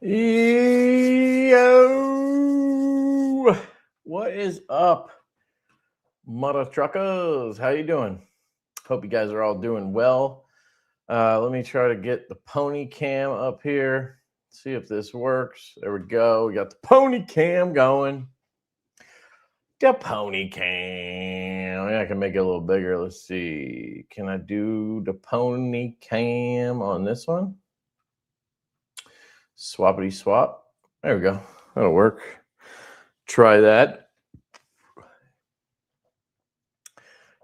Yo, what is up, mother truckers? How you doing? Hope you guys are all doing well. Let me try to get the pony cam up here. See if this works. There we go. We got the pony cam going. The pony cam. I can make it a little bigger. Let's see. Can I do the pony cam on this one? Swappity swap. There we go. That'll work. Try that.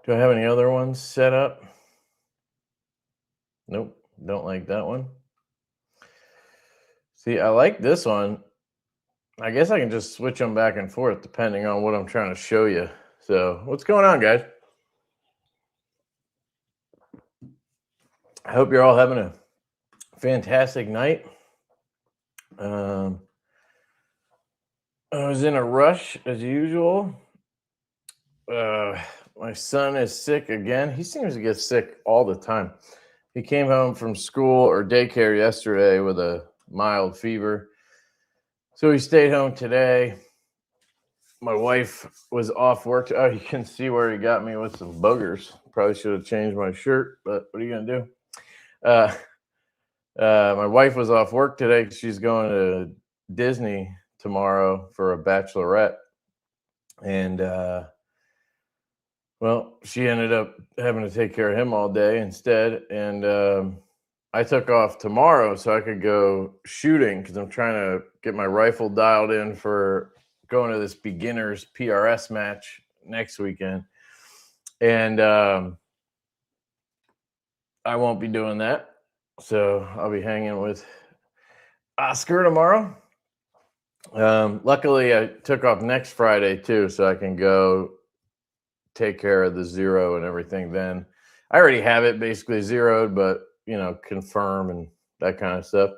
Do I have any other ones set up? Nope. Don't like that one. See, I like this one. I guess I can just switch them back and forth depending on what I'm trying to show you. So, what's going on, guys? I hope you're all having a fantastic night. I was in a rush as usual. My son is sick again. He seems to get sick all the time. He came home from school or daycare yesterday with a mild fever. So he stayed home today. My wife was off work. Oh, you can see where he got me with some boogers. Probably should have changed my shirt, but what are you going to do? My wife was off work today because she's going to Disney tomorrow for a bachelorette. And, well, she ended up having to take care of him all day instead. And I took off tomorrow so I could go shooting because I'm trying to get my rifle dialed in for going to this beginner's PRS match next weekend. And I won't be doing that. So I'll be hanging with Oscar tomorrow. Luckily, I took off next Friday too, so I can go take care of the zero and everything then. I already have it basically zeroed, but confirm and that kind of stuff.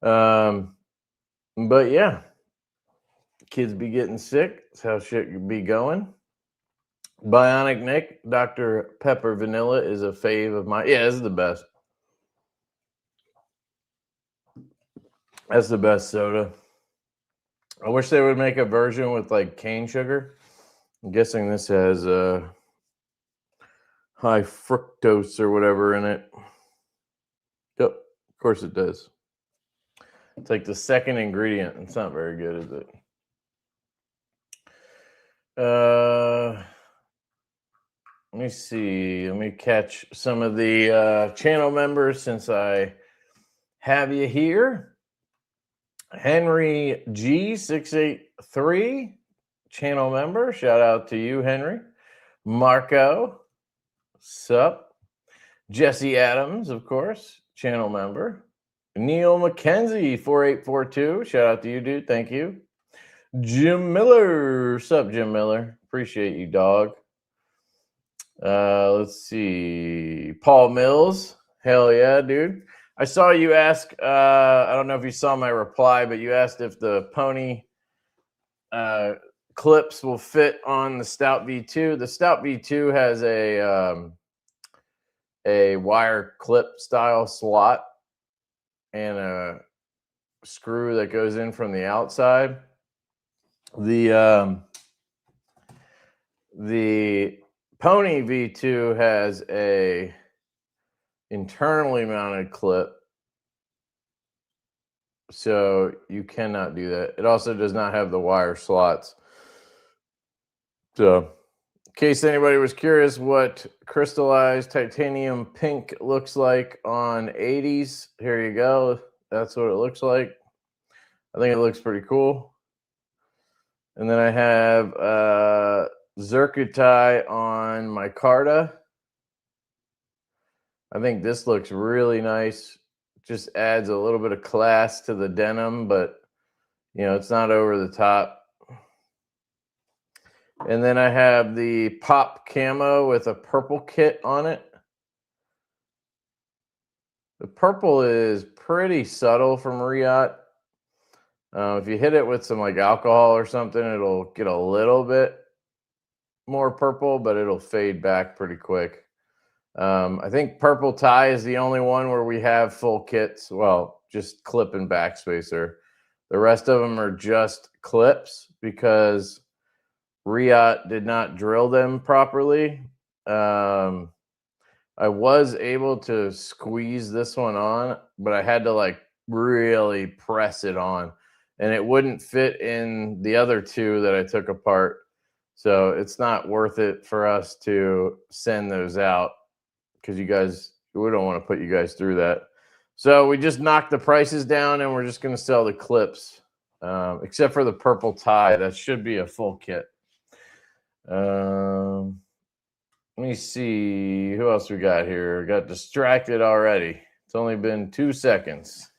But yeah, kids be getting sick. That's how shit be going. Bionic Nick, Dr. Pepper Vanilla is a fave of mine. Yeah, this is the best. That's the best soda. I wish they would make a version with like cane sugar. I'm guessing this has high fructose or whatever in it. Yep, of course it does. It's like the second ingredient. It's not very good, is it? Let me see. Let me catch some of the channel members since I have you here. Henry G683, channel member. Shout out to you, Henry. Marco, sup. Jesse Adams, of course, channel member. Neil McKenzie, 4842. Shout out to you, dude. Thank you. Jim Miller. Sup, Jim Miller. Appreciate you, dog. Let's see. Paul Mills. Hell yeah, dude. I saw you ask, I don't know if you saw my reply, but you asked if the pony clips will fit on the Stout V2. The Stout V2 has a wire clip style slot and a screw that goes in from the outside. The Pony V2 has a internally mounted clip, so you cannot do that. It also does not have the wire slots. So, in case anybody was curious what crystallized titanium pink looks like on 80s, here you go. That's what it looks like. I think it looks pretty cool. And then I have Zircuti on my Carta. I think this looks really nice. Just adds a little bit of class to the denim, but it's not over the top. And then I have the pop camo with a purple kit on it. The purple is pretty subtle from Riot. If you hit it with some like alcohol or something, it'll get a little bit more purple, but it'll fade back pretty quick. I think Purple Tie is the only one where we have full kits. Well, just clip and backspacer. The rest of them are just clips because Riot did not drill them properly. I was able to squeeze this one on, but I had to like really press it on, and it wouldn't fit in the other two that I took apart. So it's not worth it for us to send those out because we don't want to put you guys through that. So we just knocked the prices down, and we're just going to sell the clips, except for the purple tie. That should be a full kit. Let me see who else we got here. Got distracted already. It's only been 2 seconds.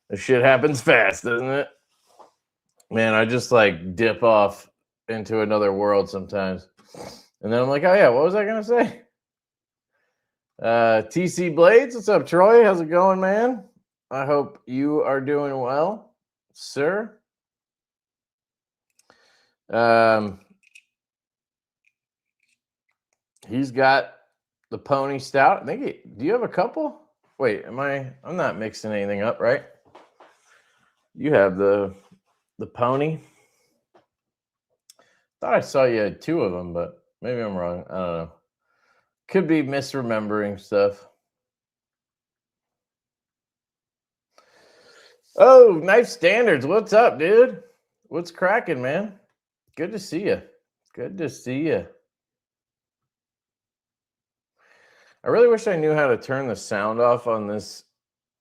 This shit happens fast, doesn't it? Man, I just like dip off into another world sometimes. And then I'm like, oh yeah, what was I going to say? TC Blades, what's up, Troy? How's it going, man? I hope you are doing well, sir. He's got the Pony Stout. Do you have a couple? Wait, I'm not mixing anything up, right? You have the Pony. Thought I saw you had 2 of them, but maybe I'm wrong. I don't know. Could be misremembering stuff. Oh, Knife Standards. What's up, dude? What's cracking, man? Good to see you. Good to see you. I really wish I knew how to turn the sound off on this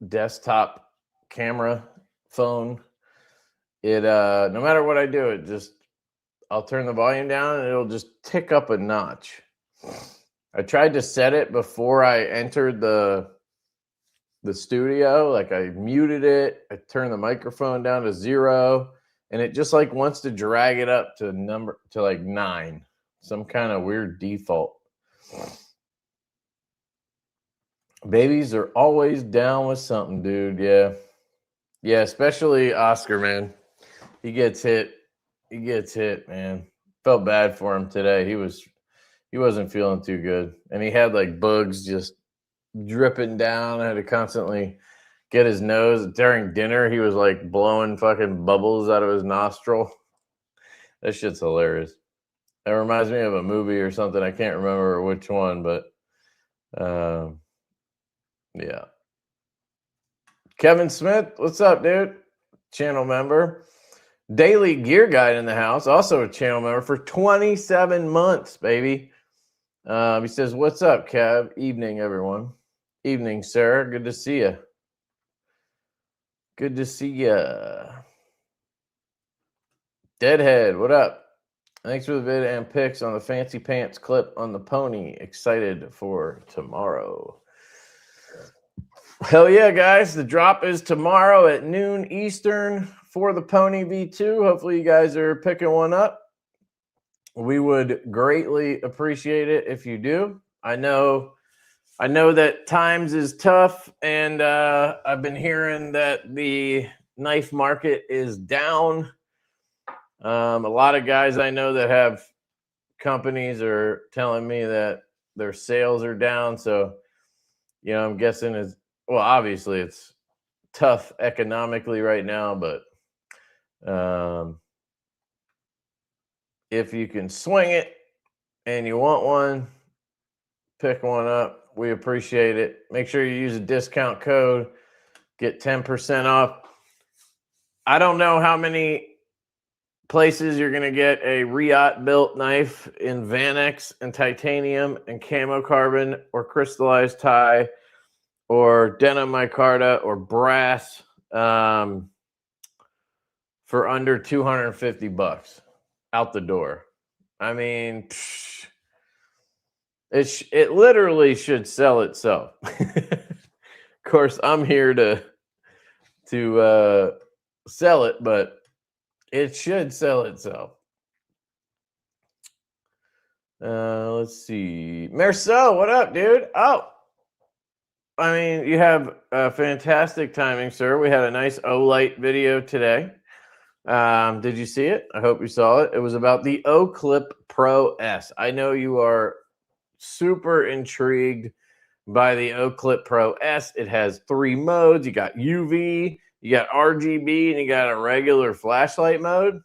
desktop camera phone. It no matter what I do, I'll turn the volume down and it'll just tick up a notch. I tried to set it before I entered the studio. Like I muted it, I turned the microphone down to 0, and it just like wants to drag it up to like 9. Some kind of weird default. Babies are always down with something, dude. Yeah, especially Oscar, man. He gets hit, man. Felt bad for him today. He wasn't feeling too good, and he had like bugs just dripping down. I had to constantly get his nose. During dinner, he was like blowing fucking bubbles out of his nostril. That shit's hilarious. That reminds me of a movie or something. I can't remember which one, but yeah. Kevin Smith, what's up, dude? Channel member. Daily Gear Guide in the house, also a channel member for 27 months, baby. He says, what's up, Kev? Evening, everyone. Evening, sir. Good to see you. Good to see you. Deadhead, what up? Thanks for the vid and pics on the fancy pants clip on the Pony. Excited for tomorrow. Hell yeah, guys. The drop is tomorrow at noon Eastern for the Pony V2. Hopefully you guys are picking one up. We would greatly appreciate it if you do. I know that times is tough, and I've been hearing that the knife market is down. A lot of guys I know that have companies are telling me that their sales are down. So, I'm guessing obviously it's tough economically right now, but if you can swing it and you want one, pick one up. We appreciate it. Make sure you use a discount code, get 10% off. I don't know how many places you're going to get a Riot built knife in Vanex and titanium and camo carbon or crystallized tie or denim micarta or brass for under $250 out the door. I mean, it literally should sell itself. Of course, I'm here to sell it, but it should sell itself. Let's see. Marcel, what up, dude? Oh, I mean, you have fantastic timing, sir. We had a nice O-Light video today. Did you see it? I hope you saw it. It was about the O-Clip Pro S. I know you are super intrigued Buy the O-Clip Pro S. It has 3 modes. You got UV, you got RGB, and you got a regular flashlight mode.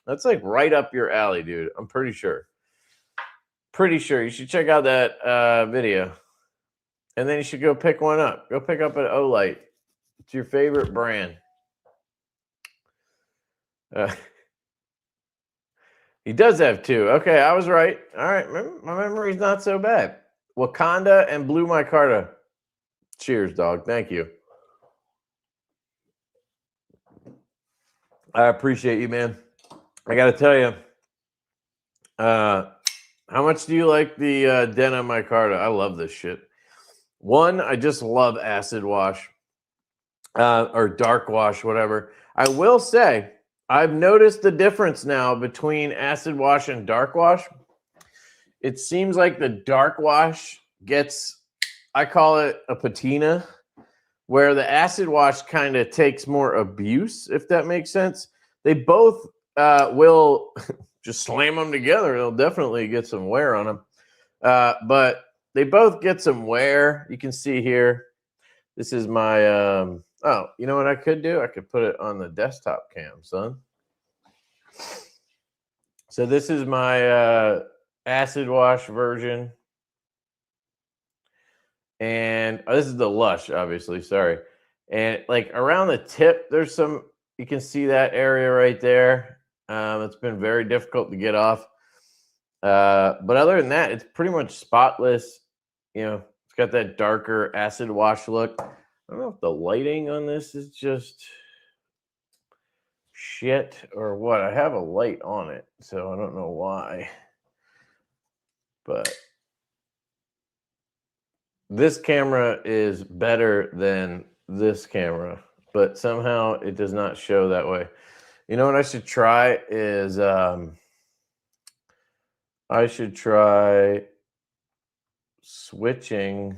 That's like right up your alley, dude. I'm pretty sure. Pretty sure. You should check out that video. And then you should go pick one up. Go pick up an O-Light. It's your favorite brand. He does have 2. Okay, I was right. All right, my memory's not so bad. Wakanda and Blue Micarta. Cheers, dog. Thank you. I appreciate you, man. I got to tell you, how much do you like the Denna Micarta? I love this shit. One, I just love acid wash or dark wash, whatever. I will say, I've noticed the difference now between acid wash and dark wash. It seems like the dark wash gets, I call it a patina, where the acid wash kind of takes more abuse, if that makes sense. They both will just slam them together. They'll definitely get some wear on them. But they both get some wear. You can see here, this is my, oh, you know what I could do? I could put it on the desktop cam, son. So this is my acid wash version. And this is the Lush, obviously, sorry. And like around the tip, there's some, you can see that area right there. It's been very difficult to get off. But other than that, it's pretty much spotless. You know, it's got that darker acid wash look. I don't know if the lighting on this is just shit or what. I have a light on it, so I don't know why. But this camera is better than this camera, but somehow it does not show that way. You know what I should try is I should try switching.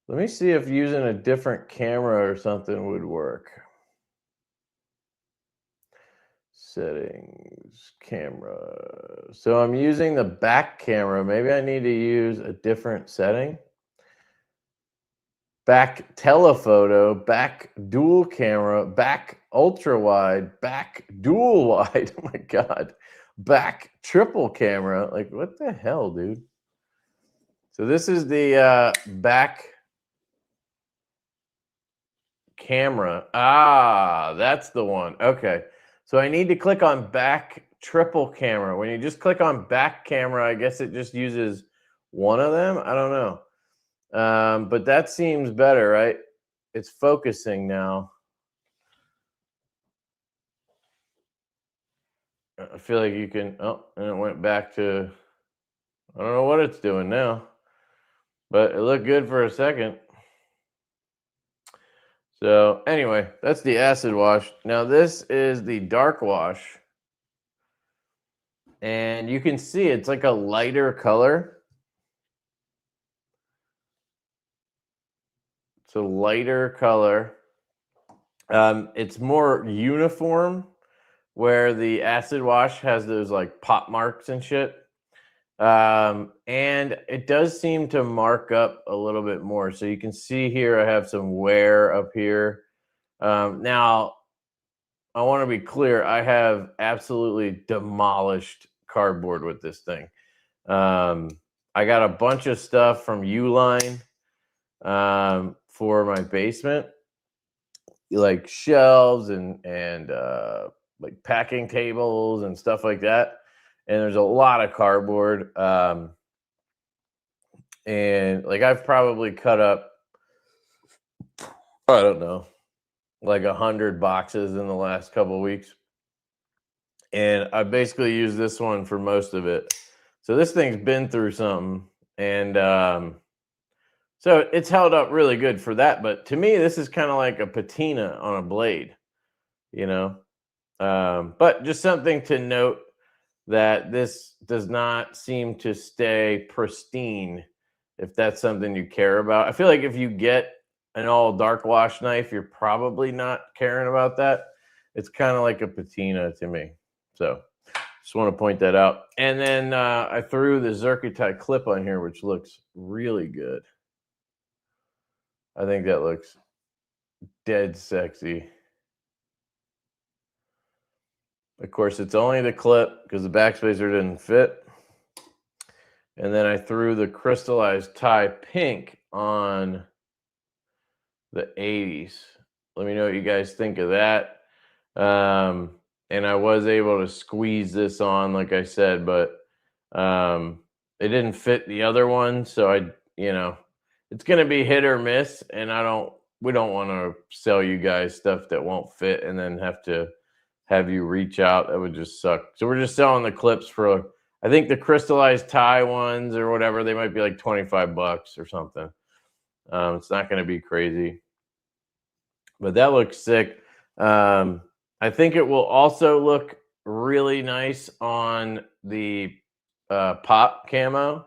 Let me see if using a different camera or something would work. Settings, camera. So I'm using the back camera. Maybe I need to use a different setting. Back telephoto, back dual camera, back ultra wide, back dual wide. Oh my God. Back triple camera. Like, what the hell, dude? So this is the back camera. Ah, that's the one. Okay. So I need to click on back triple camera. When you just click on back camera, I guess it just uses one of them. I don't know. But that seems better, right? It's focusing now. I feel like you can, oh, and it went back to, I don't know what it's doing now, but it looked good for a second. So anyway, that's the acid wash. Now this is the dark wash. And you can see it's like a lighter color. It's a lighter color. It's more uniform, where the acid wash has those like pop marks and shit. And it does seem to mark up a little bit more. So you can see here, I have some wear up here. Now, I want to be clear. I have absolutely demolished cardboard with this thing. I got a bunch of stuff from Uline for my basement, like shelves and like packing tables and stuff like that. And there's a lot of cardboard. And like I've probably cut up, I don't know, like 100 boxes in the last couple of weeks. And I basically use this one for most of it. So this thing's been through something. And so it's held up really good for that. But to me, this is kind of like a patina on a blade, you know. But just something to note, that this does not seem to stay pristine, if that's something you care about. I feel like if you get an all dark wash knife, you're probably not caring about that. It's kind of like a patina to me. So Just want to point that out. And then I threw the Zerkatite clip on here, which looks really good. I think that looks dead sexy. Of course, it's only the clip because the backspacer didn't fit. And then I threw the crystallized tie pink on the 80s. Let me know what you guys think of that. And I was able to squeeze this on, like I said, but it didn't fit the other one. So it's going to be hit or miss. And we don't want to sell you guys stuff that won't fit and then have you reach out. That would just suck. So we're just selling the clips for, I think the crystallized tie ones or whatever, they might be like $25 or something. It's not going to be crazy, but that looks sick. I think it will also look really nice on the pop camo.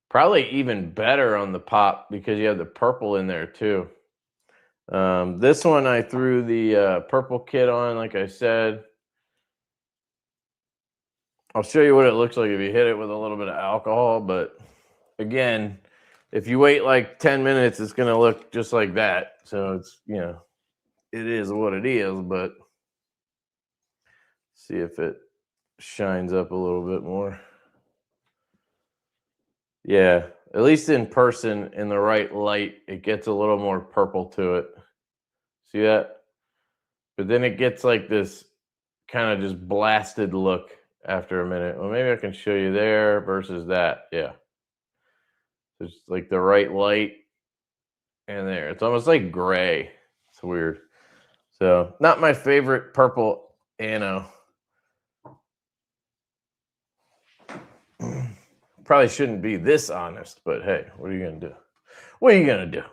Probably even better on the pop because you have the purple in there too. This one I threw the purple kit on, like I said. I'll show you what it looks like if you hit it with a little bit of alcohol, but again, if you wait like 10 minutes, it's going to look just like that. So it's, it is what it is, but see if it shines up a little bit more. Yeah, at least in person, in the right light, it gets a little more purple to it. See that? But then it gets like this kind of just blasted look after a minute. Well, maybe I can show you there versus that. Yeah. It's like the right light and there. It's almost like gray. It's weird. So not my favorite purple ano. Probably shouldn't be this honest, but hey, what are you going to do? What are you going to do?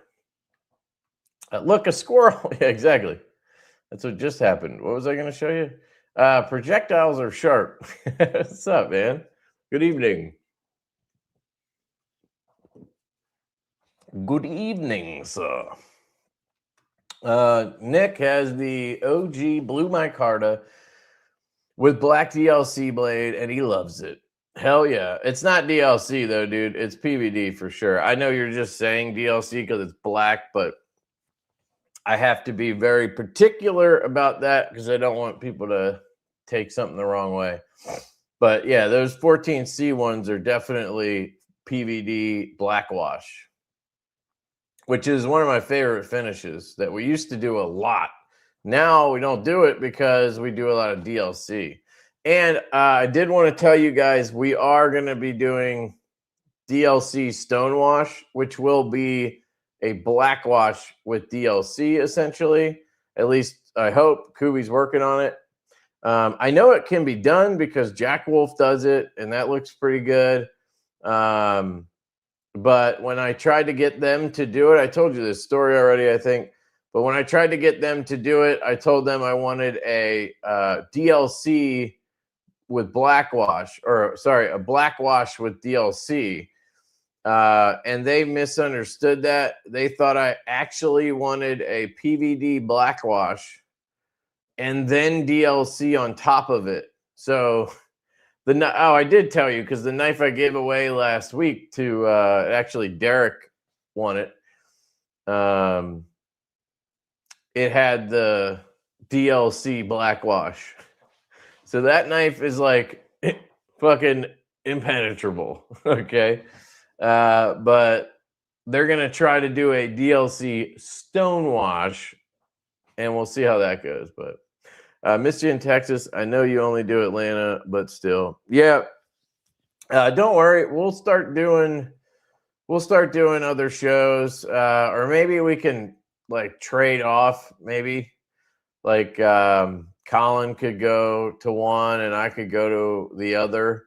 Look, a squirrel. Yeah, exactly. That's what just happened. What was I going to show you? Projectiles are sharp. What's up, man? Good evening. Good evening, sir. Nick has the OG Blue Micarta with black DLC blade, and he loves it. Hell yeah. It's not DLC, though, dude. It's PVD for sure. I know you're just saying DLC because it's black, but I have to be very particular about that because I don't want people to take something the wrong way. But yeah, those 14C ones are definitely PVD black wash, which is one of my favorite finishes that we used to do a lot. Now we don't do it because we do a lot of DLC. And I did want to tell you guys, we are going to be doing DLC Stonewash, which will be a black wash with DLC, essentially. At least I hope. Kubi's working on it. I know it can be done because Jack Wolf does it, and that looks pretty good. But when I tried to get them to do it, I told you this story already, I think. But when I tried to get them to do it, I told them I wanted a DLC with black wash, a black wash with DLC. And they misunderstood that. They thought I actually wanted a PVD black wash and then DLC on top of it. So I did tell you because the knife I gave away last week to actually Derek won it. It had the DLC black wash. So that knife is like fucking impenetrable. Okay. But they're going to try to do a DLC Stonewash and we'll see how that goes. But missed you in Texas. I know you only do Atlanta, but still. Yeah. Don't worry. We'll start doing other shows. Or maybe we can like trade off, maybe. Like Colin could go to one and I could go to the other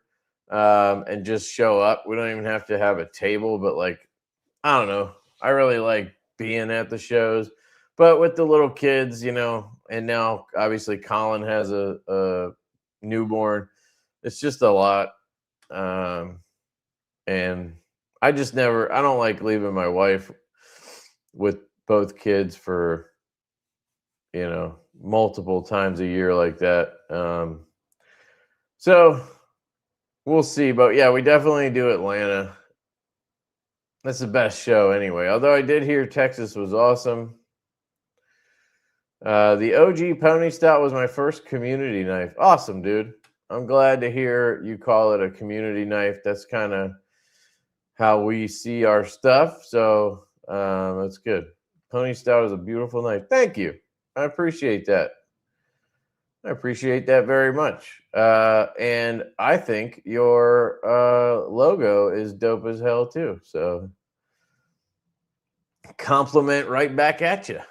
and just show up. We don't even have to have a table, but like, I don't know. I really like being at the shows, but with the little kids, and now obviously Colin has a newborn. It's just a lot. And I don't like leaving my wife with both kids for, multiple times a year like that. So we'll see. But yeah, we definitely do Atlanta. That's the best show anyway. Although I did hear Texas was awesome. The OG Pony Stout was my first community knife. Awesome, dude. I'm glad to hear you call it a community knife. That's kind of how we see our stuff. So that's good. Pony Stout is a beautiful knife. Thank you. I appreciate that. I appreciate that very much. And I think your logo is dope as hell too. So compliment right back at you.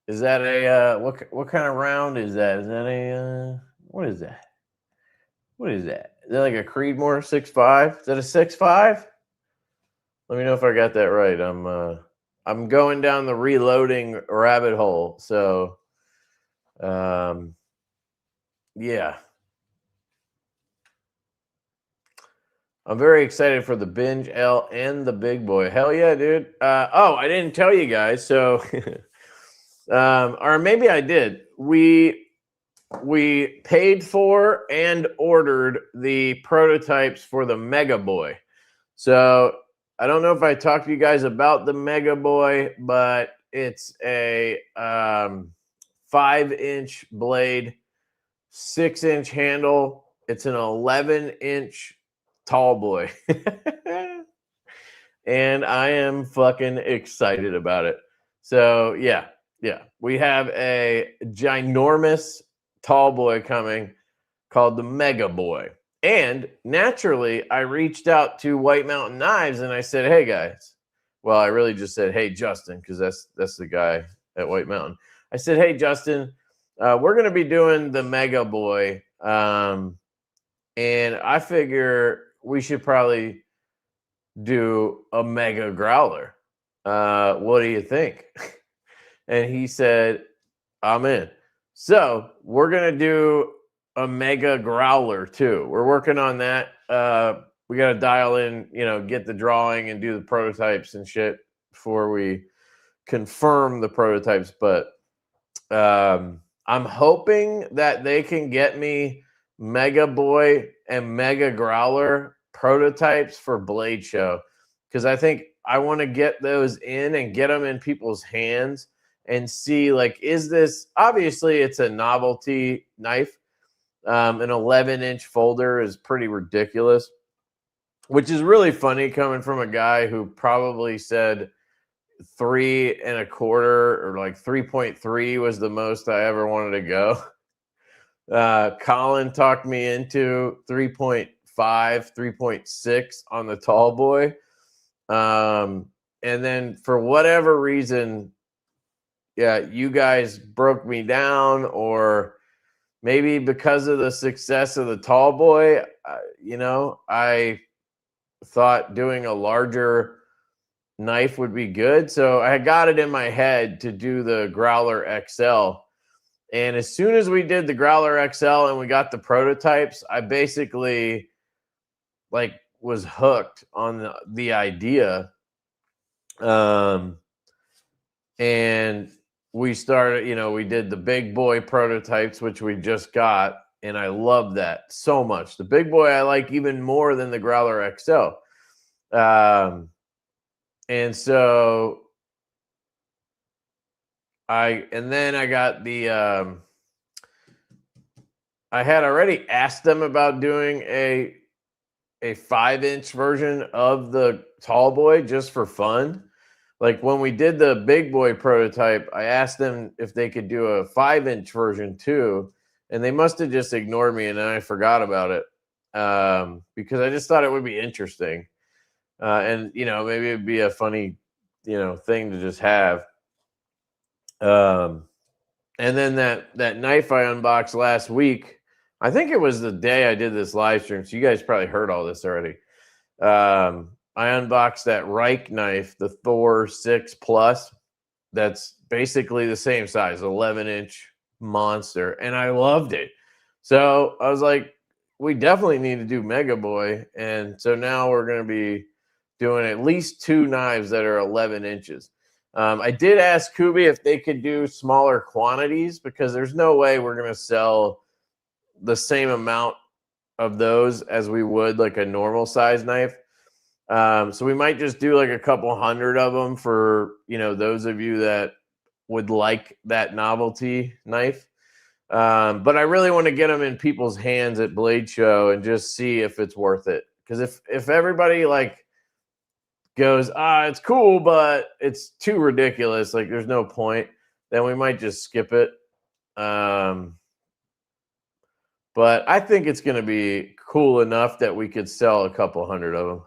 Is that a what kind of round is that? Is that a what is that? What is that? Is that like a Creedmoor 6.5? Is that a 6.5? Let me know if I got that right. I'm going down the reloading rabbit hole. So yeah. I'm very excited for the Binge L and the Big Boy. Hell yeah, dude. I didn't tell you guys. So or maybe I did. We paid for and ordered the prototypes for the Mega Boy. So I don't know if I talked to you guys about the Mega Boy, but it's a 5-inch blade, 6-inch handle. It's an 11-inch tall boy. And I am fucking excited about it. So yeah, we have a ginormous tall boy coming called the Mega Boy. And naturally, I reached out to White Mountain Knives and I said, hey guys. Well, I really just said, hey Justin, because that's the guy at White Mountain. I said, hey Justin, we're going to be doing the Mega Boy. And I figure we should probably do a Mega Growler. What do you think? And he said, I'm in. So we're going to do a Mega Growler too. We're working on that. We got to dial in, get the drawing and do the prototypes and shit before we confirm the prototypes. But I'm hoping that they can get me Mega Boy and Mega Growler prototypes for Blade Show, because I think I want to get those in and get them in people's hands and see, like, is this, obviously it's a novelty knife. An 11-inch folder is pretty ridiculous, which is really funny coming from a guy who probably said 3 1/4 or like 3.3 was the most I ever wanted to go. Colin talked me into 3.5, 3.6 on the tall boy. And then for whatever reason, you guys broke me down, or maybe because of the success of the tall boy, I thought doing a larger knife would be good. So I got it in my head to do the Growler XL. And as soon as we did the Growler XL and we got the prototypes, I basically was hooked on the idea. And we started, we did the Big Boy prototypes, which we just got. And I love that so much. The Big Boy I like even more than the Growler XL. And so I got the, I had already asked them about doing a 5-inch version of the tall boy just for fun. Like when we did the Big Boy prototype, I asked them if they could do a 5-inch version too. And they must have just ignored me, and then I forgot about it because I just thought it would be interesting. And, maybe it'd be a funny, thing to just have. And then that knife I unboxed last week, I think it was the day I did this live stream. So you guys probably heard all this already. I unboxed that Reich knife, the Thor 6 Plus. That's basically the same size, 11-inch monster. And I loved it. So I was like, we definitely need to do Mega Boy. And so now we're going to be doing at least 2 knives that are 11 inches. I did ask Kubi if they could do smaller quantities because there's no way we're going to sell the same amount of those as we would like a normal size knife. So we might just do like a couple hundred of them for, those of you that would like that novelty knife. But I really want to get them in people's hands at Blade Show and just see if it's worth it. Because if everybody like goes, it's cool, but it's too ridiculous, like there's no point, then we might just skip it. But I think it's going to be cool enough that we could sell a couple hundred of them.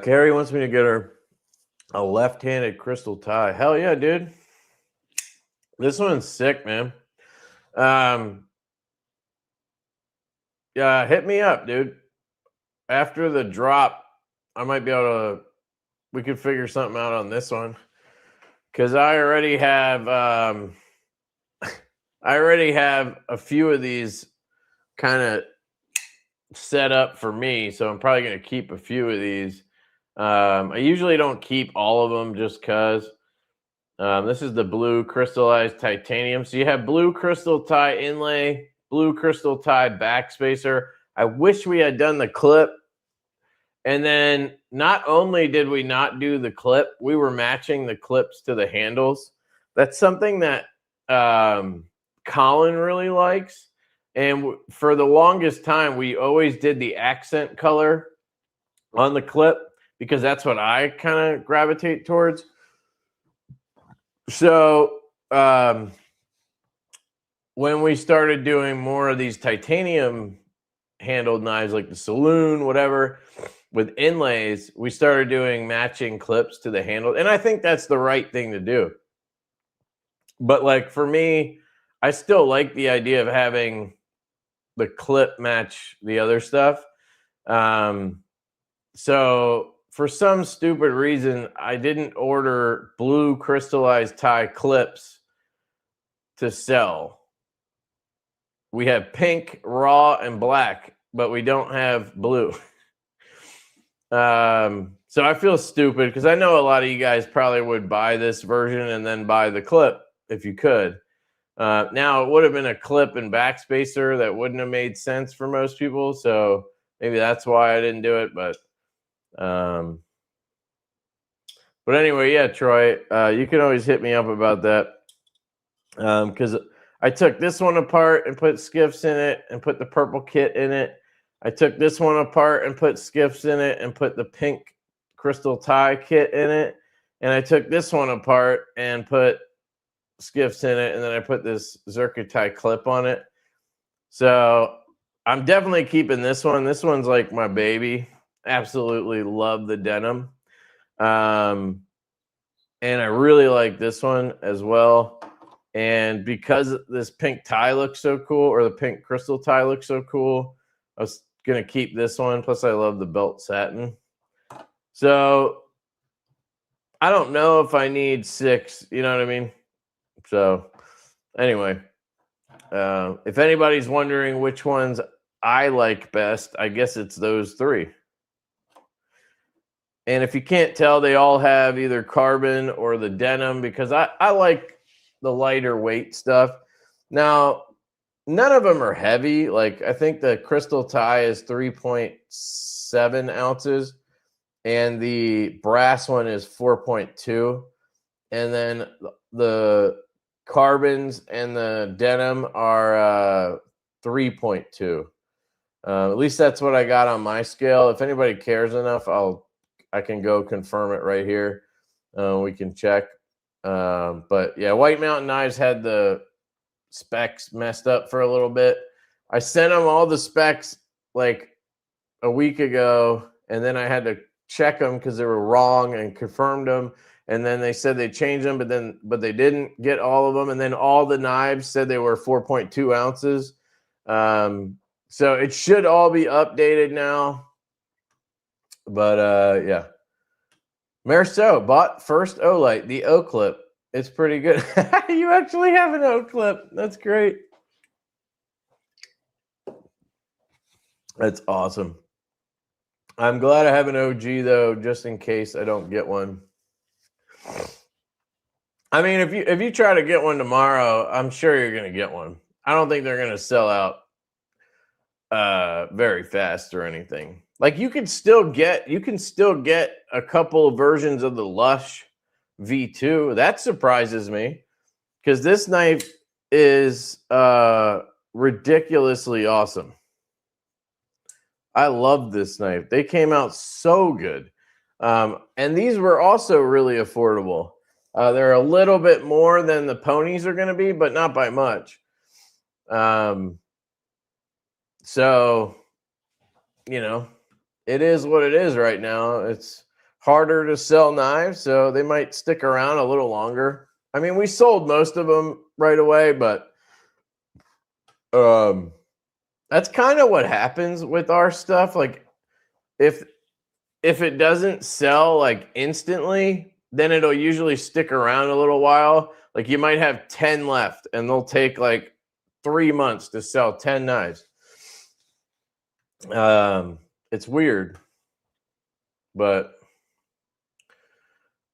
Carrie wants me to get her a left-handed crystal tie. Hell yeah, dude. This one's sick, man. Yeah, hit me up, dude. After the drop, I might be able to, we could figure something out on this one. Because I already have a few of these kind of set up for me, so I'm probably going to keep a few of these. I usually don't keep all of them just because. This is the blue crystallized titanium. So you have blue crystal tie inlay, blue crystal tie backspacer. I wish we had done the clip. And then not only did we not do the clip, we were matching the clips to the handles. That's something that Colin really likes. And for the longest time, we always did the accent color on the clip because that's what I kind of gravitate towards. So when we started doing more of these titanium handled knives like the Saloon, whatever, with inlays, we started doing matching clips to the handle. And I think that's the right thing to do. But like for me, I still like the idea of having the clip match the other stuff. So for some stupid reason, I didn't order blue crystallized tie clips to sell. We have pink, raw, and black, but we don't have blue. So I feel stupid because I know a lot of you guys probably would buy this version and then buy the clip if you could. Now it would have been a clip and backspacer that wouldn't have made sense for most people. So maybe that's why I didn't do it. But anyway, yeah, Troy, you can always hit me up about that. Because I took this one apart and put skiffs in it and put the purple kit in it. I took this one apart and put skiffs in it and put the pink crystal tie kit in it. And I took this one apart and put skiffs in it. And then I put this Zircuti clip on it. So I'm definitely keeping this one. This one's like my baby. Absolutely love the denim. And I really like this one as well. And because this pink tie looks so cool, or the pink crystal tie looks so cool, I was going to keep this one. Plus, I love the belt satin. So I don't know if I need 6. You know what I mean? So anyway, if anybody's wondering which ones I like best, I guess it's those 3. And if you can't tell, they all have either carbon or the denim because I like the lighter weight stuff. Now, none of them are heavy. Like I think the crystal tie is 3.7 ounces and the brass one is 4.2. And then the carbons and the denim are 3.2. At least that's what I got on my scale. If anybody cares enough, I can go confirm it right here. We can check. But yeah, White Mountain Knives had the specs messed up for a little bit. I sent them all the specs like a week ago, and then I had to check them because they were wrong and confirmed them. And then they said they changed them, but they didn't get all of them. And then all the knives said they were 4.2 ounces. So it should all be updated now. But yeah. Marceau bought first O-Light, the O-Clip. It's pretty good. You actually have an O-Clip. That's great. That's awesome. I'm glad I have an OG though, just in case I don't get one. I mean, if you try to get one tomorrow, I'm sure you're gonna get one. I don't think they're gonna sell out very fast or anything. Like you can still get a couple of versions of the Lush V2. That surprises me because this knife is ridiculously awesome. I love this knife. They came out so good. And these were also really affordable. They're a little bit more than the ponies are going to be, but not by much. So, you know, it is what it is right now. It's harder to sell knives, so they might stick around a little longer. I mean, we sold most of them right away, but that's kind of what happens with our stuff. Like if it doesn't sell like instantly, then it'll usually stick around a little while. Like you might have 10 left and they'll take like 3 months to sell 10 knives. It's weird, but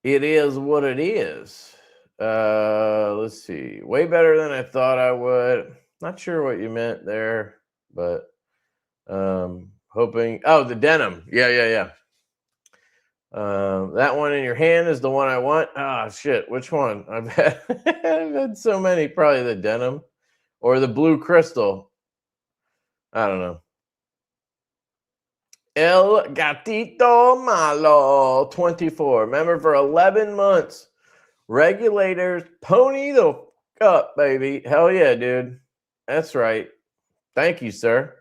it is what it is. Let's see. Way better than I thought I would. Not sure what you meant there, but hoping. Oh, the denim. Yeah. That one in your hand is the one I want. Ah, shit. Which one? I've had so many. Probably the denim or the blue crystal. I don't know. El Gatito Malo 24. Remember, for 11 months, regulators pony the up, baby. Hell yeah, dude. That's right. Thank you, sir.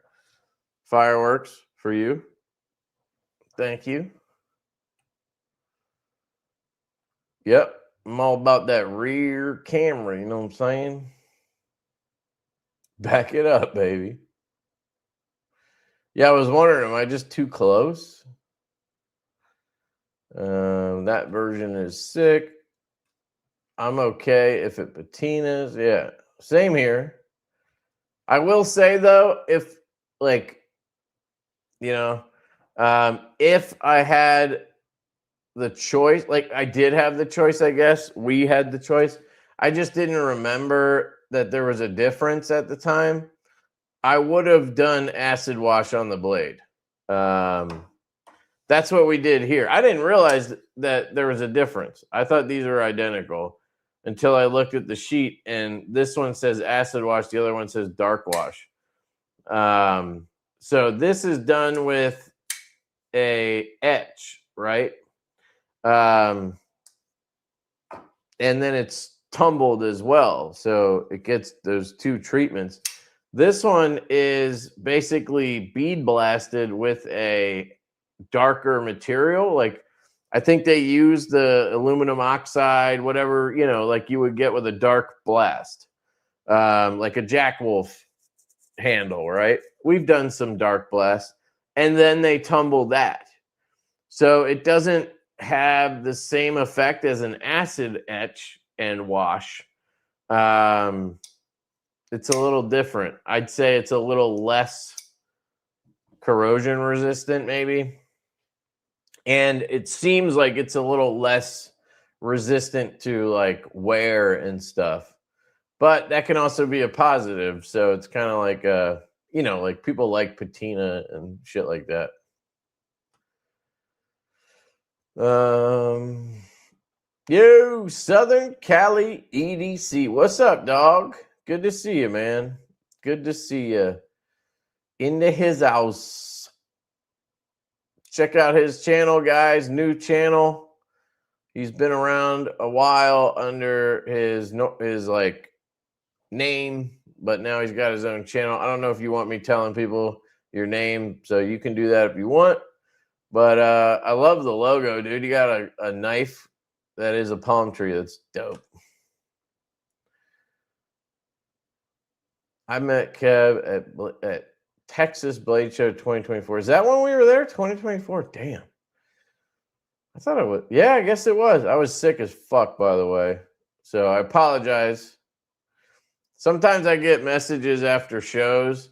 Fireworks for you. Thank you. Yep. I'm all about that rear camera. You know what I'm saying? Back it up, baby. Yeah, I was wondering, am I just too close? That version is sick. I'm okay if it patinas. Yeah, same here. I will say though, if like, you know, if I had the choice, like I did have the choice, I guess we had the choice. I just didn't remember that there was a difference at the time. I would have done acid wash on the blade. That's what we did here. I didn't realize that there was a difference. I thought these were identical until I looked at the sheet, and this one says acid wash, the other one says dark wash. So this is done with a etch, right? And then it's tumbled as well. So it gets those two treatments. This one is basically bead blasted with a darker material. Like I think they use the aluminum oxide, whatever, you know, like you would get with a dark blast, like a Jack Wolf handle, right? We've done some dark blast, and then they tumble that. So it doesn't have the same effect as an acid etch and wash. It's a little different. I'd say it's a little less corrosion resistant, maybe. And it seems like it's a little less resistant to like wear and stuff. But that can also be a positive. So it's kind of like you know, like people like patina and shit like that. Yo, Southern Cali EDC. What's up, dog? Good to see you, man. Good to see you. Into his house. Check out his channel, guys. New channel. He's been around a while under his like name, but now he's got his own channel. I don't know if you want me telling people your name, so you can do that if you want. But I love the logo, dude. You got a knife that is a palm tree. That's dope. I met Kev at Texas Blade Show 2024. Is that when we were there? 2024? Damn. I thought it was. Yeah, I guess it was. I was sick as fuck, by the way. So I apologize. Sometimes I get messages after shows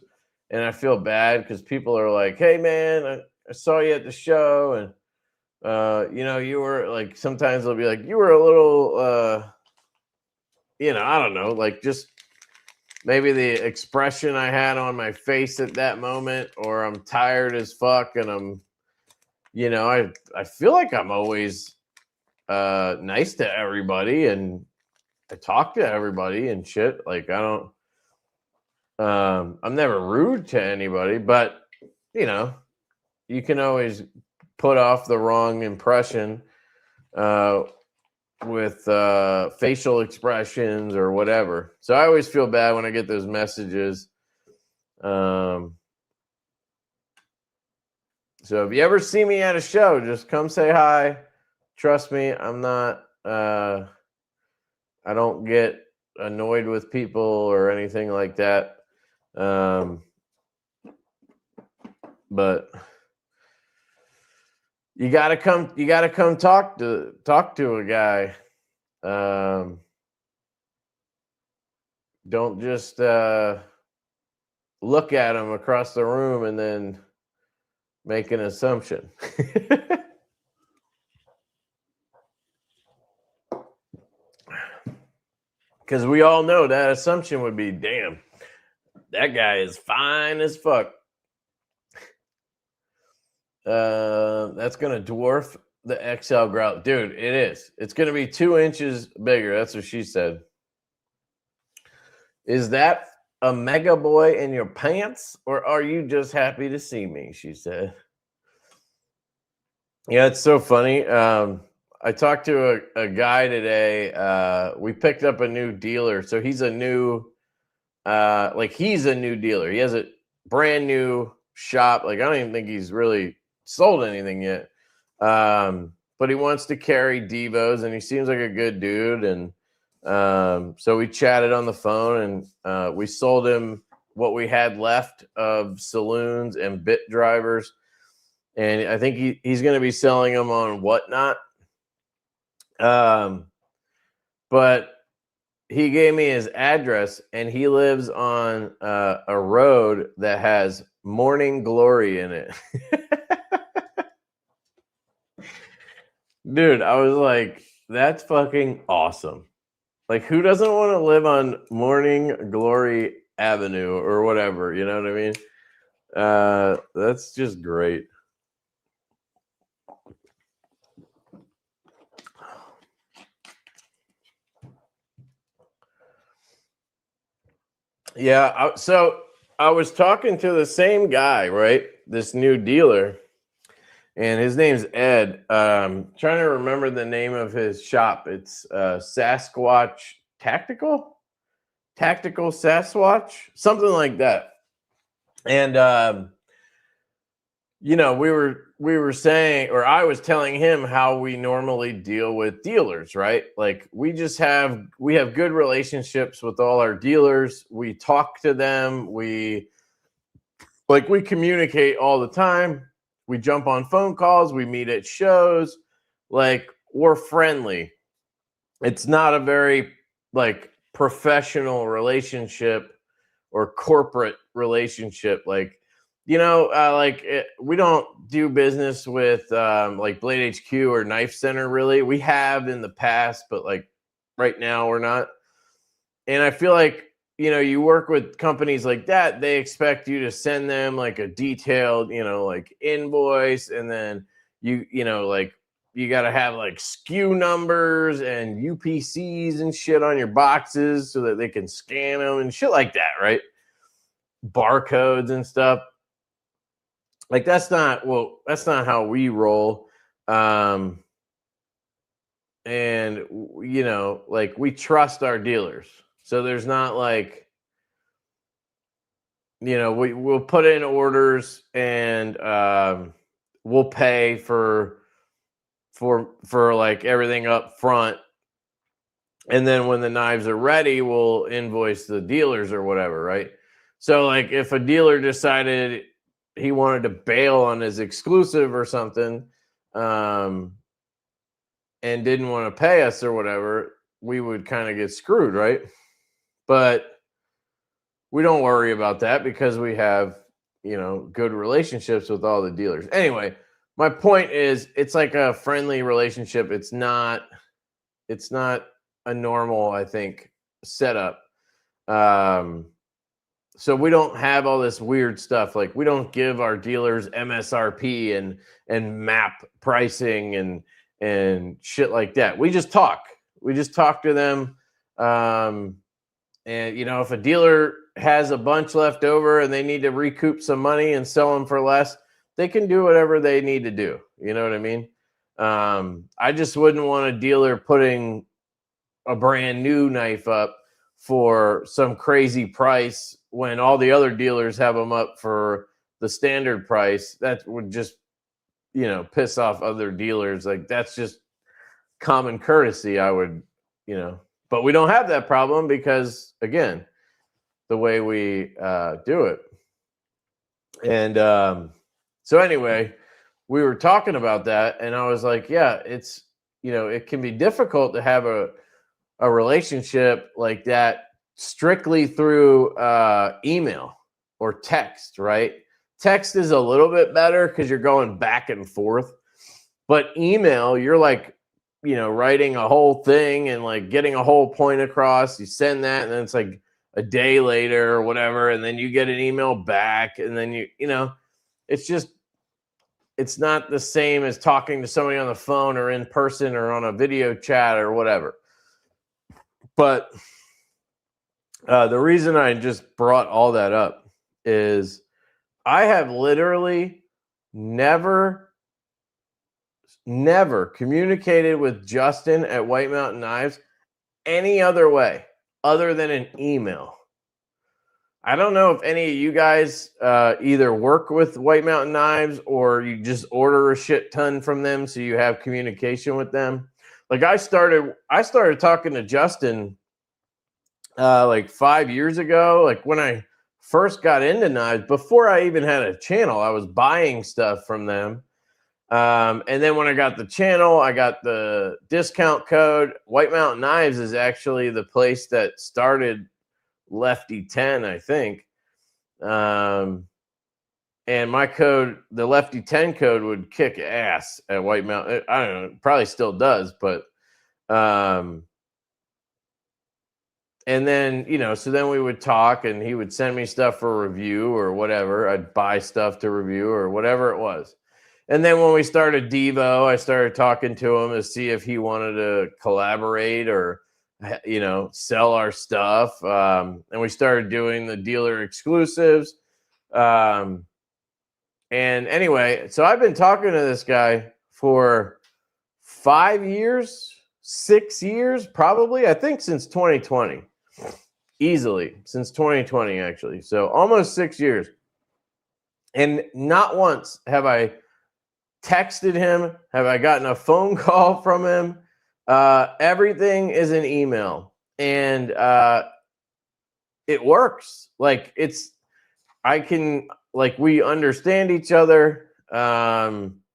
and I feel bad because people are like, hey, man, I saw you at the show, and you were like, sometimes they'll be like, you were a little, I don't know, like just maybe the expression I had on my face at that moment, or I'm tired as fuck, and I feel like I'm always nice to everybody, and I talk to everybody and shit. Like I don't, I'm never rude to anybody, but you can always put off the wrong impression with facial expressions or whatever. So I always feel bad when I get those messages. So if you ever see me at a show, just come say hi. Trust me, I'm not, I don't get annoyed with people or anything like that. But you gotta come talk to a guy. Don't just look at him across the room and then make an assumption. Because we all know that assumption would be, damn, that guy is fine as fuck. That's going to dwarf the XL grout. Dude, it is. It's going to be 2 inches bigger. That's what she said. Is that a mega boy in your pants, or are you just happy to see me? She said. Yeah, it's so funny. I talked to a guy today. We picked up a new dealer. So he's a new, he's a new dealer. He has a brand new shop. Like, I don't even think he's really sold anything yet. But he wants to carry Divos, and he seems like a good dude. And so we chatted on the phone, and we sold him what we had left of saloons and bit drivers. And I think he's going to be selling them on Whatnot. But he gave me his address, and he lives on a road that has Morning Glory in it. Dude, I was like, that's fucking awesome. Like, who doesn't want to live on Morning Glory Avenue or whatever? You know what I mean? That's just great. Yeah, so I was talking to the same guy, right? This new dealer, and his name's Ed. Trying to remember the name of his shop. It's Sasquatch Tactical Sasquatch, something like that. And we were saying, or I was telling him how we normally deal with dealers, right? Like we have good relationships with all our dealers. We talk to them. We communicate all the time. We jump on phone calls. We meet at shows. Like, we're friendly. It's not a very professional relationship or corporate relationship. We don't do business with Blade HQ or Knife Center, really. We have in the past, but right now we're not. And I feel like, you work with companies like that, they expect you to send them a detailed, invoice. And then you got to have SKU numbers and UPCs and shit on your boxes so that they can scan them and shit like that, right? Barcodes and stuff. That's not how we roll. And we trust our dealers. So there's not we'll put in orders and we'll pay for everything up front. And then when the knives are ready, we'll invoice the dealers or whatever, right? So if a dealer decided he wanted to bail on his exclusive or something, and didn't want to pay us or whatever, we would kind of get screwed, right? But we don't worry about that because we have, good relationships with all the dealers. Anyway, my point is it's like a friendly relationship. It's not a normal, I think, setup. So we don't have all this weird stuff. Like we don't give our dealers MSRP and map pricing and shit like that. We just talk. We just talk to them. And if a dealer has a bunch left over and they need to recoup some money and sell them for less, they can do whatever they need to do. You know what I mean? I just wouldn't want a dealer putting a brand new knife up for some crazy price when all the other dealers have them up for the standard price. That would just, piss off other dealers. Like that's just common courtesy. I would, but we don't have that problem because again, the way we do it. And so anyway, we were talking about that and I was like, yeah, it's, it can be difficult to have a relationship like that strictly through email or text, right? Text is a little bit better because you're going back and forth, but email, you're like, writing a whole thing and like getting a whole point across. You send that and then it's like a day later or whatever, and then you get an email back, and then it's not the same as talking to somebody on the phone or in person or on a video chat or whatever. But the reason I just brought all that up is I have literally never communicated with Justin at White Mountain Knives any other way other than an email. I don't know if any of you guys either work with White Mountain Knives or you just order a shit ton from them so you have communication with them. Like I started talking to Justin like 5 years ago, like when I first got into knives. Before I even had a channel, I was buying stuff from them. And then when I got the channel, I got the discount code. White Mountain Knives is actually the place that started Lefty 10, I think. And my code, the Lefty 10 code, would kick ass at White Mountain. I don't know, it probably still does, but and then, so then we would talk and he would send me stuff for review or whatever. I'd buy stuff to review or whatever it was. And then when we started Divo, I started talking to him to see if he wanted to collaborate or, sell our stuff. And we started doing the dealer exclusives. And anyway, so I've been talking to this guy for 5 years, 6 years, probably, I think since 2020. Easily, since 2020, actually. So almost 6 years. And not once have I texted him, have I gotten a phone call from him. Everything is an email. And it works. Like we understand each other.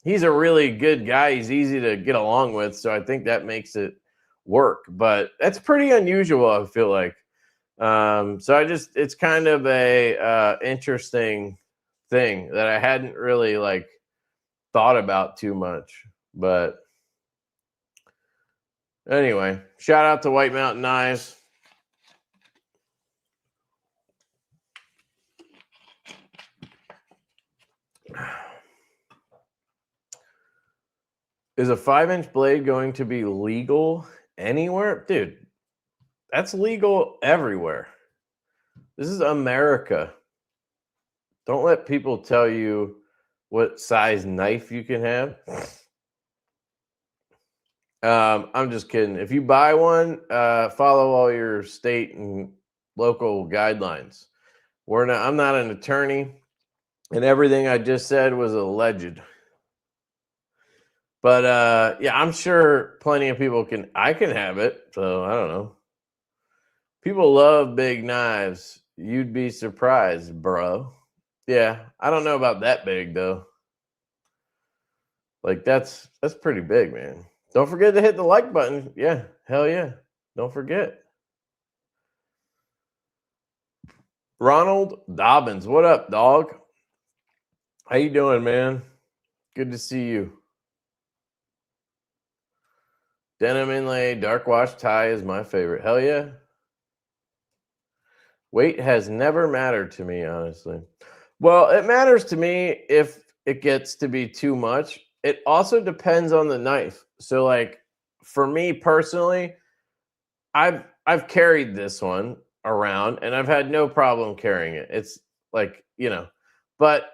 He's a really good guy. He's easy to get along with. So I think that makes it work. But that's pretty unusual, I feel like. So it's kind of a interesting thing that I hadn't really thought about too much. But anyway, shout out to White Mountain Knives. Is a 5-inch blade going to be legal anywhere? Dude, that's legal everywhere. This is America. Don't let people tell you what size knife you can have. I'm just kidding. If you buy one, follow all your state and local guidelines. I'm not an attorney, and everything I just said was alleged. But yeah, I'm sure plenty of people I can have it, so I don't know. People love big knives. You'd be surprised, bro. Yeah, I don't know about that big though. That's pretty big, man. Don't forget to hit the like button. Yeah, hell yeah. Don't forget. Ronald Dobbins, what up, dog? How you doing, man? Good to see you. Denim inlay, dark wash tie is my favorite. Hell yeah. Weight has never mattered to me, honestly. Well, it matters to me if it gets to be too much. It also depends on the knife. So, like, for me personally, I've carried this one around and I've had no problem carrying it. It's like, but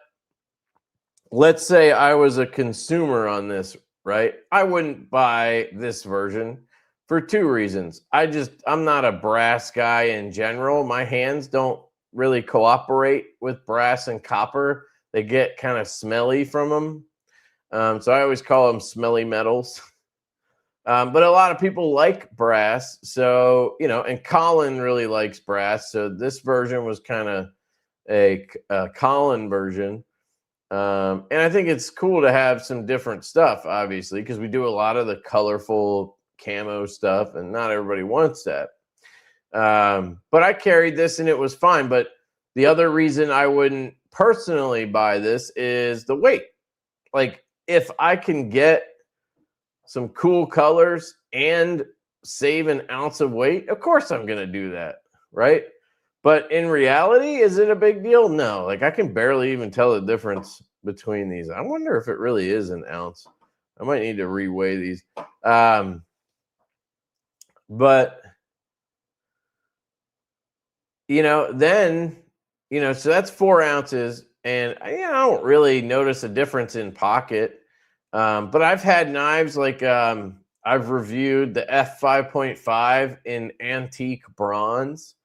let's say I was a consumer on this, right? I wouldn't buy this version for two reasons. I'm not a brass guy in general. My hands don't really cooperate with brass and copper. They get kind of smelly from them. So I always call them smelly metals. But a lot of people like brass. So, and Colin really likes brass. So this version was kind of a Colin version. And I think it's cool to have some different stuff, obviously, because we do a lot of the colorful camo stuff, and not everybody wants that. But I carried this and it was fine. But the other reason I wouldn't personally buy this is the weight. Like, if I can get some cool colors and save an ounce of weight, of course I'm going to do that, right? But in reality, is it a big deal? No. Like, I can barely even tell the difference between these. I wonder if it really is an ounce. I might need to reweigh these. But, then, so that's 4 ounces. And I don't really notice a difference in pocket. But I've had knives like I've reviewed the F5.5 in antique bronze.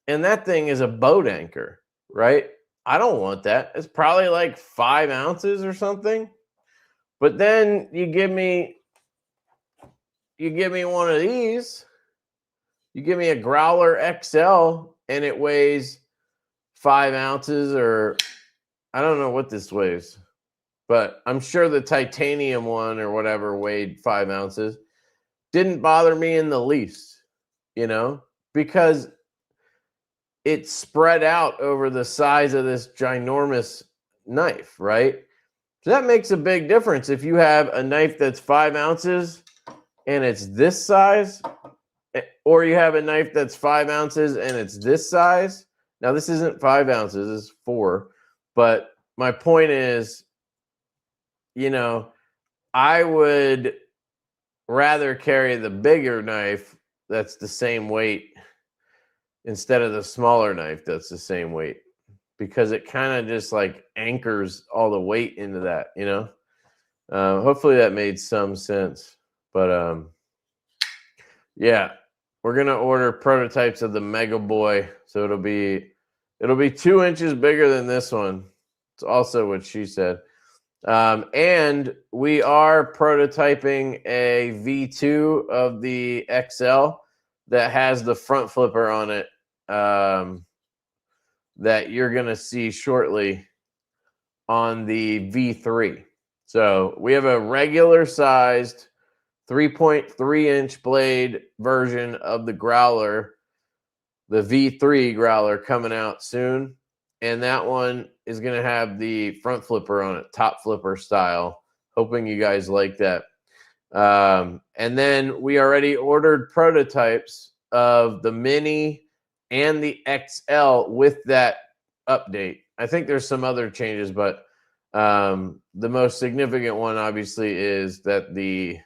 And that thing is a boat anchor, right? I don't want that. It's probably like 5 ounces or something. But then you give me one of these. You give me a Growler XL and it weighs 5 ounces, or I don't know what this weighs, but I'm sure the titanium one or whatever weighed 5 ounces. Didn't bother me in the least, because it's spread out over the size of this ginormous knife, right? So that makes a big difference. If you have a knife that's 5 ounces and it's this size, or you have a knife that's 5 ounces and it's this size. Now, this isn't 5 ounces, it's 4. But my point is, I would rather carry the bigger knife that's the same weight instead of the smaller knife that's the same weight, because it kind of just like anchors all the weight into that, hopefully that made some sense. But yeah, we're gonna order prototypes of the Mega Boy, so it'll be 2 inches bigger than this one. It's also what she said. And we are prototyping a V2 of the XL that has the front flipper on it, that you're going to see shortly on the V3. So we have a regular sized 3.3 inch blade version of the Growler, the V3 Growler, coming out soon. And that one is going to have the front flipper on it, top flipper style. Hoping you guys like that. And then we already ordered prototypes of the Mini and the XL with that update. I think there's some other changes, but the most significant one, obviously, is that the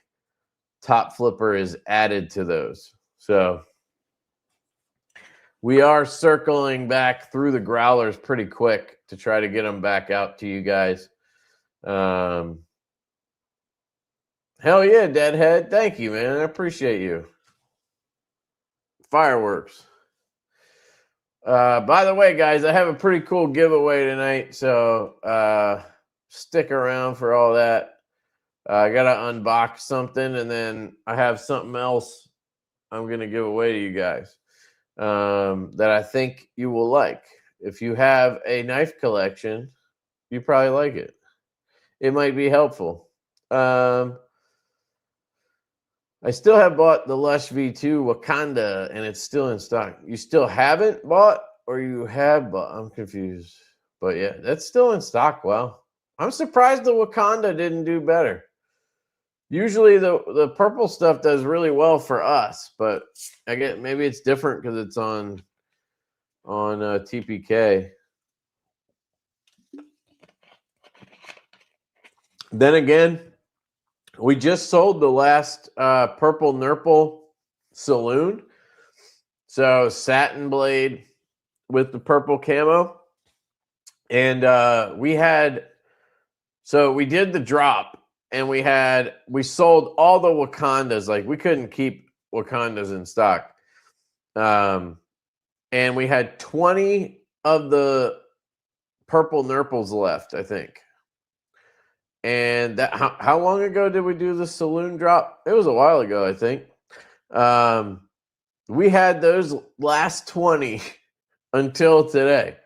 top flipper is added to those. So we are circling back through the Growlers pretty quick to try to get them back out to you guys. Hell yeah, Deadhead. Thank you, man. I appreciate you. Fireworks. By the way, guys, I have a pretty cool giveaway tonight, so stick around for all that. I got to unbox something, and then I have something else I'm going to give away to you guys that I think you will like. If you have a knife collection, you probably like it. It might be helpful. I still have bought the Lush V2 Wakanda, and it's still in stock. You still haven't bought, or you have bought? I'm confused. But yeah, that's still in stock. Wow. I'm surprised the Wakanda didn't do better. Usually the purple stuff does really well for us, but I get maybe it's different because it's on TPK. Then again, we just sold the last purple Nurple Saloon. So Satin Blade with the purple camo. And we did the drop and we sold all the Wakandas. Like we couldn't keep Wakandas in stock. And we had 20 of the purple Nurples left, I think. And that how long ago did we do the saloon drop? It was a while ago, I think. We had those last 20 until today.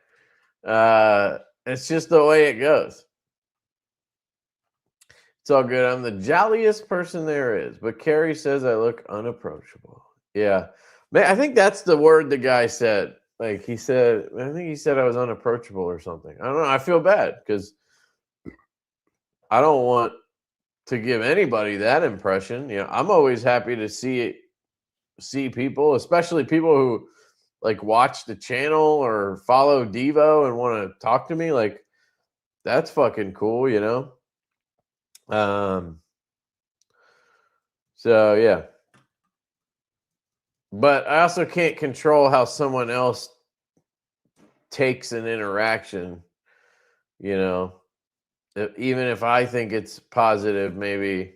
It's just the way it goes. It's all good. I'm the jolliest person there is. But Carrie says I look unapproachable. Yeah. Man, I think that's the word the guy said. Like I think he said I was unapproachable or something. I don't know. I feel bad because I don't want to give anybody that impression. You know, I'm always happy to see people, especially people who like watch the channel or follow Divo and want to talk to me. Like that's fucking cool, you know? So yeah. But I also can't control how someone else takes an interaction, you know. Even if I think it's positive, maybe,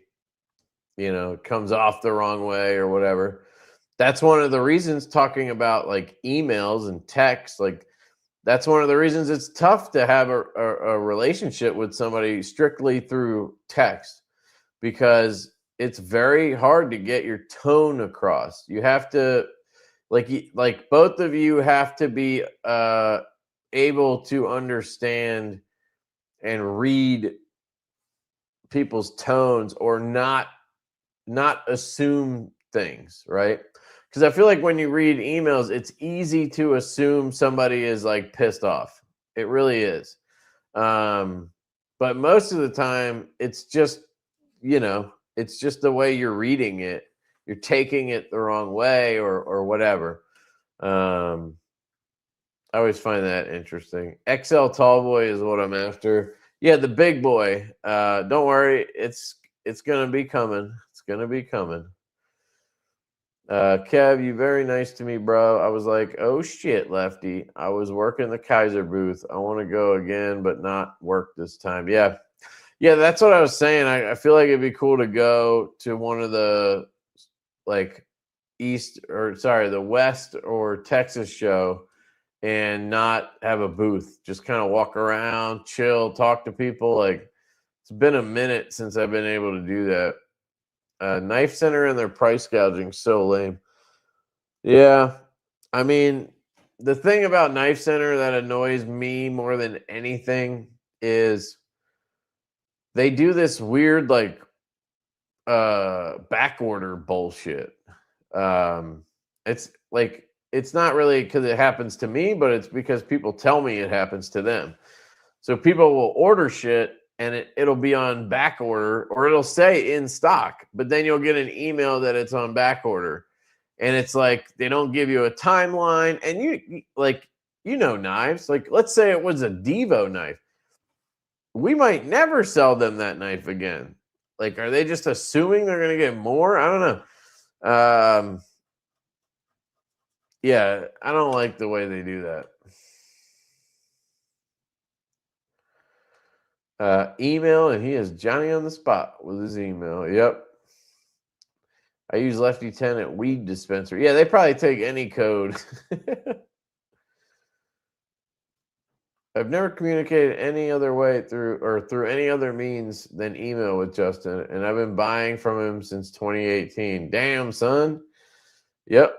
you know, it comes off the wrong way or whatever. That's one of the reasons talking about like emails and text, like that's one of the reasons it's tough to have a relationship with somebody strictly through text, because it's very hard to get your tone across. You have to like both of you have to be able to understand and read people's tones or not assume things, right? Because I feel like when you read emails, it's easy to assume somebody is like pissed off. It really is. But most of the time, it's just, you know, it's just the way you're reading it. You're taking it the wrong way or whatever. I always find that interesting. XL tall boy is what I'm after. Yeah, the big boy. Don't worry, it's gonna be coming. It's gonna be coming. Kev, you very nice to me, bro. I was like, oh shit, Lefty. I was working the Kaiser booth. I want to go again, but not work this time. Yeah. Yeah, that's what I was saying. I feel like it'd be cool to go to one of the like the West or Texas show and not have a booth. Just kind of walk around, chill, talk to people. Like it's been a minute since I've been able to do that. Knife Center and their price gouging so lame. Yeah, I mean, the thing about Knife Center that annoys me more than anything is they do this weird like back order bullshit. It's like it's not really because it happens to me, but it's because people tell me it happens to them. So people will order shit and it'll be on back order or it'll say in stock, but then you'll get an email that it's on back order. And it's like they don't give you a timeline. And you know, knives. Like, let's say it was a Divo knife. We might never sell them that knife again. Like, are they just assuming they're going to get more? I don't know. Yeah, I don't like the way they do that. Email, and he is Johnny on the spot with his email. Yep. I use Lefty 10 at weed dispenser. Yeah, they probably take any code. I've never communicated any other way through any other means than email with Justin, and I've been buying from him since 2018. Damn, son. Yep.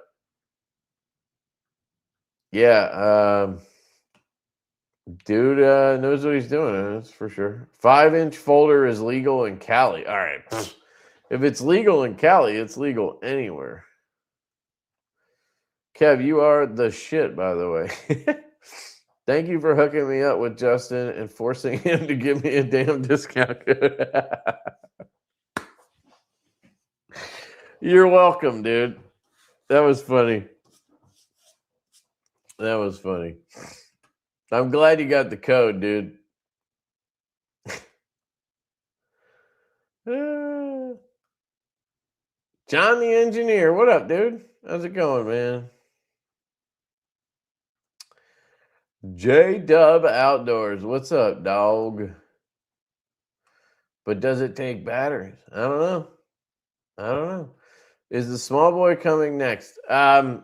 Yeah. Dude knows what he's doing. That's for sure. 5-inch folder is legal in Cali. All right. If it's legal in Cali, it's legal anywhere. Kev, you are the shit, by the way. Thank you for hooking me up with Justin and forcing him to give me a damn discount code. You're welcome, dude. That was funny. That was funny. I'm glad you got the code, dude. John the engineer, what up, dude? How's it going, man? J-Dub Outdoors, what's up, dog? But does it take batteries? I don't know. I don't know. Is the small boy coming next? I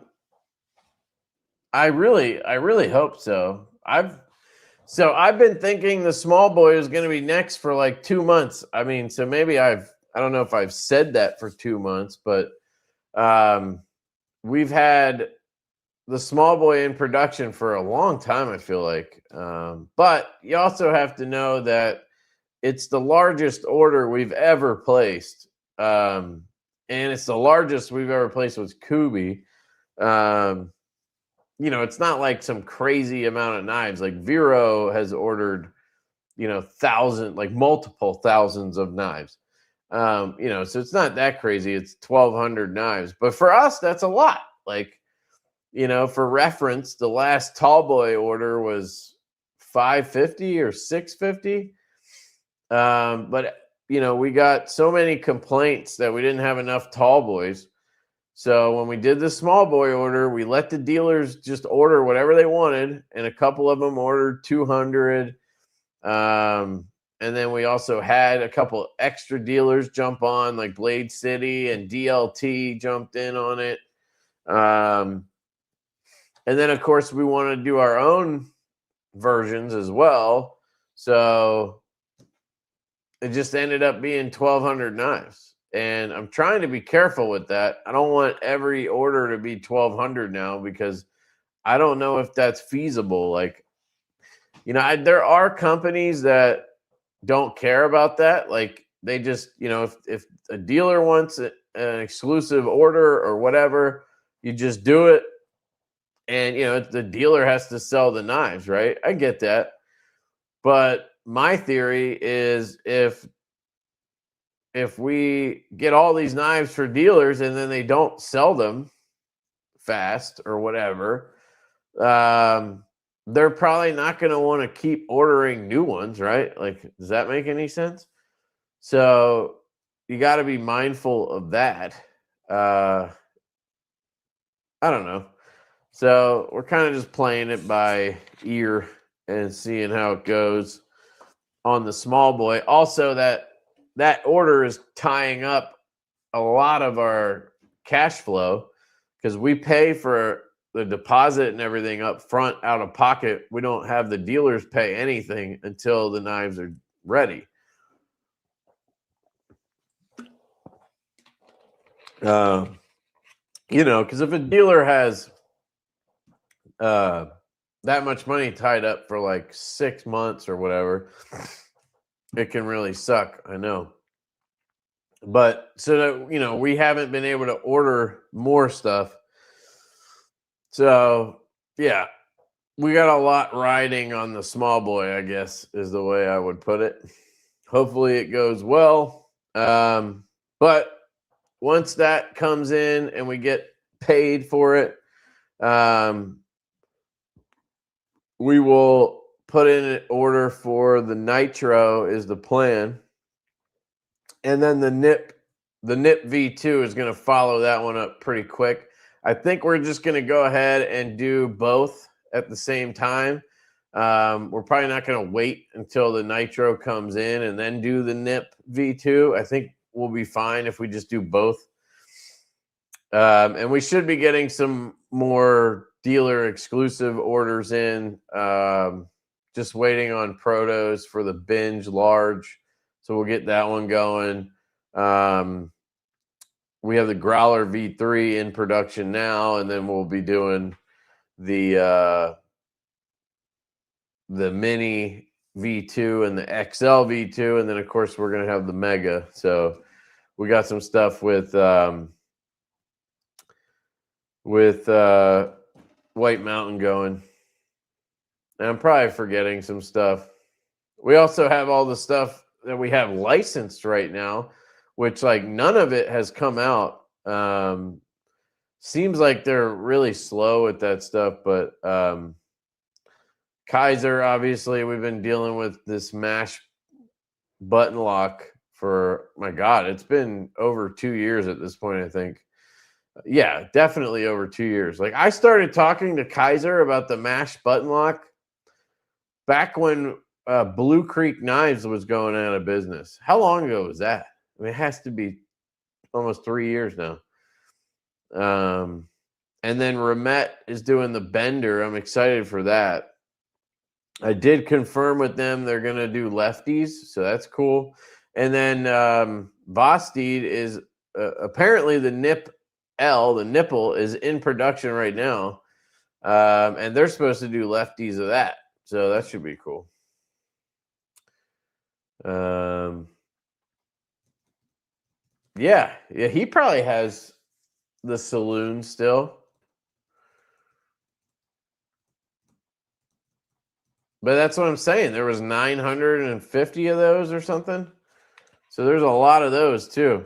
really hope so. I've been thinking the small boy is going to be next for like 2 months. I mean, so maybe I don't know if I've said that for 2 months, but we've had the small boy in production for a long time, I feel like. But you also have to know that it's the largest order we've ever placed. And it's the largest we've ever placed with Kubi. It's not like some crazy amount of knives. Like Vero has ordered, multiple thousands of knives. So it's not that crazy. It's 1,200 knives. But for us, that's a lot. Like, for reference, the last tall boy order was 550 or 650. But we got so many complaints that we didn't have enough tall boys. So when we did the small boy order, we let the dealers just order whatever they wanted, and a couple of them ordered 200. And then we also had a couple extra dealers jump on, like Blade City and DLT jumped in on it. And then, of course, we want to do our own versions as well. So it just ended up being 1,200 knives. And I'm trying to be careful with that. I don't want every order to be 1,200 now because I don't know if that's feasible. Like, there are companies that don't care about that. Like, they just, if a dealer wants an exclusive order or whatever, you just do it. And, the dealer has to sell the knives, right? I get that. But my theory is if we get all these knives for dealers and then they don't sell them fast or whatever, they're probably not going to want to keep ordering new ones, right? Like, does that make any sense? So you got to be mindful of that. I don't know. So we're kind of just playing it by ear and seeing how it goes on the small boy. Also, that order is tying up a lot of our cash flow because we pay for the deposit and everything up front out of pocket. We don't have the dealers pay anything until the knives are ready. Because if a dealer has that much money tied up for like 6 months or whatever, it can really suck. I know. But so that, we haven't been able to order more stuff. So yeah, we got a lot riding on the small boy, I guess is the way I would put it. Hopefully it goes well. But once that comes in and we get paid for it, we will put in an order for the Nitro is the plan. And then the Nip V2 is going to follow that one up pretty quick. I think we're just going to go ahead and do both at the same time. We're probably not going to wait until the Nitro comes in and then do the Nip V2. I think we'll be fine if we just do both. And we should be getting some more dealer exclusive orders in. Just waiting on protos for the Binge Large. So we'll get that one going. We have the Growler V3 in production now, and then we'll be doing the Mini V2 and the XL V2, and then of course we're going to have the Mega. So we got some stuff with White Mountain going. And I'm probably forgetting some stuff. We also have all the stuff that we have licensed right now, which like none of it has come out. Seems like they're really slow with that stuff, but Kaiser, obviously, we've been dealing with this mash button lock for, my God, it's been over 2 years at this point, I think. Yeah, definitely over 2 years. Like, I started talking to Kaiser about the mash button lock back when Blue Creek Knives was going out of business. How long ago was that? I mean, it has to be almost 3 years now. And then Remet is doing the bender. I'm excited for that. I did confirm with them they're going to do lefties, so that's cool. And then Vosteed is apparently the the nipple is in production right now. And they're supposed to do lefties of that. So that should be cool. Yeah, he probably has the saloon still. But that's what I'm saying. There was 950 of those or something. So there's a lot of those too.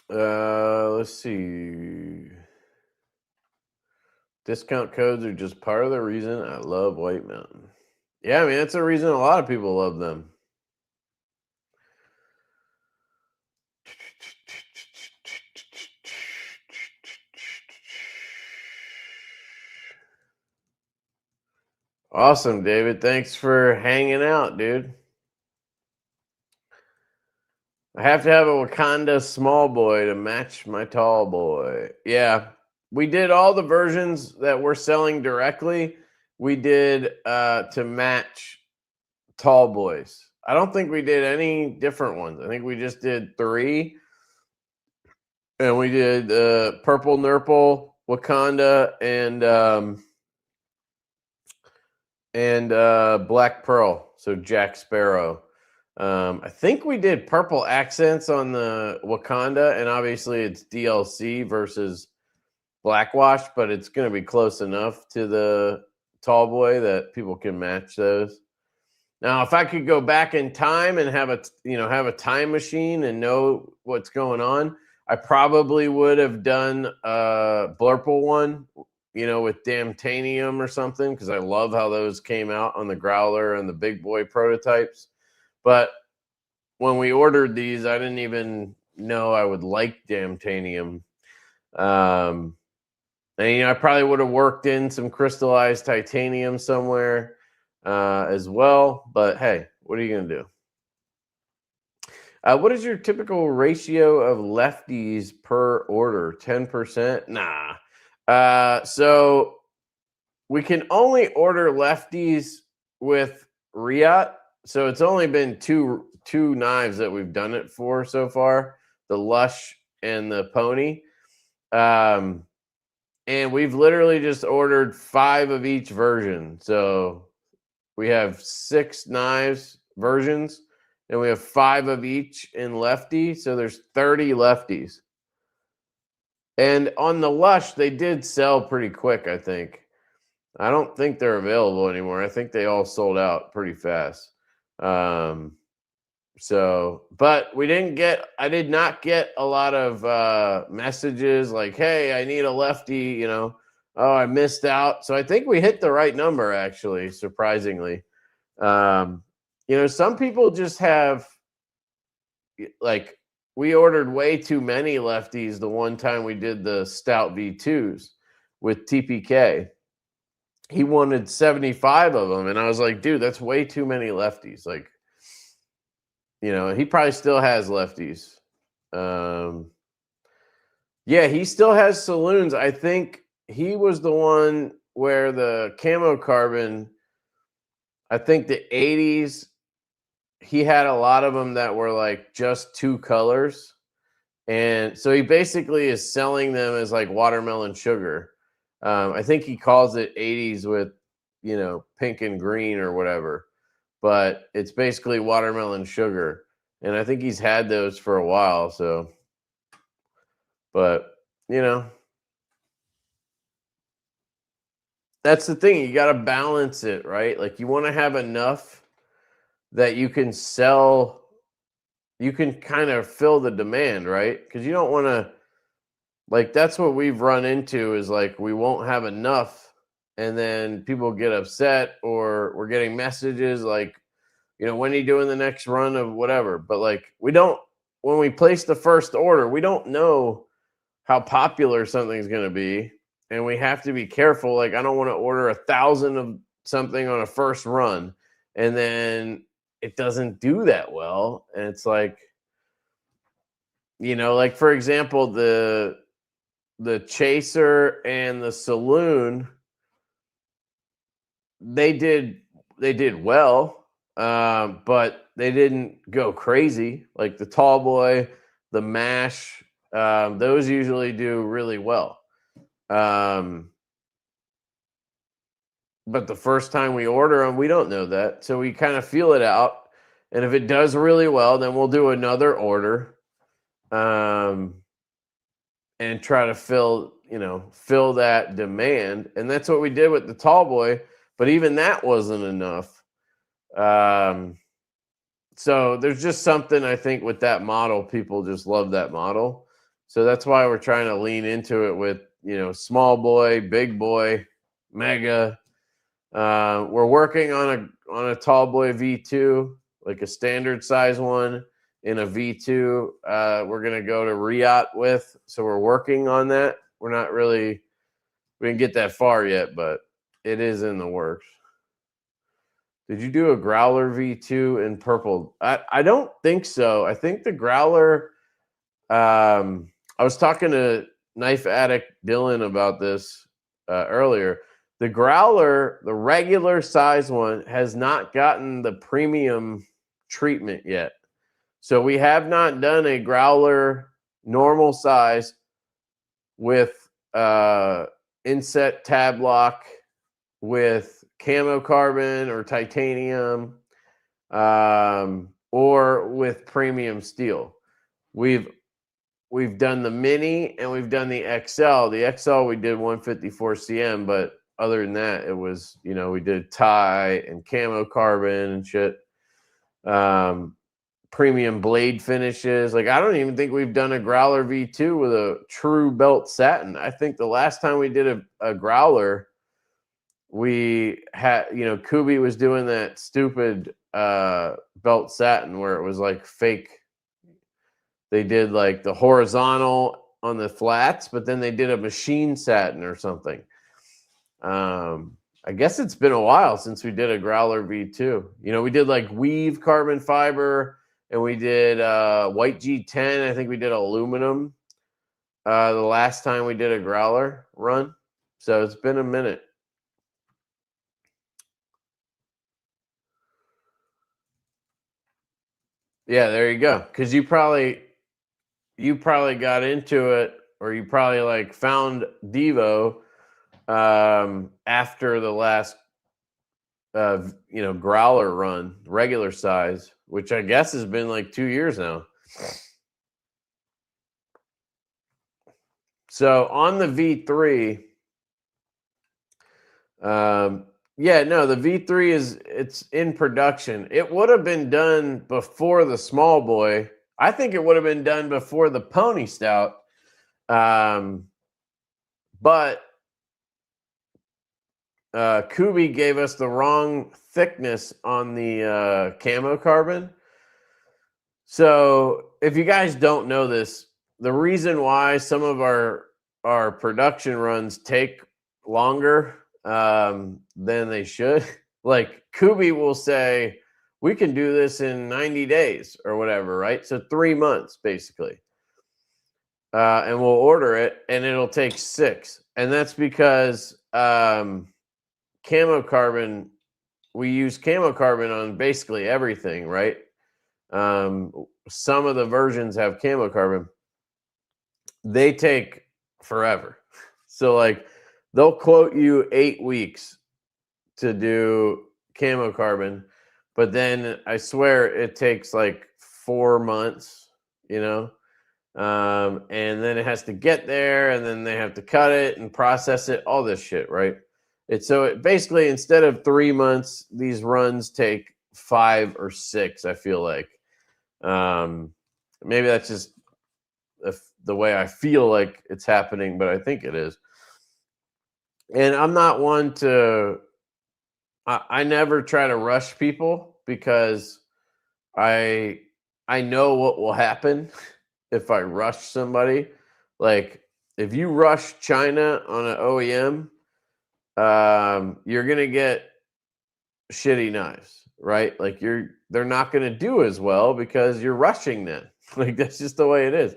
Let's see. Discount codes are just part of the reason I love White Mountain. Yeah, I mean, that's a reason a lot of people love them. Awesome, David. Thanks for hanging out, dude. I have to have a Wakanda small boy to match my tall boy. Yeah, we did all the versions that we're selling directly. We did to match tall boys. I don't think we did any different ones. I think we just did 3. And we did Purple Nurple, Wakanda, and Black Pearl. So Jack Sparrow. I think we did purple accents on the Wakanda, and obviously it's DLC versus Blackwash, but it's going to be close enough to the tall boy that people can match those. Now, if I could go back in time and have a time machine and know what's going on, I probably would have done a Blurple one, with Damtanium or something, because I love how those came out on the Growler and the Big Boy prototypes. But when we ordered these, I didn't even know I would like Damtanium. And I probably would have worked in some crystallized titanium somewhere as well. But hey, what are you going to do? What is your typical ratio of lefties per order? 10%? Nah. So we can only order lefties with Riot. So it's only been two knives that we've done it for so far, the Lush and the Pony. And we've literally just ordered 5 of each version. So we have 6 knives versions, and we have 5 of each in lefty. So there's 30 lefties. And on the Lush, they did sell pretty quick, I think. I don't think they're available anymore. I think they all sold out pretty fast. But I did not get a lot of messages like, hey, I need a lefty, oh, I missed out. So I think we hit the right number, actually, surprisingly. Some people just have, like, we ordered way too many lefties the one time we did the Stout V2s with TPK. He wanted 75 of them, and I was like, dude, that's way too many lefties. Like, he probably still has lefties. Yeah, he still has saloons. I think he was the one where the camo carbon, I think the 80s, he had a lot of them that were like just 2 colors. And so he basically is selling them as like watermelon sugar. I think he calls it 80s with, you know, pink and green or whatever, but it's basically watermelon sugar. And I think he's had those for a while. So, but, you know, that's the thing. You got to balance it, right? Like you want to have enough that you can sell, you can kind of fill the demand, right? Because you don't want to, like, that's what we've run into is like we won't have enough. And then people get upset, or we're getting messages like, you know, when are you doing the next run of whatever? But like, we don't, when we place the first order, we don't know how popular something's going to be. And we have to be careful. Like, I don't want to order 1,000 of something on a first run and then it doesn't do that well. And it's like, you know, like for example, the Chaser and the Saloon, they did well, but they didn't go crazy. Like the Tall Boy, the Mash, those usually do really well. But the first time we order them, we don't know that. So we kind of feel it out. And if it does really well, then we'll do another order. And try to fill that demand. And that's what we did with the Tall Boy. But even that wasn't enough. So there's just something, I think, with that model. People just love that model. So that's why we're trying to lean into it with, you know, small boy, big boy, mega. We're working on a Tall Boy V2, like a standard size one in a V2. We're going to go to Riot with. So we're working on that. We didn't get that far yet, but it is in the works. Did you do a Growler V2 in purple? I don't think so. I think the Growler, I was talking to Knife Addict Dylan about this earlier. The Growler, the regular size one, has not gotten the premium treatment yet. So we have not done a Growler normal size with inset tab lock, with camo carbon or titanium, or with premium steel. We've done the mini and we've done the XL. The XL we did 154 cm, but other than that, it was, you know, we did tie and camo carbon and shit. Premium blade finishes. Like, I don't even think we've done a Growler V2 with a true belt satin. I think the last time we did a Growler, we had, you know, Kubi was doing that stupid belt satin where it was like fake. They did like the horizontal on the flats, but then they did a machine satin or something. I guess it's been a while since we did a Growler V2. You know, we did like weave carbon fiber, and we did white G10. I think we did aluminum the last time we did a Growler run. So it's been a minute. Yeah, there you go. Because you probably got into it, or you probably like found Divo after the last you know, Growler run, regular size, which I guess has been like 2 years now. So on the V3, yeah, no, the V3 it's in production. It would have been done before the small boy. I think it would have been done before the Pony Stout. But Kubi gave us the wrong thickness on the camo carbon. So if you guys don't know this, the reason why some of our production runs take longer than they should, like Kubi will say, we can do this in 90 days or whatever, right? So 3 months basically. And we'll order it and it'll take 6. And that's because camo carbon, we use camo carbon on basically everything, right? Some of the versions have camo carbon. They take forever. So like they'll quote you 8 weeks to do camo carbon, but then I swear it takes like 4 months, you know, and then it has to get there, and then they have to cut it and process it, all this shit, right? So basically, instead of 3 months, these runs take 5 or 6. I feel like maybe that's just the way I feel like it's happening, but I think it is. And I'm not one to. I never try to rush people because I know what will happen if I rush somebody. Like if you rush China on an OEM, you're gonna get shitty knives, right? Like they're not gonna do as well because you're rushing them. Like that's just the way it is.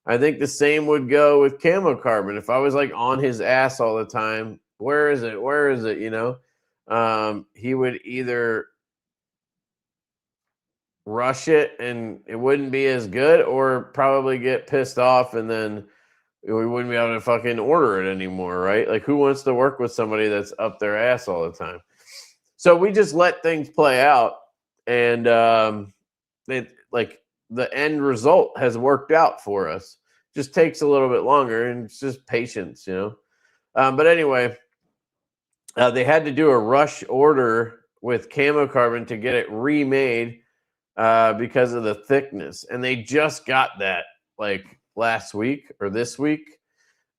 I think the same would go with camo carbon. If I was like on his ass all the time, where is it? Where is it? You know, he would either rush it and it wouldn't be as good, or probably get pissed off and then we wouldn't be able to fucking order it anymore, right? Like who wants to work with somebody that's up their ass all the time? So we just let things play out, and it like the end result has worked out for us. Just takes a little bit longer, and it's just patience, you know. But anyway, they had to do a rush order with camo carbon to get it remade because of the thickness, and they just got that like last week or this week.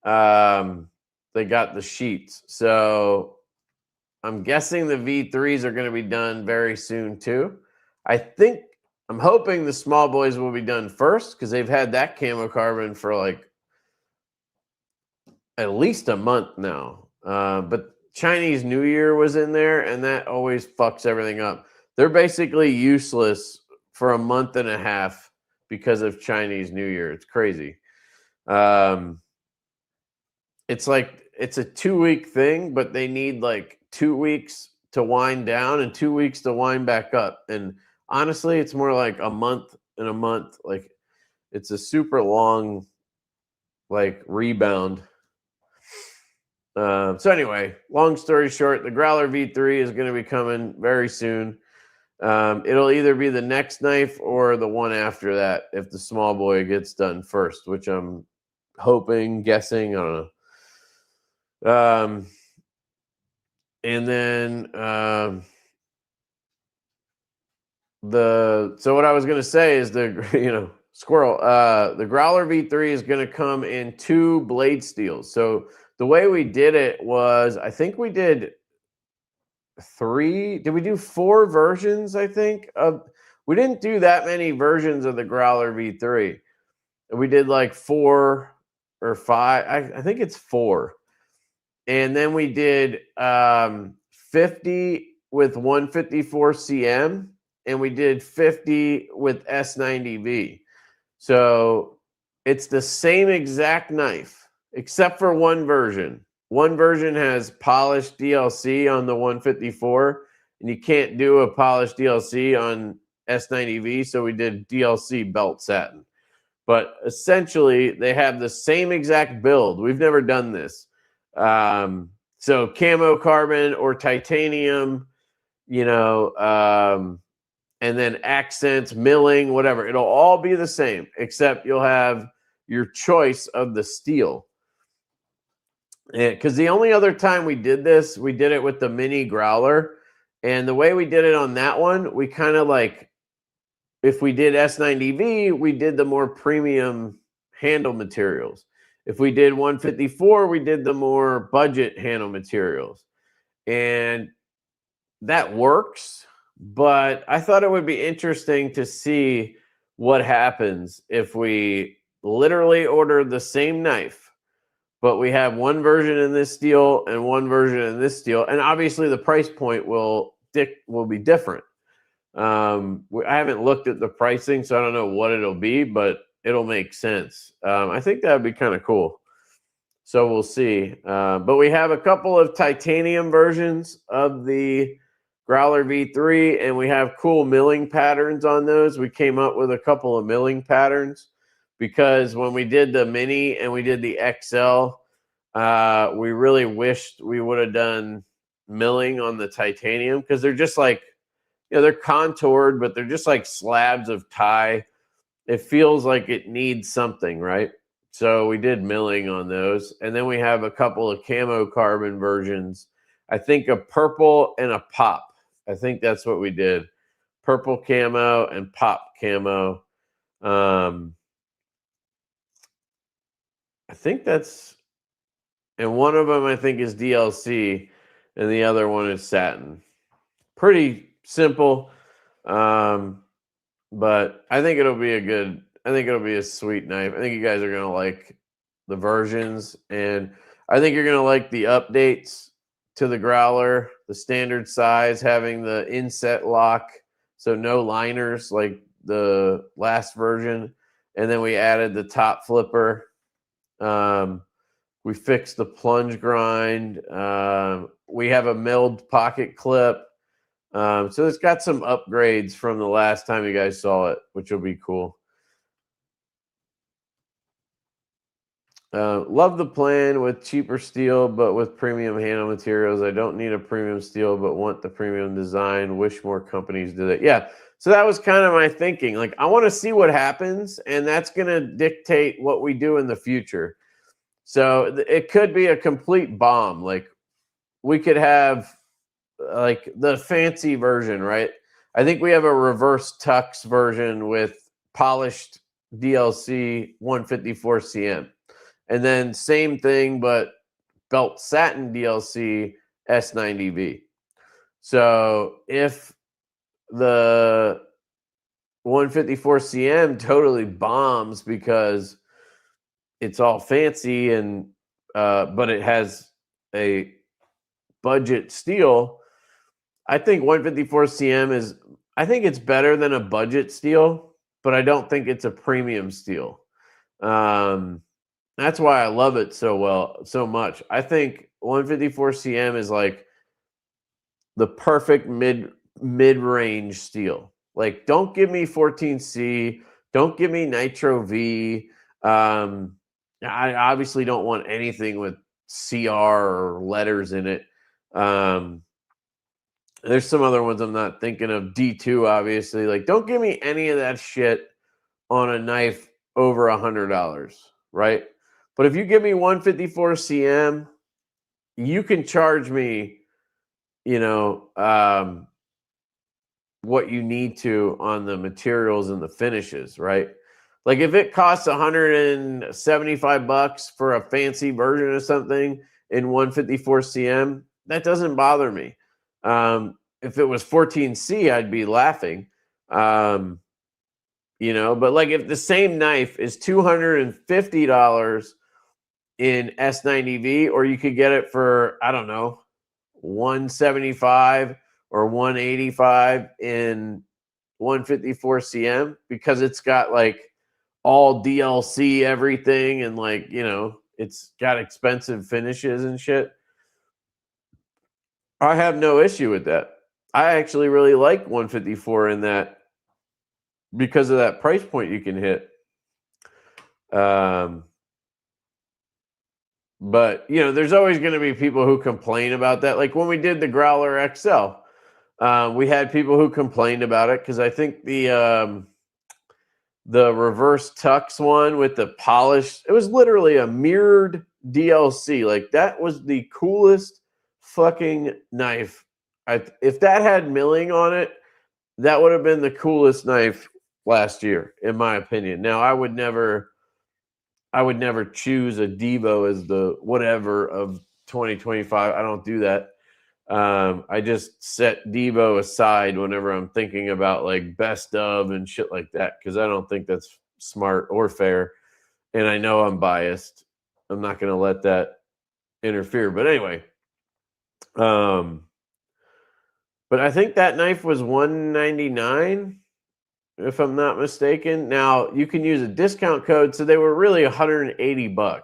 They got the sheets, so I'm guessing the V3s are going to be done very soon too. I'm hoping the small boys will be done first because they've had that camo carbon for like at least a month now. But Chinese New Year was in there, and that always fucks everything up. They're basically useless for a month and a half because of Chinese New Year. It's crazy. It's like it's a 2-week thing, but they need like 2 weeks to wind down and 2 weeks to wind back up. And honestly, it's more like a month and a month. Like it's a super long like rebound. So anyway, long story short, the Growler V3 is going to be coming very soon. It'll either be the next knife or the one after that if the small boy gets done first, which I'm hoping, guessing, I don't know. And then so what I was going to say is the Growler V3 is going to come in 2 blade steels. So the way we did it was, I think we did 3. Did we do 4 versions? I think we didn't do that many versions of the Growler V3. We did like 4 or 5. I think it's 4. And then we did 50 with 154 cm, and we did 50 with S90V. So it's the same exact knife, except for one version. One version has polished DLC on the 154, and you can't do a polished DLC on S90V, so we did DLC belt satin. But essentially, they have the same exact build. We've never done this. So camo carbon or titanium, you know, and then accents, milling, whatever. It'll all be the same, except you'll have your choice of the steel. Because the only other time we did this, we did it with the mini Growler. And the way we did it on that one, we kind of like, if we did S90V, we did the more premium handle materials. If we did 154, we did the more budget handle materials. And that works, but I thought it would be interesting to see what happens if we literally order the same knife, but we have one version in this steel and one version in this steel. And obviously the price point will be different. I haven't looked at the pricing, so I don't know what it'll be, but it'll make sense. I think that would be kind of cool. So we'll see. But we have a couple of titanium versions of the Growler V3, and we have cool milling patterns on those. We came up with a couple of milling patterns because when we did the mini and we did the XL, We really wished we would have done milling on the titanium because they're just like, they're contoured, but they're just like slabs of tie. It feels like it needs something, right? So we did milling on those. And then we have a couple of camo carbon versions. I think a purple and a pop. I think that's what we did. Purple camo and pop camo. I think that's, and one of them I think is DLC and the other one is satin. Pretty simple. But I think it'll be a sweet knife. I think you guys are going to like the versions, and I think you're going to like the updates to the growler, the standard size, having the inset lock, so no liners like the last version. And then we added the top flipper. We fixed the plunge grind. We have a milled pocket clip. So it's got some upgrades from the last time you guys saw it, which will be cool. Love the plan with cheaper steel, but with premium handle materials. I don't need a premium steel, but want the premium design. Wish more companies did it. Yeah. So that was kind of my thinking. Like, I want to see what happens, and that's going to dictate what we do in the future. So it could be a complete bomb. Like, we could have like the fancy version, right? I think we have a reverse tux version with polished DLC 154 CM. And then same thing, but belt satin DLC S90V. So if the 154 CM totally bombs because it's all fancy and but it has a budget steel, I think 154 CM is, I think it's better than a budget steel, but I don't think it's a premium steel. That's why I love it so much. I think 154 CM is like the perfect mid-range steel. Like, don't give me 14C, don't give me Nitro V. I obviously don't want anything with CR or letters in it. There's some other ones I'm not thinking of. D2, obviously. Like, don't give me any of that shit on a knife over $100, right? But if you give me 154 CM, you can charge me, what you need to on the materials and the finishes, right? Like, if it costs $175 for a fancy version of something in 154 CM, that doesn't bother me. If it was 14C, I'd be laughing. But like, if the same knife is $250 in S90V, or you could get it for, I don't know, 175 or 185 in 154 CM, because it's got like all DLC everything, and like, it's got expensive finishes and shit. I have no issue with that. I actually really like 154 in that because of that price point you can hit. But there's always going to be people who complain about that. Like when we did the Growler XL, we had people who complained about it because I think the reverse tux one with the polished, it was literally a mirrored DLC. Like, that was the coolest fucking knife. If that had milling on it, that would have been the coolest knife last year, in my opinion. Now, I would never choose a Divo as the whatever of 2025. I don't do that. I just set Divo aside whenever I'm thinking about like best of and shit like that, because I don't think that's smart or fair. And I know I'm biased. I'm not going to let that interfere. But anyway, but I think that knife was $199, if I'm not mistaken. Now, you can use a discount code, so they were really $180. So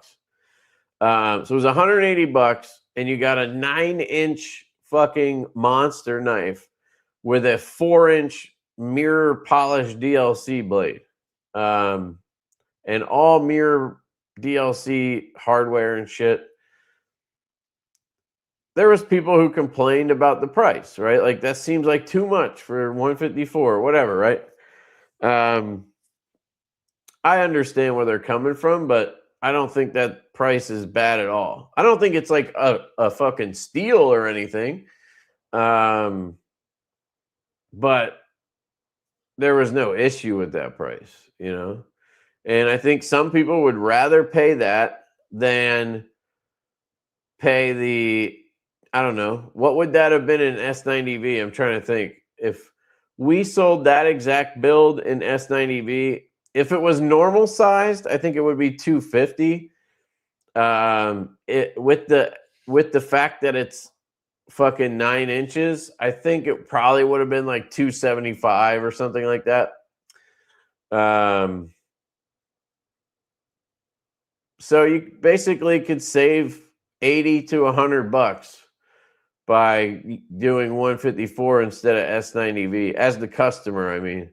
it was $180, and you got a 9-inch fucking monster knife with a 4-inch mirror polished DLC blade, and all mirror DLC hardware and shit. there was people who complained about the price, right? Like that seems like too much for 154 or whatever, right? I understand where they're coming from, but I don't think that price is bad at all. I don't think it's like a fucking steal or anything. But there was no issue with that price, you know? And I think some people would rather pay that than pay the, I don't know, what would that have been in S90V? I'm trying to think. If we sold that exact build in S90V, if it was normal sized, I think it would be 250. With the fact that it's fucking 9 inches, I think it probably would have been like 275 or something like that. So you basically could save 80 to $100 by doing 154 instead of S90V as the customer, I mean.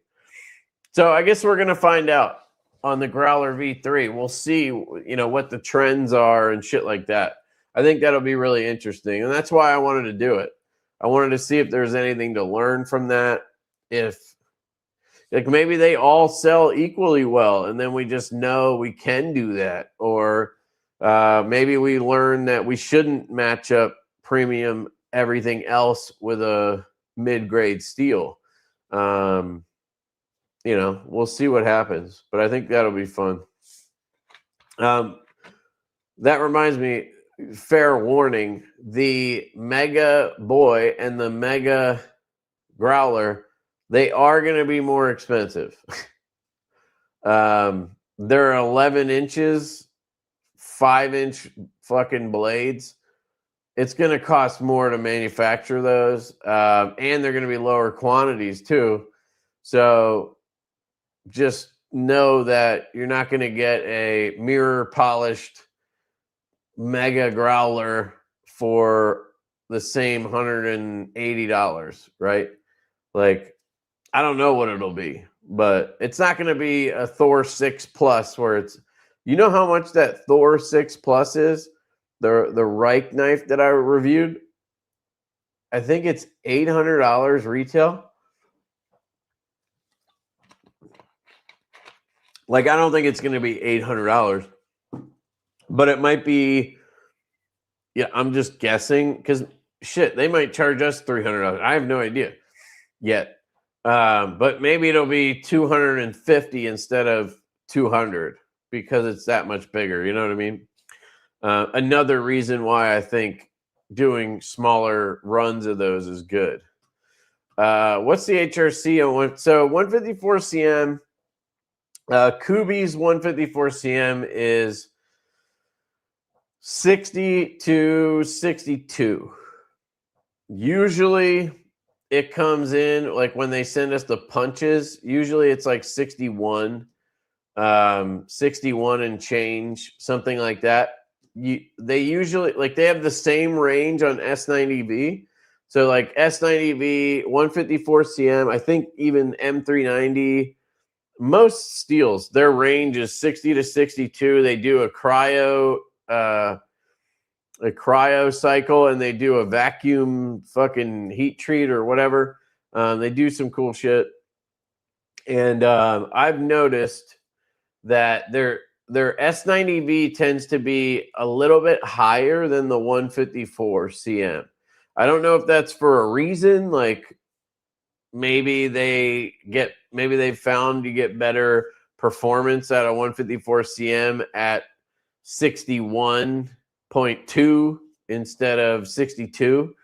So I guess we're going to find out on the Growler V3. We'll see, you know, what the trends are and shit like that. I think that'll be really interesting. And that's why I wanted to do it. I wanted to see if there's anything to learn from that. If like maybe they all sell equally well and then we just know we can do that. Or maybe we learn that we shouldn't match up premium everything else with a mid-grade steel. You know, we'll see what happens, but I think that'll be fun. That reminds me, fair warning, the Mega Boy and the Mega Growler, they are going to be more expensive. They're 11 inches, 5-inch fucking blades. It's going to cost more to manufacture those, and they're going to be lower quantities too. So just know that you're not going to get a mirror polished Mega Growler for the same $180, right? Like, I don't know what it'll be, but it's not going to be a Thor 6 Plus where it's, you know how much that Thor 6 Plus is? The Reich knife that I reviewed? I think it's $800 retail. Like, I don't think it's going to be $800, but it might be, yeah, I'm just guessing because shit, they might charge us $300. I have no idea yet. But maybe it'll be 250 instead of 200 because it's that much bigger. You know what I mean? Another reason why I think doing smaller runs of those is good. What's the HRC on one? So 154 CM. Kubi's 154 CM is 60 to 62. Usually it comes in like when they send us the punches, usually it's like 61, 61 and change, something like that. They usually like they have the same range on S90V. So like S90V, 154 CM, I think even M390, most steels, their range is 60 to 62. They do a cryo cycle and they do a vacuum fucking heat treat or whatever. They do some cool shit. And I've noticed that their S90V tends to be a little bit higher than the 154 CM. I don't know if that's for a reason, like maybe they've found you get better performance at a 154 CM at 61.2 instead of 62.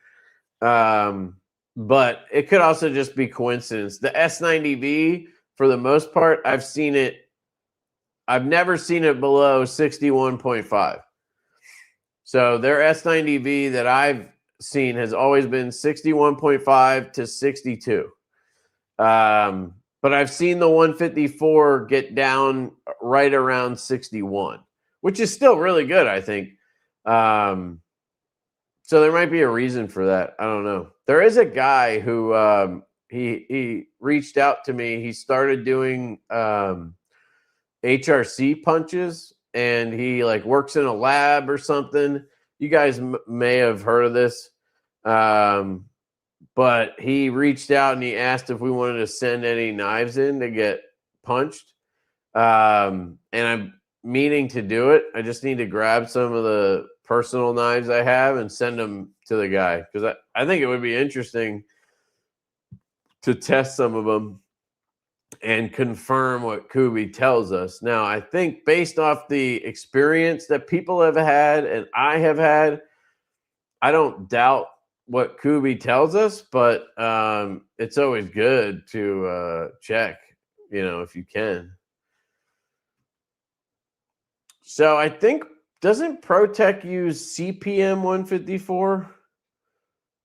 But it could also just be coincidence. The S90V, for the most part, I've never seen it below 61.5. So their S90V that I've seen has always been 61.5 to 62. But I've seen the 154 get down right around 61, which is still really good, I think. So there might be a reason for that. I don't know. There is a guy who he reached out to me. He started doing HRC punches, and he like works in a lab or something. you guys may have heard of this. But he reached out and he asked if we wanted to send any knives in to get punched. And I'm meaning to do it. I just need to grab some of the personal knives I have and send them to the guy, because I think it would be interesting to test some of them and confirm what Kubi tells us. Now, I think based off the experience that people have had and I have had, I don't doubt what Kubi tells us, but it's always good to check, if you can. So I think, doesn't ProTech use CPM 154?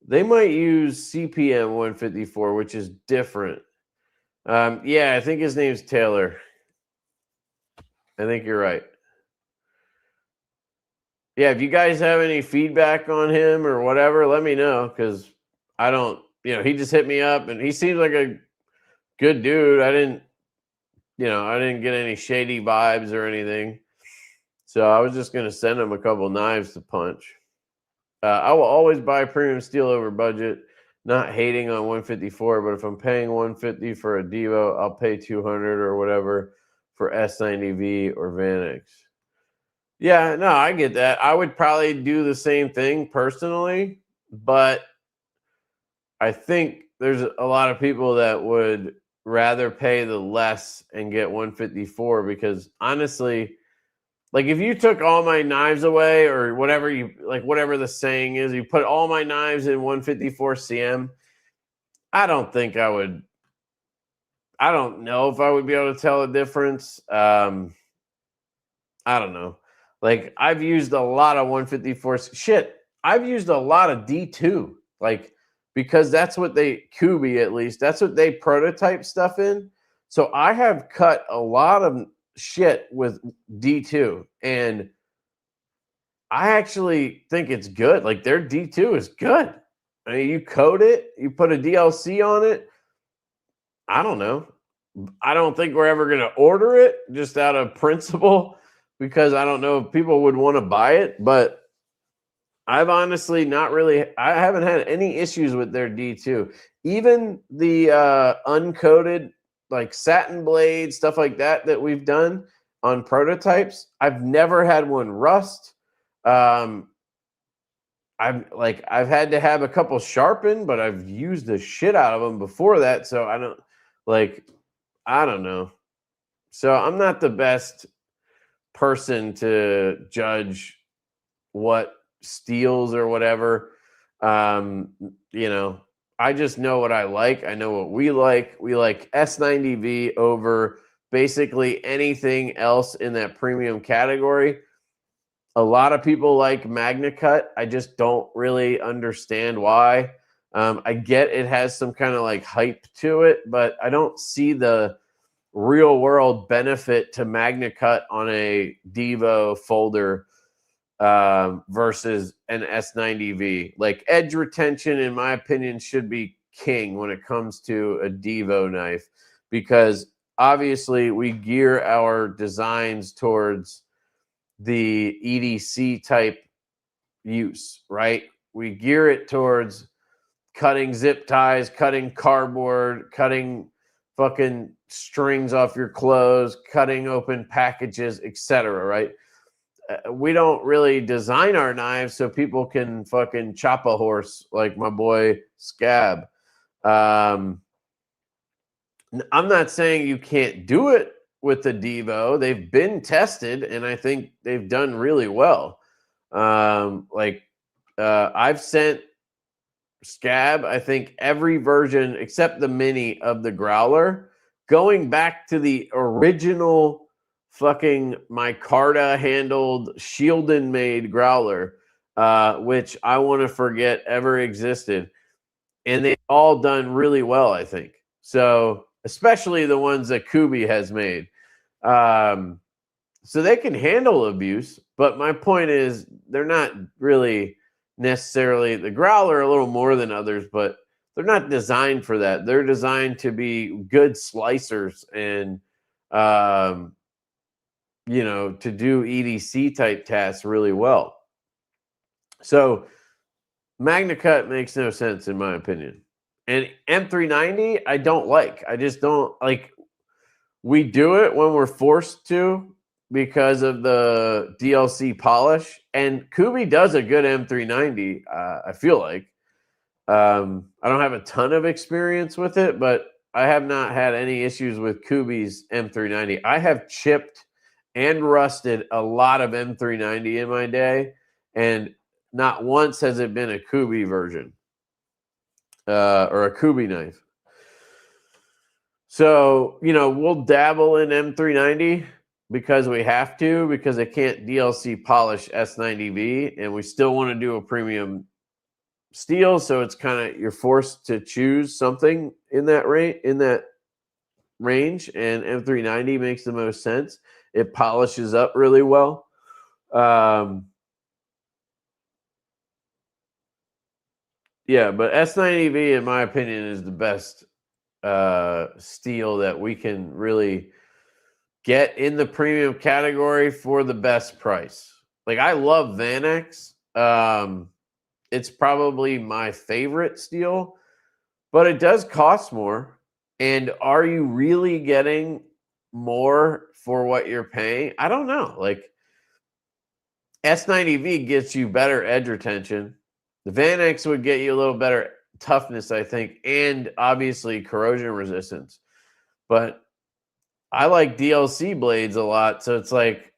They might use CPM 154, which is different. Yeah, I think his name's Taylor. I think you're right. Yeah, if you guys have any feedback on him or whatever, let me know, because I don't, he just hit me up and he seems like a good dude. I didn't get any shady vibes or anything. So I was just going to send him a couple knives to punch. I will always buy premium steel over budget, not hating on 154, but if I'm paying 150 for a Divo, I'll pay 200 or whatever for S90V or Vanix. Yeah, no, I get that. I would probably do the same thing personally, but I think there's a lot of people that would rather pay the less and get 154, because honestly, like if you took all my knives away or whatever whatever the saying is, you put all my knives in 154 CM, I don't know if I would be able to tell a difference. I don't know. Like I've used a lot of 154 shit. I've used a lot of D2, because that's what Kubi, at least, that's what they prototype stuff in. So I have cut a lot of shit with D2, and I actually think it's good. Like their D2 is good. I mean, you code it, you put a DLC on it. I don't know. I don't think we're ever going to order it just out of principle, because I don't know if people would want to buy it, but I've honestly I haven't had any issues with their D2. Even the uncoated, like satin blade, stuff like that we've done on prototypes, I've never had one rust. I've had to have a couple sharpened, but I've used the shit out of them before that. So I don't know. So I'm not the best person to judge what steals or whatever. I just know what I like. I know what we like. We like S90V over basically anything else in that premium category. A lot of people like MagnaCut. I just don't really understand why. I get it has some kind of hype to it, but I don't see the real world benefit to MagnaCut on a Divo folder versus an S90V. Like edge retention, in my opinion, should be king when it comes to a Divo knife, because obviously we gear our designs towards the EDC type use, right? We gear it towards cutting zip ties, cutting cardboard, cutting fucking strings off your clothes, cutting open packages, etc., right? We don't really design our knives so people can fucking chop a horse like my boy Scab. I'm not saying you can't do it with the Divo. They've been tested, and I think they've done really well. I've sent Scab, I think, every version except the mini of the Growler, going back to the original fucking micarta handled Shieldon made Growler, which I want to forget ever existed. And they've all done really well, I think. So, especially the ones that Kubi has made. So they can handle abuse, but my point is they're not really necessarily, the Growler a little more than others, but they're not designed for that. They're designed to be good slicers and to do EDC type tasks really well. So Magna Cut makes no sense in my opinion. And M390, I don't like. I just don't like. We do it when we're forced to because of the DLC polish. And Kubi does a good M390, I feel like. I don't have a ton of experience with it, but I have not had any issues with Kubi's M390. I have chipped and rusted a lot of M390 in my day, and not once has it been a Kubi version or a Kubi knife. So, we'll dabble in M390 because we have to, because I can't DLC polish S90V, and we still want to do a premium steel, so it's kind of, you're forced to choose something in that range, and M390 makes the most sense. It polishes up really well. Yeah, but S90V, in my opinion, is the best steel that we can really get in the premium category for the best price. Like, I love Vanex. It's probably my favorite steel, but it does cost more. And are you really getting more for what you're paying? I don't know. Like, S90V gets you better edge retention. The Vanex would get you a little better toughness, I think, and obviously corrosion resistance. But I like DLC blades a lot, so it's like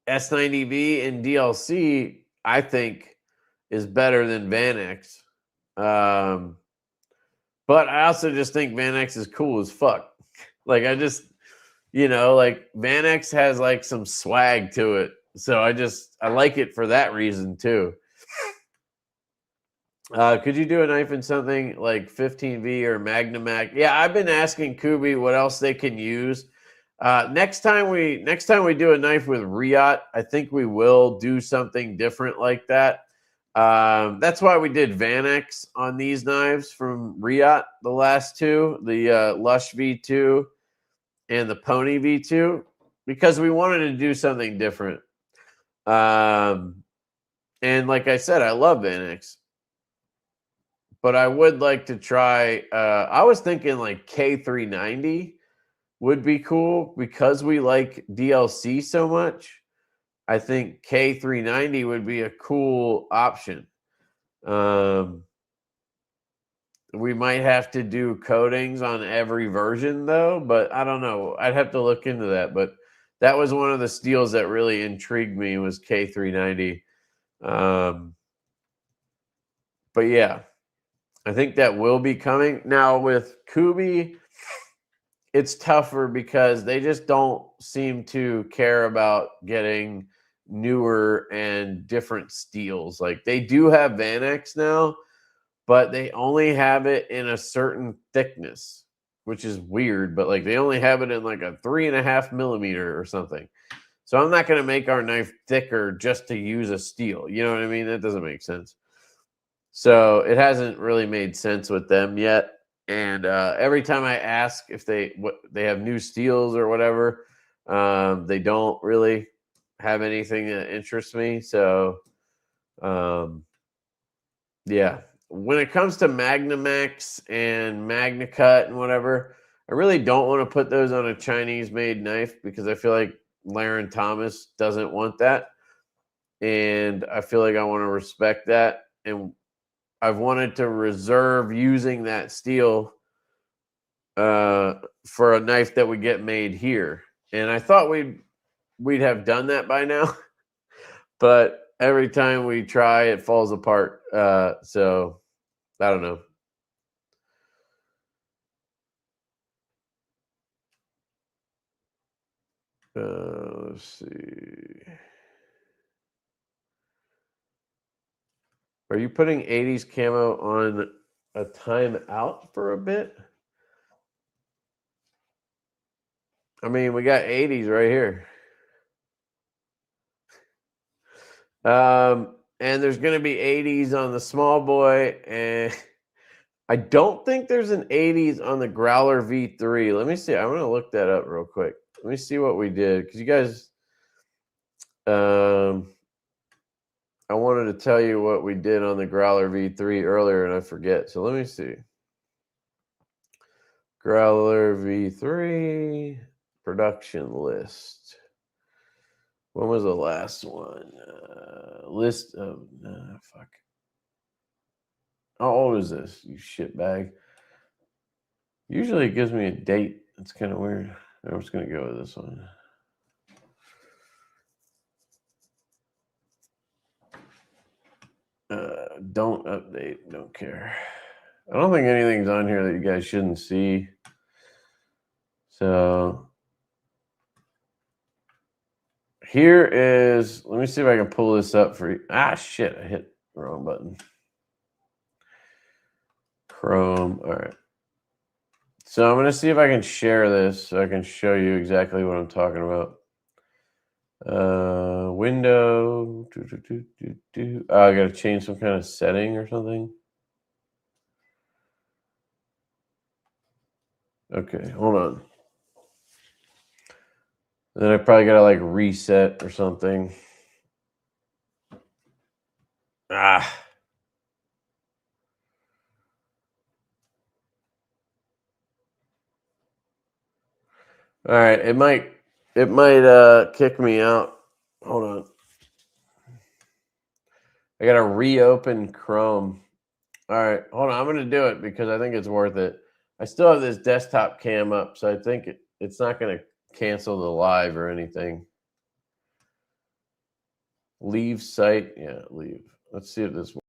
S90V and DLC, I think, is better than Vanex. But I also just think Vanex is cool as fuck. Like, I just, like, Vanex has like some swag to it. So I like it for that reason too. Could you do a knife in something like 15V or Magnamac? Yeah, I've been asking Kubi what else they can use. Next time we do a knife with Riot, I think we will do something different like that. That's why we did Vanex on these knives from Riot, the last two, the Lush V2 and the Pony V2, because we wanted to do something different. And like I said, I love Vanex. But I would like to try. I was thinking like K390 would be cool because we like DLC so much. I think K390 would be a cool option. We might have to do coatings on every version though, but I don't know. I'd have to look into that. But that was one of the steels that really intrigued me, was K390. But yeah. I think that will be coming. Now with Kubi, it's tougher because they just don't seem to care about getting newer and different steels. Like, they do have Vanex now, but they only have it in a certain thickness, which is weird. But like, they only have it in like a 3.5 millimeter or something. So I'm not going to make our knife thicker just to use a steel. You know what I mean? That doesn't make sense. So it hasn't really made sense with them yet. And every time I ask if they have new steels or whatever, they don't really have anything that interests me. So, yeah. When it comes to Magnamax and Magna Cut and whatever, I really don't want to put those on a Chinese-made knife because I feel like Laren Thomas doesn't want that. And I feel like I want to respect that. And I've wanted to reserve using that steel for a knife that would get made here. And I thought we'd have done that by now. But every time we try, it falls apart. So I don't know. Let's see. Are you putting 80s camo on a timeout for a bit? I mean, we got 80s right here. And there's going to be 80s on the small boy, and I don't think there's an 80s on the Growler V3. Let me see. I'm going to look that up real quick. Let me see what we did, because you guys, I wanted to tell you what we did on the Growler V3 earlier, and I forget. So let me see. Growler V3 production list. When was the last one? List of fuck. How old is this, you shitbag? Usually it gives me a date. It's kind of weird. I'm just gonna go with this one. Don't update. Don't care. I don't think anything's on here that you guys shouldn't see. So here is, let me see if I can pull this up for you. Ah, shit, I hit the wrong button. Chrome, all right. So I'm going to see if I can share this so I can show you exactly what I'm talking about. Window, Oh, I got to change some kind of setting or something. Okay, hold on. Then I probably got to like reset or something. Ah. All right, it might kick me out. Hold on. I got to reopen Chrome. All right, hold on. I'm going to do it because I think it's worth it. I still have this desktop cam up, so I think it's not going to cancel the live or anything. Leave site. Yeah, leave. Let's see if this works.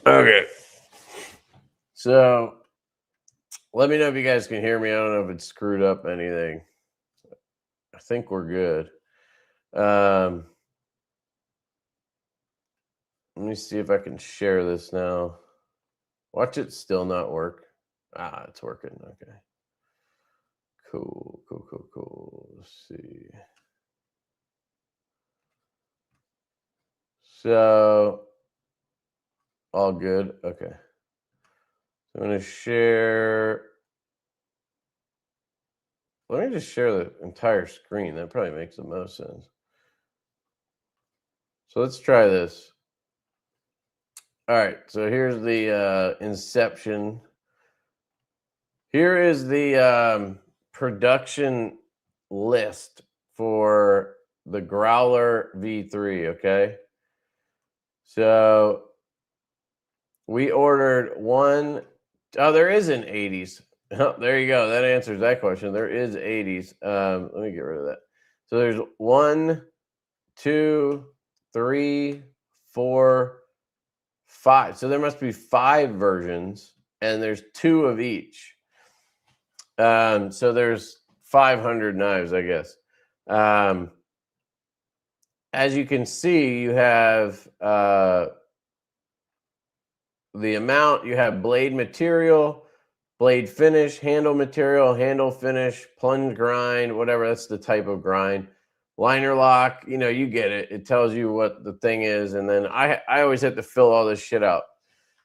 Okay. So let me know if you guys can hear me. I don't know if it's screwed up anything. I think we're good. Let me see if I can share this now. Watch it still not work. Ah, it's working. Okay. Cool. Let's see. So, all good. Okay. So I'm going to share. Let me just share the entire screen. That probably makes the most sense. So let's try this. All right. So here's the inception. Here is the production list for the Growler V3. Okay. So we ordered one. Oh, there is an 80s. Oh, there you go. That answers that question. There is 80s. Let me get rid of that. So there's 1, 2, 3, 4, 5. So there must be 5 versions, and there's 2 of each. So there's 500 knives, I guess. As you can see, you have the amount. You have blade material, blade finish, handle material, handle finish, plunge grind, whatever. That's the type of grind. Liner lock, you get it. It tells you what the thing is. And then I always have to fill all this shit out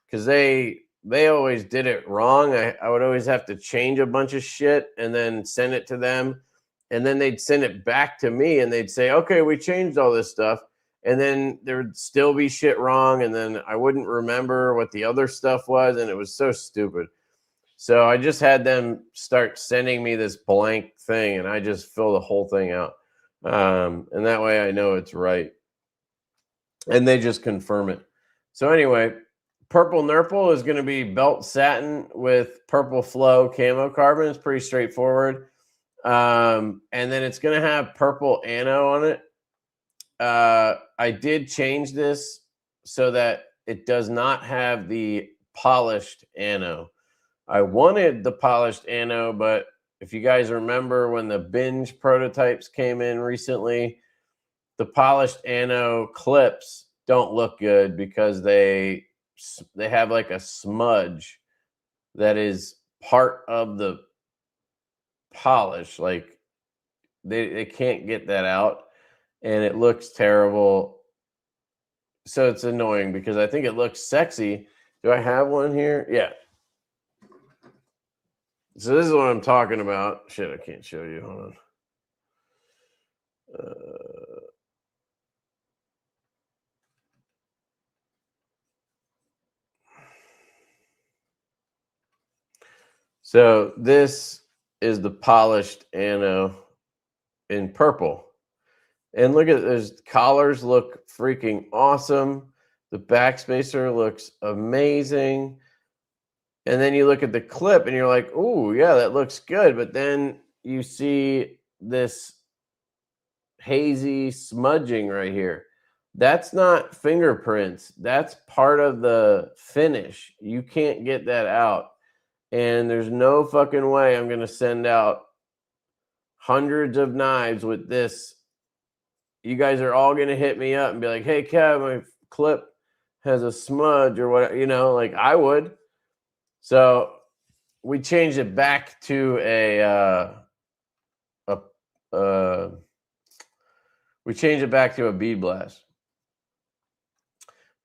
because they always did it wrong. I would always have to change a bunch of shit and then send it to them. And then they'd send it back to me and they'd say, okay, we changed all this stuff. And then there would still be shit wrong. And then I wouldn't remember what the other stuff was. And it was so stupid. So I just had them start sending me this blank thing and I just fill the whole thing out. And that way I know it's right. And they just confirm it. So anyway, Purple Nurple is going to be belt satin with purple flow camo carbon. It's pretty straightforward. And then it's going to have purple ano on it. I did change this so that it does not have the polished ano. I wanted the polished ano, but if you guys remember when the binge prototypes came in recently, the polished ano clips don't look good because they have like a smudge that is part of the polish. Like they can't get that out, and it looks terrible. So it's annoying because I think it looks sexy. Do I have one here? Yeah. So this is what I'm talking about. Shit, I can't show you. Hold on. So this is the polished ano in purple. And look at those collars, look freaking awesome. The backspacer looks amazing. And then you look at the clip and you're like, oh, yeah, that looks good. But then you see this hazy smudging right here. That's not fingerprints. That's part of the finish. You can't get that out. And there's no fucking way I'm going to send out hundreds of knives with this. You guys are all going to hit me up and be like, hey, Kev, my clip has a smudge or whatever, you know, like I would. So we changed it back to we changed it back to a bead blast.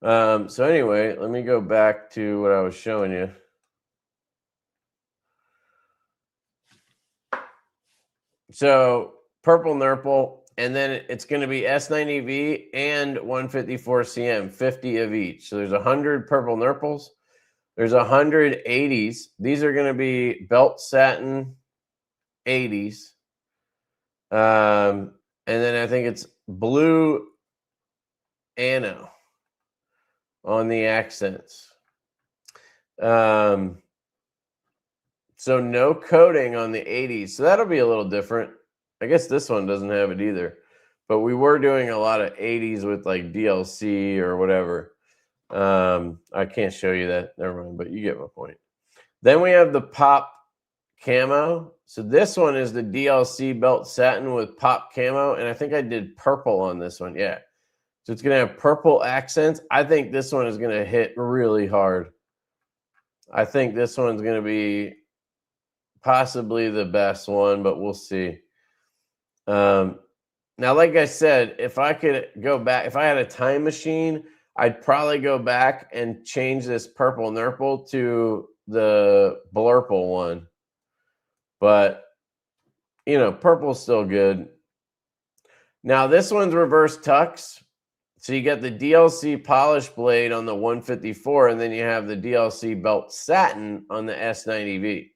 So anyway, let me go back to what I was showing you. So purple nurple, and then it's going to be S90V and 154CM, 50 of each. So there's 100 purple nurples. There's 100 80s. These are going to be belt satin 80s. And then I think it's blue ano on the accents. So no coating on the 80s. So that'll be a little different. I guess this one doesn't have it either. But we were doing a lot of 80s with like DLC or whatever. I can't show you that. Never mind, but you get my point. Then we have the pop camo. So this one is the DLC belt satin with pop camo. And I think I did purple on this one. Yeah. So it's going to have purple accents. I think this one is going to hit really hard. I think this one's going to be possibly the best one, but we'll see. Now, like I said, if I could go back, if I had a time machine, I'd probably go back and change this purple nurple to the blurple one. But, you know, purple's still good. Now, this one's reverse tux. So you get the DLC polish blade on the 154, and then you have the DLC belt satin on the S90V.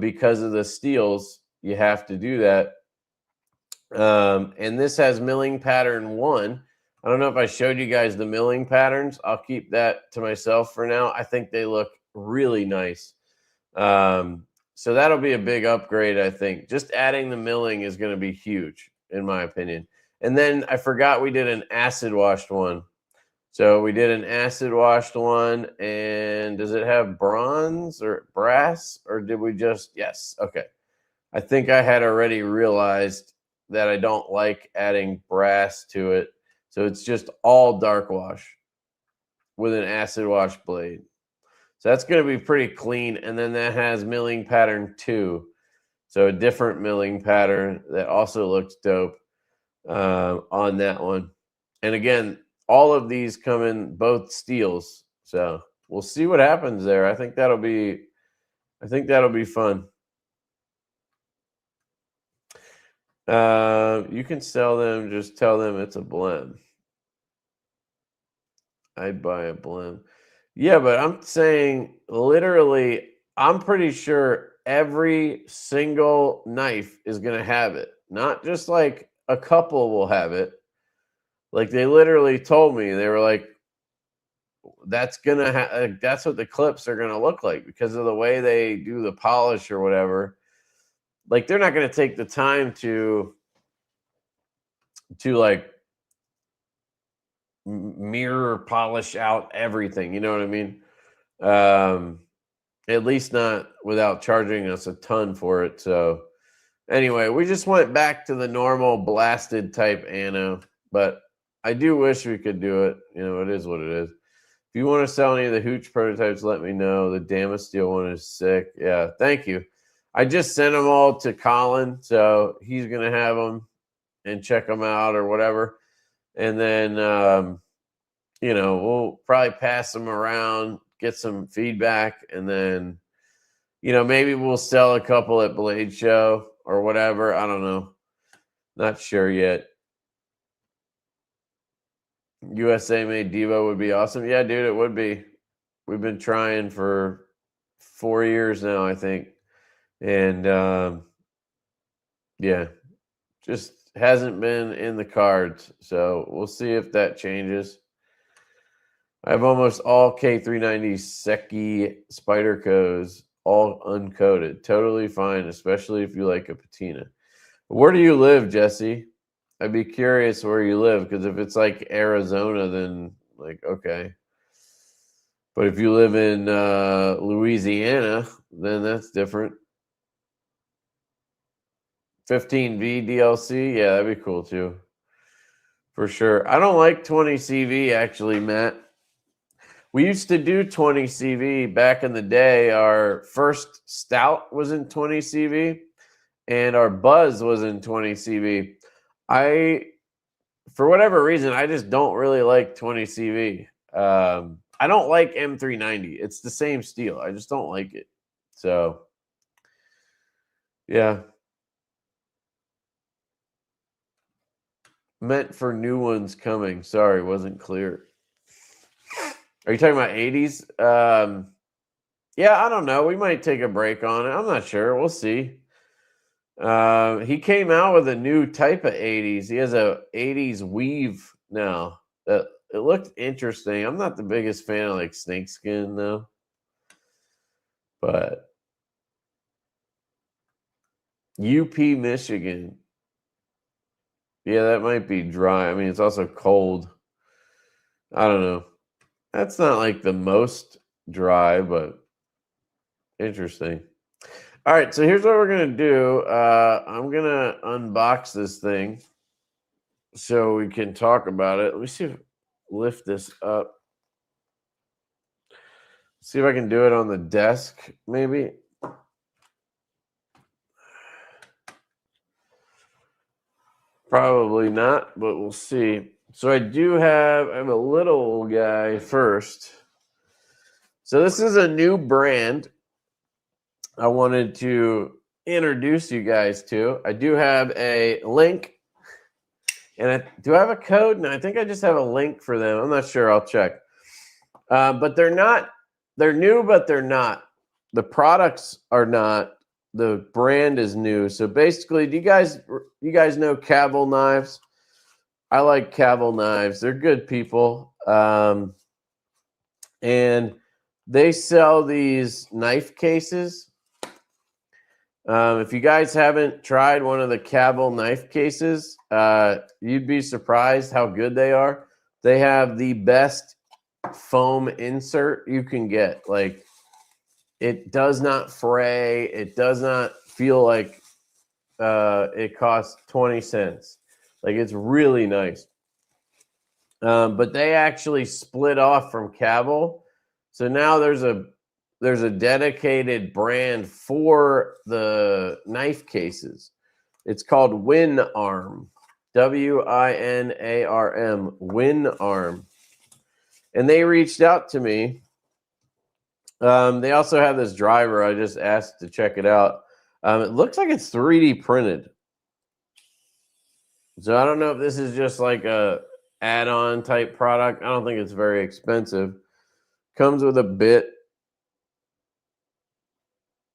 Because of the steels, you have to do that. And this has milling pattern 1. I don't know if I showed you guys the milling patterns. I'll keep that to myself for now. I think they look really nice. So that'll be a big upgrade, I think. Just adding the milling is going to be huge, in my opinion. And then I forgot we did an acid washed one. So we did an acid washed one. And does it have bronze or brass? Or did we just... Yes. Okay. I think I had already realized that I don't like adding brass to it. So it's just all dark wash with an acid wash blade. So that's going to be pretty clean. And then that has milling pattern 2. So a different milling pattern that also looks dope on that one. And again, all of these come in both steels. So we'll see what happens there. I think that'll be fun. You can sell them, just tell them it's a blend. I'd buy a blend. Yeah, but I'm saying literally, I'm pretty sure every single knife is going to have it. Not just like a couple will have it. Like they literally told me, they were like, that's that's what the clips are gonna look like because of the way they do the polish or whatever. Like they're not gonna take the time to like mirror polish out everything. You know what I mean? At least not without charging us a ton for it. So anyway, we just went back to the normal blasted type ano, but I do wish we could do it. You know, it is what it is. If you want to sell any of the Hooch prototypes, let me know. The Damasteel one is sick. Yeah, thank you. I just sent them all to Colin, so he's going to have them and check them out or whatever. And then, you know, we'll probably pass them around, get some feedback, and then, you know, maybe we'll sell a couple at Blade Show or whatever. I don't know. Not sure yet. USA made Divo would be awesome. Yeah, dude, it would be. We've been trying for 4 years now, I think. And yeah, just hasn't been in the cards. So we'll see if that changes. I have almost all K390 Seki Spydercos all uncoated. Totally fine, especially if you like a patina. Where do you live, Jesse? I'd be curious where you live, because if it's like Arizona, then like, okay. But if you live in Louisiana, then that's different. 15V DLC, yeah, that'd be cool too. For sure. I don't like 20 CV actually, Matt. We used to do 20 CV back in the day. Our first stout was in 20 CV, and our Buzz was in 20 CV. For whatever reason, I just don't really like 20 CV. I don't like M390. It's the same steel. I just don't like it. So, yeah. Meant for new ones coming. Sorry, wasn't clear. Are you talking about 80s? Yeah, I don't know. We might take a break on it. I'm not sure. We'll see. He came out with a new type of 80s. He has a 80s weave now. It looked interesting. I'm not the biggest fan of like snakeskin though. But UP, Michigan. Yeah, that might be dry. I mean, it's also cold. I don't know. That's not like the most dry, but interesting. All right, so here's what we're going to do. I'm going to unbox this thing so we can talk about it. Let me see if lift this up. See if I can do it on the desk, maybe. Probably not, but we'll see. So I have a little guy first. So this is a new brand I wanted to introduce you guys to. I do have a link. And do I have a code? No, I think I just have a link for them. I'm not sure. I'll check. But they're new, but they're not. The products are not. The brand is new. So basically, do you guys know Cavill knives? I like Cavill knives. They're good people. And they sell these knife cases. If you guys haven't tried one of the Cavill knife cases, you'd be surprised how good they are. They have the best foam insert you can get. Like, it does not fray. It does not feel like it costs 20 cents. Like, it's really nice. But they actually split off from Cavill. So now there's a dedicated brand for the knife cases. It's called WinArm. WINARM. WinArm. And they reached out to me. They also have this driver. I just asked to check it out. It looks like it's 3D printed. So I don't know if this is just like a add-on type product. I don't think it's very expensive. Comes with a bit.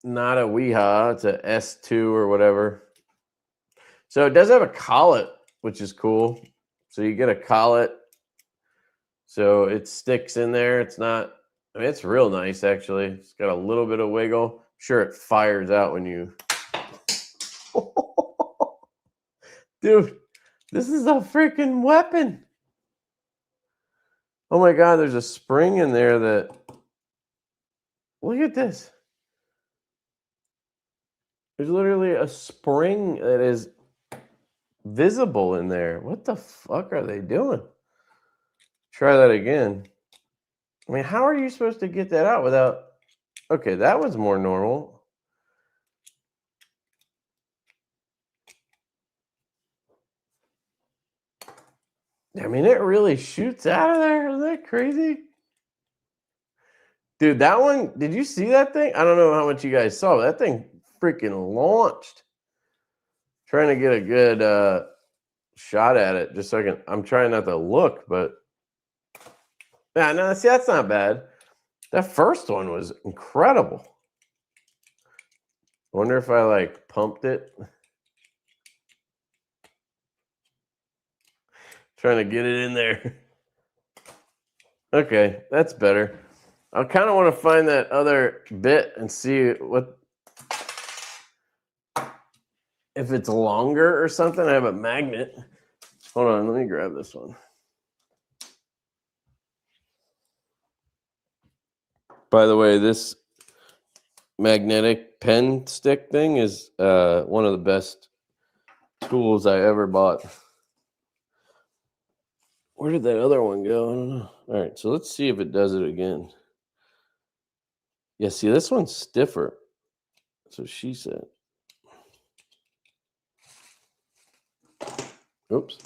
Not a Weeha. It's a S2 or whatever. So it does have a collet, which is cool. So you get a collet. So it sticks in there. It's not, I mean, it's real nice, actually. It's got a little bit of wiggle. Sure, it fires out when you... Dude, this is a freaking weapon. Oh my God, there's a spring in there that... Look at this. There's literally a spring that is visible in there. What the fuck are they doing? Try that again. I mean, how are you supposed to get that out without... Okay, that was more normal. I mean, it really shoots out of there. Isn't that crazy? Dude, that one, did you see that thing? I don't know how much you guys saw, but that thing freaking launched. Trying to get a good shot at it just so I can... I'm trying not to look, but... Yeah, no, see, that's not bad. That first one was incredible. I wonder if I, like, pumped it. Trying to get it in there. Okay, that's better. I kind of want to find that other bit and see what... If it's longer or something. I have a magnet. Hold on, let me grab this one. By the way, this magnetic pen stick thing is one of the best tools I ever bought. Where did that other one go? I don't know. All right, so let's see if it does it again. Yeah, see, this one's stiffer. So she said. Oops.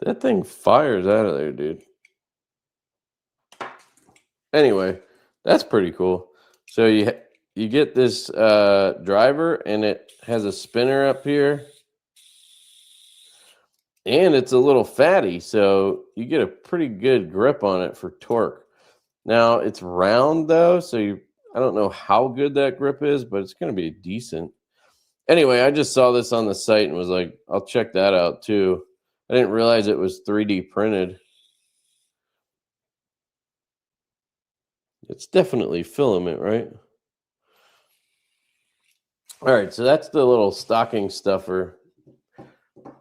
That thing fires out of there, dude. Anyway, that's pretty cool. So you get this driver, and it has a spinner up here. And it's a little fatty, so you get a pretty good grip on it for torque. Now, it's round, though, so I don't know how good that grip is, but it's going to be decent. Anyway, I just saw this on the site and was like, I'll check that out, too. I didn't realize it was 3D printed. It's definitely filament, right? All right, so that's the little stocking stuffer.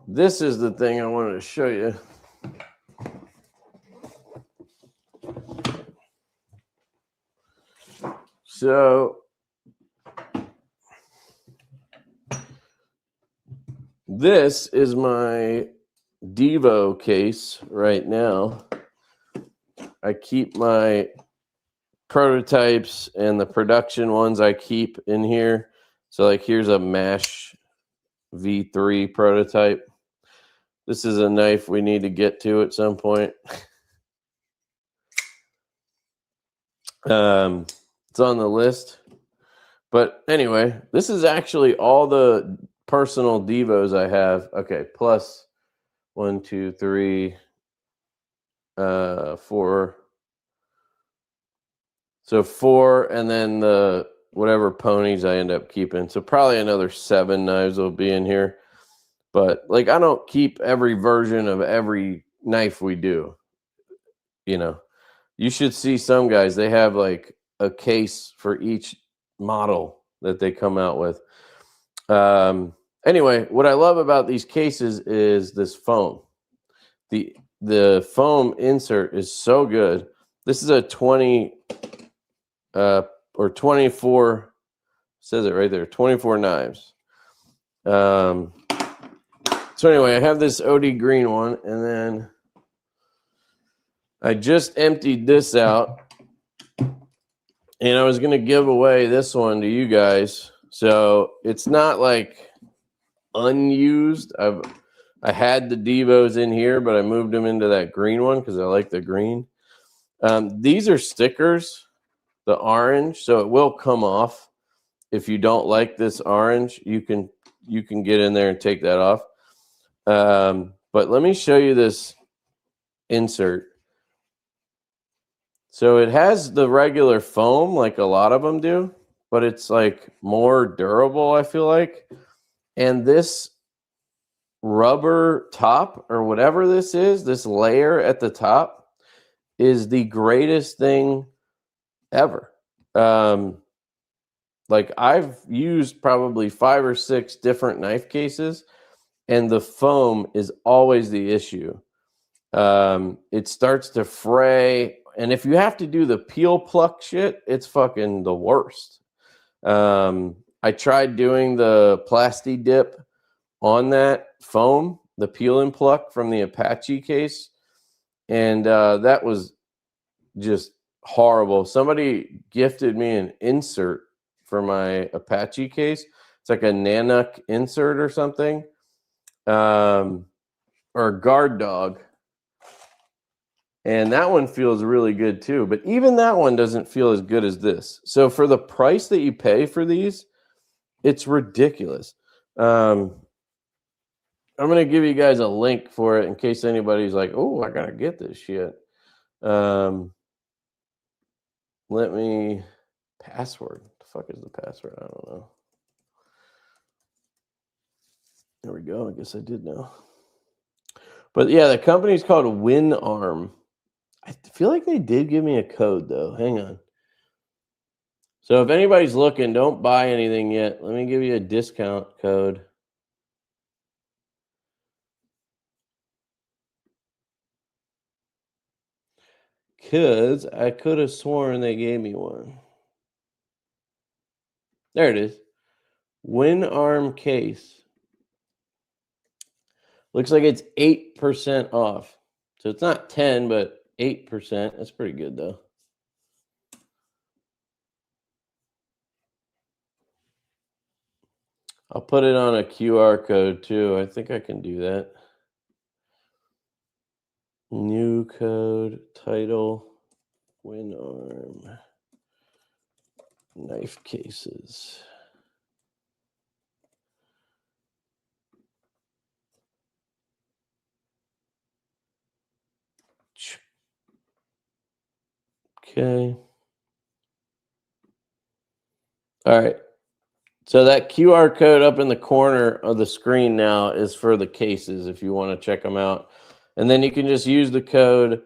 This is the thing I wanted to show you. So this is my Divo case right now. I keep my prototypes and the production ones I keep in here. So like here's a MASH V3 prototype. This is a knife we need to get to at some point. It's on the list. But anyway, this is actually all the personal Divos I have. Okay, plus 1, 2, 3, 4. So 4, and then the whatever ponies I end up keeping. So probably another 7 knives will be in here. But like, I don't keep every version of every knife we do. You know, you should see some guys, they have like a case for each model that they come out with. Anyway, what I love about these cases is this foam. The foam insert is so good. This is a 20 or 24, says it right there, 24 knives. So anyway, I have this OD green one, and then I just emptied this out, and I was going to give away this one to you guys. So it's not like unused. I had the Divos in here, but I moved them into that green one because I like the green. These are stickers, the orange, so it will come off. If you don't like this orange, you can get in there and take that off. But let me show you this insert. So it has the regular foam like a lot of them do, but it's like more durable, I feel like. And this rubber top or whatever this is, this layer at the top is the greatest thing ever. Like I've used probably 5 or 6 different knife cases, and the foam is always the issue. It starts to fray, and if you have to do the peel pluck shit, it's fucking the worst. I tried doing the Plasti Dip on that foam, the peel and pluck from the Apache case, and that was just horrible. Somebody gifted me an insert for my Apache case. It's like a Nanook insert or something, or a guard dog. And that one feels really good too. But even that one doesn't feel as good as this. So for the price that you pay for these, it's ridiculous. I'm going to give you guys a link for it in case anybody's like, oh, I got to get this shit. Let me... Password. What the fuck is the password? I don't know. There we go. I guess I did know. But yeah, the company's called WinArm. I feel like they did give me a code, though. Hang on. So if anybody's looking, don't buy anything yet. Let me give you a discount code. Because I could have sworn they gave me one. There it is. WinArm case. Looks like it's 8% off. So it's not 10, but 8%. That's pretty good, though. I'll put it on a QR code, too. I think I can do that. New code, title, WinArm, knife cases. Okay. All right. So that QR code up in the corner of the screen now is for the cases if you want to check them out. And then you can just use the code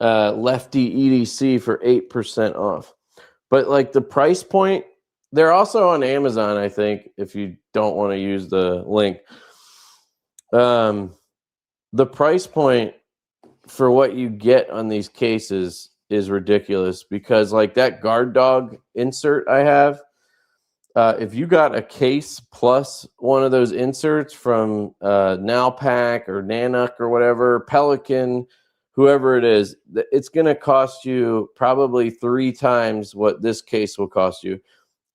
Lefty EDC for 8% off. But like the price point, they're also on Amazon, I think, if you don't want to use the link. The price point for what you get on these cases is ridiculous because like that guard dog insert I have, if you got a case plus one of those inserts from Nalpac or Nanook or whatever, Pelican, whoever it is, it's going to cost you probably 3 times what this case will cost you.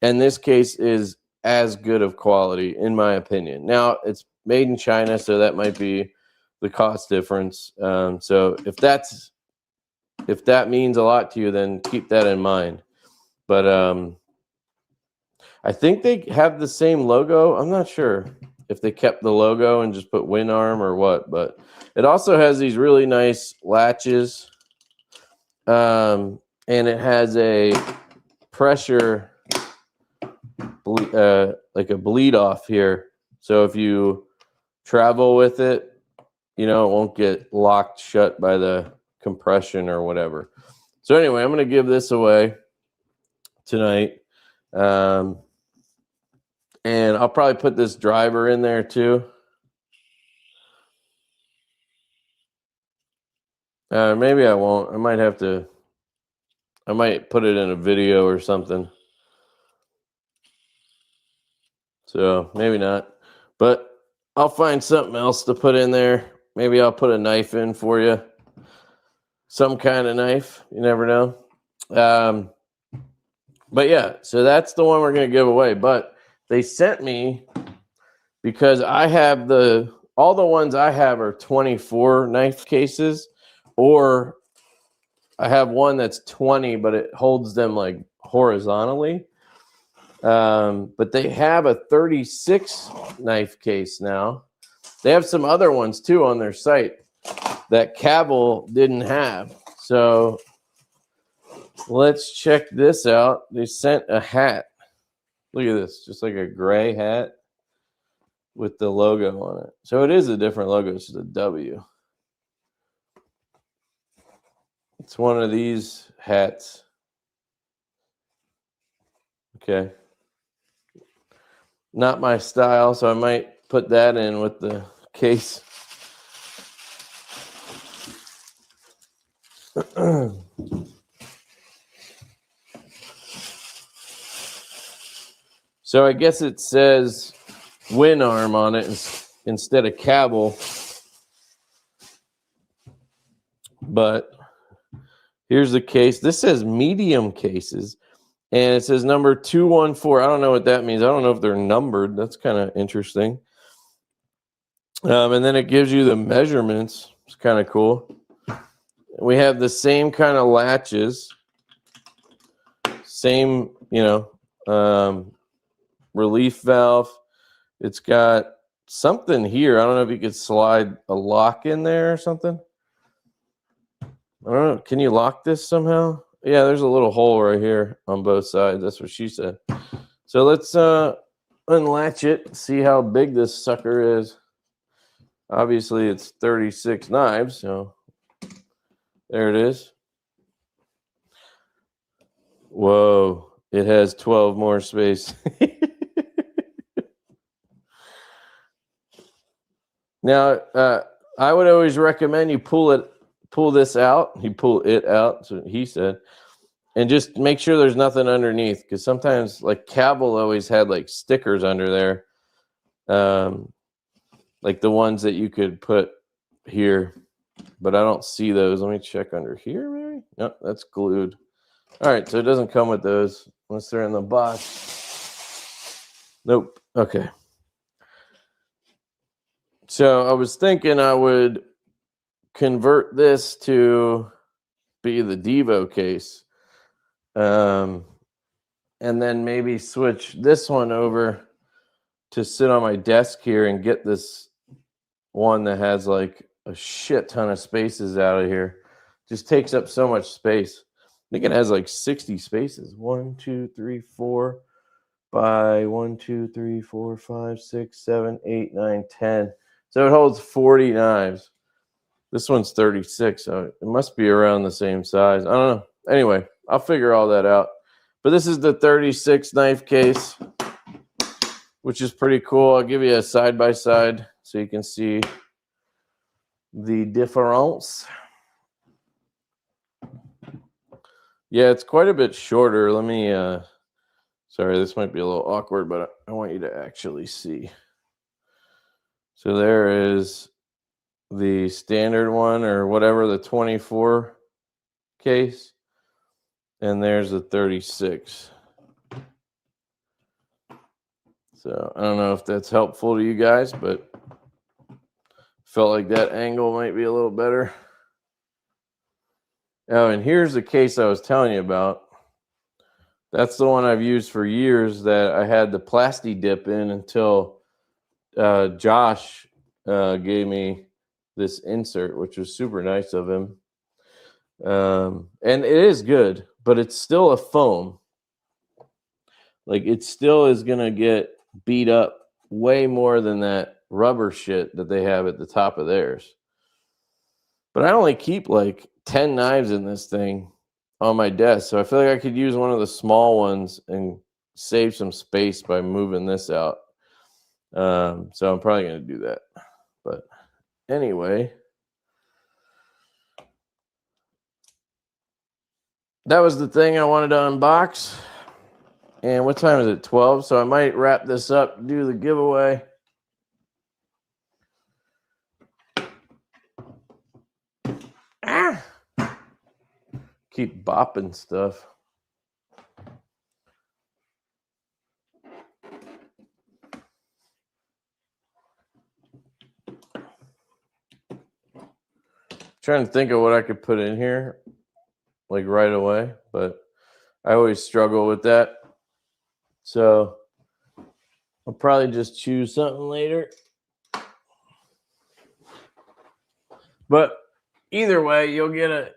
And this case is as good of quality, in my opinion. Now, it's made in China, so that might be the cost difference. So if that means a lot to you, then keep that in mind. But I think they have the same logo. I'm not sure if they kept the logo and just put WinArm or what, but it also has these really nice latches, and it has a pressure, like a bleed off here. So if you travel with it, you know, it won't get locked shut by the compression or whatever. So anyway, I'm going to give this away tonight. And I'll probably put this driver in there too. Maybe I won't. I might put it in a video or something. So maybe not. But I'll find something else to put in there. Maybe I'll put a knife in for you. Some kind of knife. You never know. But yeah, so that's the one we're going to give away. But they sent me, because I have all the ones I have are 24 knife cases, or I have one that's 20, but it holds them like horizontally. But they have a 36 knife case now. They have some other ones too on their site that Cavill didn't have. So let's check this out. They sent a hat. Look at this, just like a gray hat. with the logo on it. So it is a different logo. It's just a W. It's one of these hats. Okay. Not my style, so I might put that in with the case. So I guess it says win arm on it instead of cabal. But here's the case. This says medium cases. And it says number 214. I don't know what that means. I don't know if they're numbered. That's kind of interesting. And then it gives you the measurements. It's kind of cool. We have the same kind of latches. Same, relief valve. It's got something here. I don't know if you could slide a lock in there or something. I don't know. Can you lock this somehow? Yeah, there's a little hole right here on both sides. That's what she said. So let's unlatch it, see how big this sucker is. Obviously, it's 36 knives, so there it is. Whoa, it has 12 more space. Now, I would always recommend you pull this out. You pull it out, so he said, and just make sure there's nothing underneath, because sometimes, like Cabell always had like stickers under there, like the ones that you could put here, but I don't see those. Let me check under here, maybe. Nope, that's glued. All right, so it doesn't come with those unless they're in the box. Nope. Okay. So I was thinking I would convert this to be the Divo case, and then maybe switch this one over to sit on my desk here and get this one that has like a shit ton of spaces out of here. Just takes up so much space. I think it has like 60 spaces. 1, 2, 3, 4 by 1, 2, 3, 4, 5, 6, 7, 8, 9, 10. So it holds 40 knives. This one's 36, so it must be around the same size. I don't know. Anyway, I'll figure all that out. But this is the 36 knife case, which is pretty cool. I'll give you a side-by-side so you can see the difference. Yeah, it's quite a bit shorter. Let me, sorry, this might be a little awkward, but I want you to actually see. So there is the standard one, or whatever, the 24 case, and there's the 36. So I don't know if that's helpful to you guys, but felt like that angle might be a little better. Oh, and here's the case I was telling you about. That's the one I've used for years that I had the plasti dip in until Josh gave me this insert, which was super nice of him. And it is good, but it's still a foam. Like, it still is going to get beat up way more than that rubber shit that they have at the top of theirs. But I only keep like 10 knives in this thing on my desk, so I feel like I could use one of the small ones and save some space by moving this out. So I'm probably going to do that. But anyway, that was the thing I wanted to unbox. And what time is it? 12. So I might wrap this up, do the giveaway. Keep bopping stuff. Trying to think of what I could put in here, like right away, but I always struggle with that. So I'll probably just choose something later. But either way, you'll get a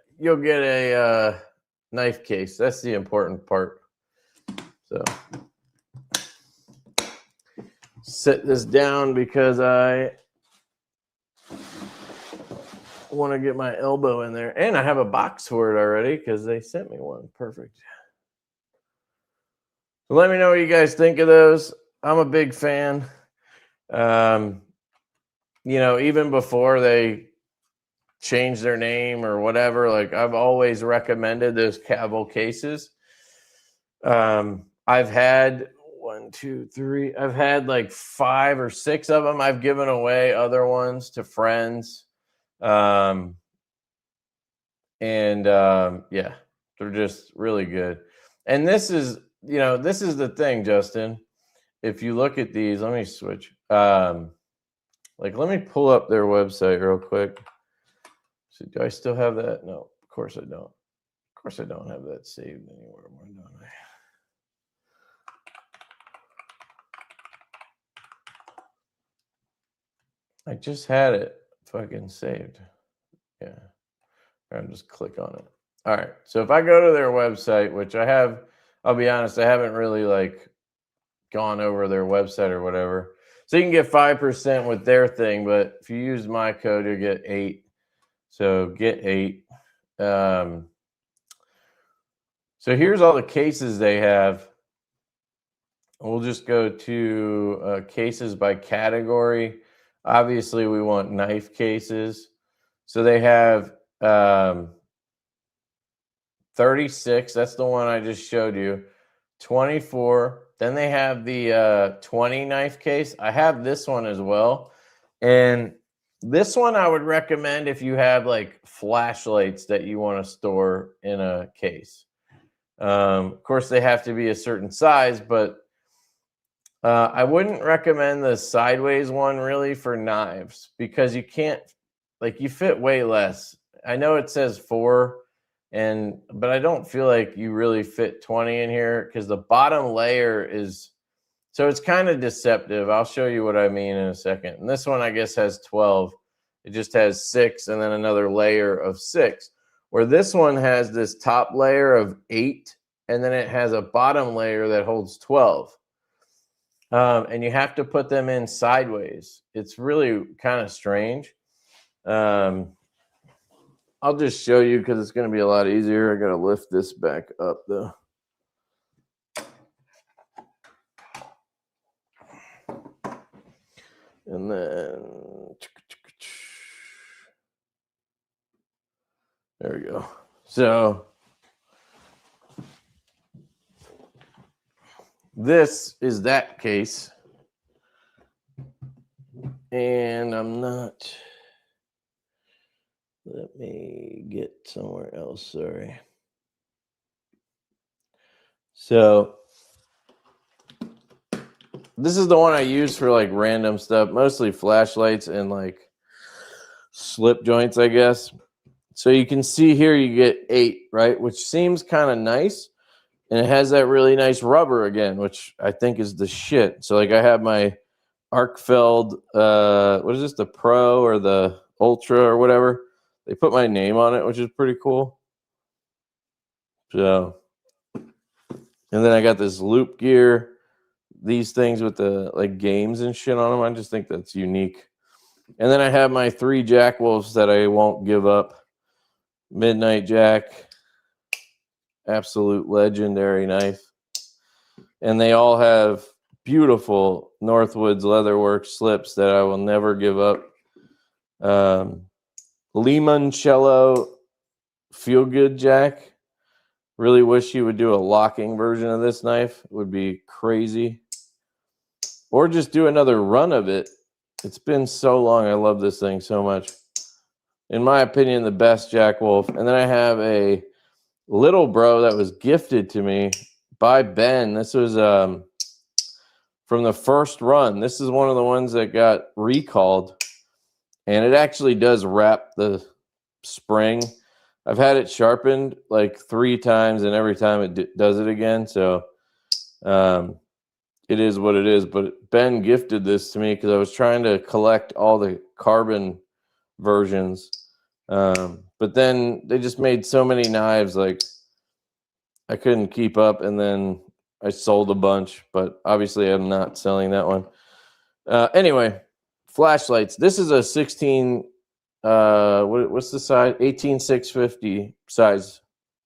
knife case. That's the important part. So set this down because I want to get my elbow in there. And I have a box for it already because they sent me one. Perfect. Let me know what you guys think of those. I'm a big fan. You know, even before they changed their name or whatever, like I've always recommended those Cavill cases. I've had 1, 2, 3. I've had like 5 or 6 of them. I've given away other ones to friends. Yeah, they're just really good. And this is, you know, this is the thing, Justin. If you look at these, let me switch. Like, let me pull up their website real quick. So, do I still have that? No, of course I don't. Of course I don't have that saved anywhere. Where don't I just had it fucking saved. Yeah. I'll just click on it. All right. So if I go to their website, which I have, I'll be honest, I haven't really like gone over their website or whatever. So you can get 5% with their thing, but if you use my code, you'll get 8. So get 8. So here's all the cases they have. We'll just go to cases by category. Obviously, we want knife cases. So they have 36. That's the one I just showed you. 24. Then they have the 20 knife case. I have this one as well. And this one I would recommend if you have like flashlights that you want to store in a case. Of course, they have to be a certain size, but I wouldn't recommend the sideways one really for knives because you can't, like, you fit way less. I know it says 4, but I don't feel like you really fit 20 in here because the bottom layer is, so it's kind of deceptive. I'll show you what I mean in a second. And this one, I guess, has 12. It just has 6 and then another layer of 6. Where this one has this top layer of 8 and then it has a bottom layer that holds 12. And you have to put them in sideways. It's really kind of strange. I'll just show you because it's going to be a lot easier. I got to lift this back up though. And then there we go. So this is that case. And I'm not, let me get somewhere else, sorry. So this is the one I use for like random stuff, mostly flashlights and like slip joints, I guess. So you can see here you get 8, right? Which seems kind of nice. And it has that really nice rubber again, which I think is the shit. So like I have my Arkfeld, what is this, the Pro or the Ultra or whatever. They put my name on it, which is pretty cool. So, and then I got this loop gear. These things with the like games and shit on them. I just think that's unique. And then I have my 3 Jack Wolves that I won't give up. Midnight Jack, absolute legendary knife. And they all have beautiful Northwoods Leatherworks slips that I will never give up. Limoncello Feel Good Jack. Really wish you would do a locking version of this knife. It would be crazy. Or just do another run of it. It's been so long. I love this thing so much. In my opinion, the best Jack Wolf. And then I have a little bro that was gifted to me by Ben. This was from the first run. This is one of the ones that got recalled. And it actually does wrap the spring. I've had it sharpened like 3 times, and every time it does it again. So it is what it is. But Ben gifted this to me because I was trying to collect all the carbon versions. But then they just made so many knives, like I couldn't keep up. And then I sold a bunch, but obviously I'm not selling that one. Anyway, flashlights. This is a 16. What's the size? 18650 size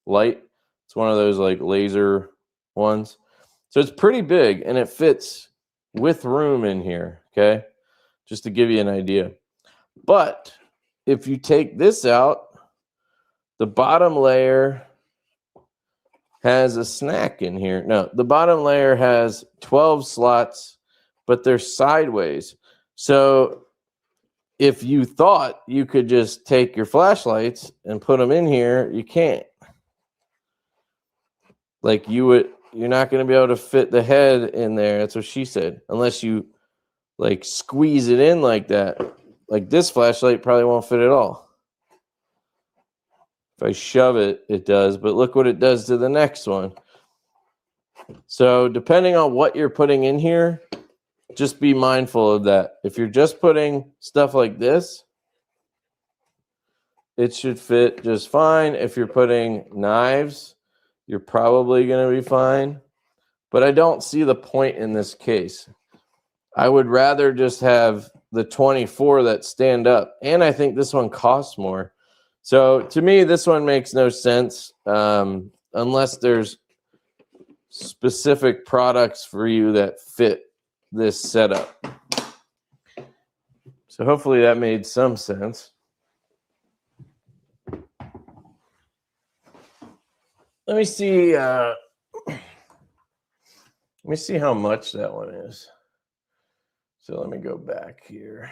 light. It's one of those like laser ones. So it's pretty big and it fits with room in here. Okay, just to give you an idea. But if you take this out, the bottom layer has a snack in here. No, the bottom layer has 12 slots, but they're sideways. So if you thought you could just take your flashlights and put them in here, you can't. Like you're not going to be able to fit the head in there. That's what she said. Unless you like squeeze it in like that. Like this flashlight probably won't fit at all. If I shove it, it does. But look what it does to the next one. So depending on what you're putting in here, just be mindful of that. If you're just putting stuff like this, it should fit just fine. If you're putting knives, you're probably going to be fine. But I don't see the point in this case. I would rather just have the 24 that stand up. And I think this one costs more. So to me, this one makes no sense unless there's specific products for you that fit this setup. So hopefully that made some sense. Let me see how much that one is. So let me go back here.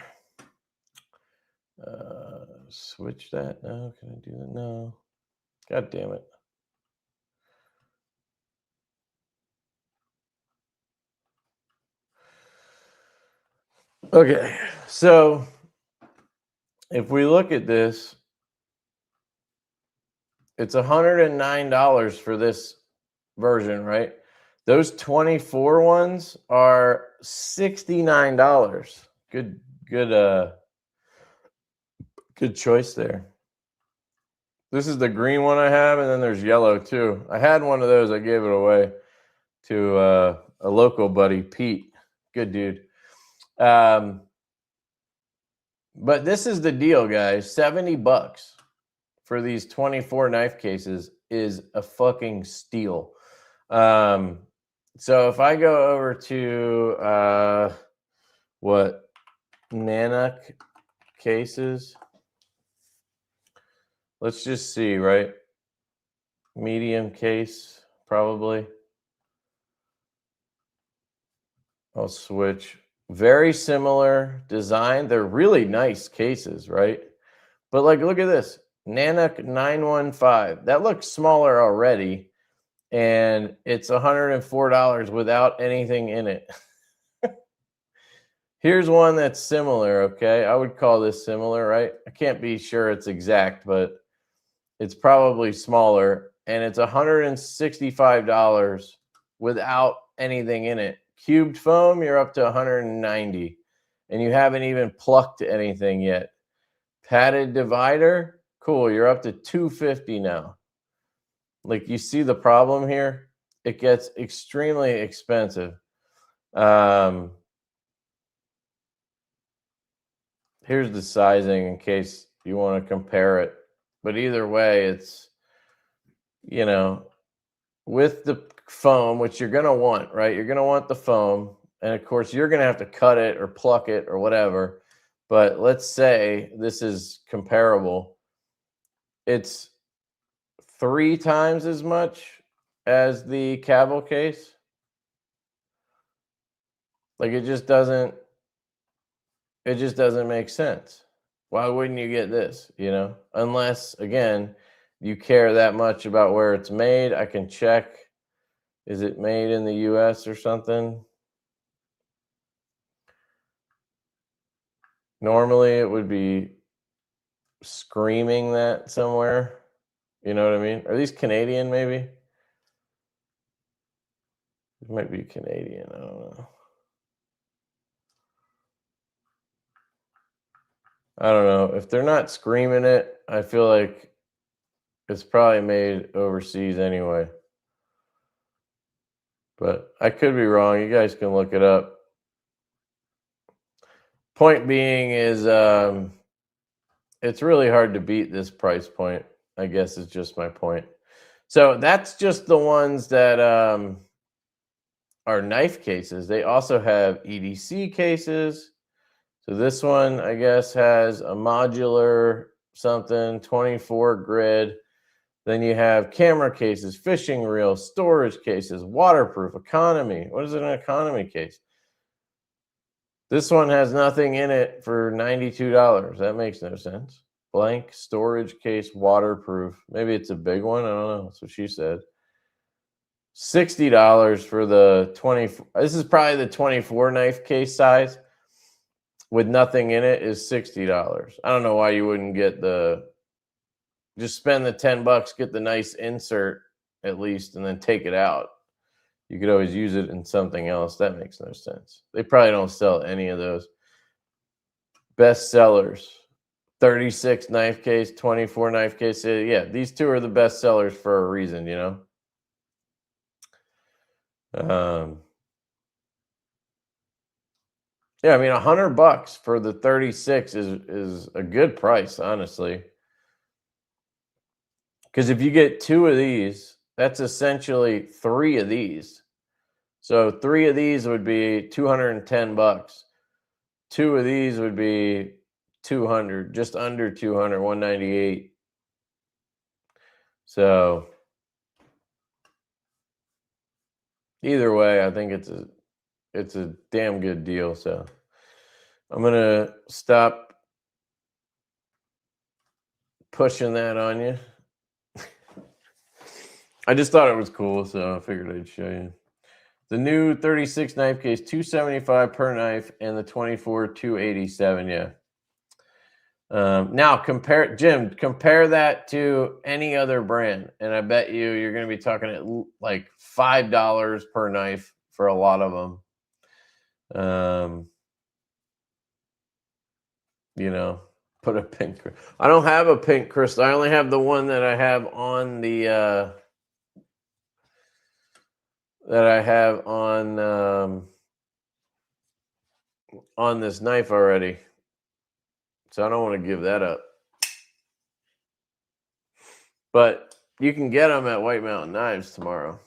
Switch that. No, can I do that? No. God damn it. Okay, so if we look at this, it's $109 for this version, right? Those 24 ones are $69. Good choice there. This is the green one I have, and then there's yellow too. I had one of those. I gave it away to a local buddy, Pete. Good dude. But this is the deal, guys. $70 for these 24 knife cases is a fucking steal. So if I go over to Nanook cases, let's just see, right? Medium case, probably. I'll switch. Very similar design. They're really nice cases, right? But like, look at this. Nanook 915. That looks smaller already. And it's $104 without anything in it. Here's one that's similar, okay? I would call this similar, right? I can't be sure it's exact, but it's probably smaller. And it's $165 without anything in it. Cubed foam, you're up to $190. And you haven't even plucked anything yet. Padded divider, cool, you're up to $250 now. Like, you see the problem here? It gets extremely expensive. Here's the sizing in case you want to compare it. But either way, it's, you know, with the foam, which you're going to want, right? You're going to want the foam. And of course, you're going to have to cut it or pluck it or whatever. But let's say this is comparable. It's 3 times as much as the Cavill case. Like, it just doesn't make sense. Why wouldn't you get this, you know? Unless, again, you care that much about where it's made. I can check. Is it made in the US or something? Normally, it would be screaming that somewhere. You know what I mean? Are these Canadian, maybe? It might be Canadian. I don't know. I don't know. If they're not screaming it, I feel like it's probably made overseas anyway. But I could be wrong. You guys can look it up. Point being is it's really hard to beat this price point, I guess is just my point. So that's just the ones that are knife cases. They also have EDC cases. So this one, I guess, has a modular something, 24 grid. Then you have camera cases, fishing reels, storage cases, waterproof, economy. What is an economy case? This one has nothing in it for $92. That makes no sense. Blank storage case, waterproof. Maybe it's a big one. I don't know. That's what she said. $60 for the 24. This is probably the 24 knife case size with nothing in it is $60. I don't know why you wouldn't get just spend the $10, get the nice insert at least, and then take it out. You could always use it in something else. That makes no sense. They probably don't sell any of those. Best sellers. 36 knife case, 24 knife case. Yeah, these two are the best sellers for a reason, you know? Yeah, I mean, $100 for the 36 is a good price, honestly. Because if you get two of these, that's essentially three of these. So three of these would be $210. Two of these would be 200, just under 200, 198. So either way, I think it's a damn good deal. So I'm gonna stop pushing that on you. I just thought it was cool, so I figured I'd show you. The new 36 knife case, $275 per knife, and the 24, $287. Yeah. Now compare that to any other brand, and I bet you're going to be talking at like $5 per knife for a lot of them. You know, put a pink. I don't have a pink crystal. I only have the one that I have on the on this knife already. So I don't want to give that up. But you can get them at White Mountain Knives tomorrow.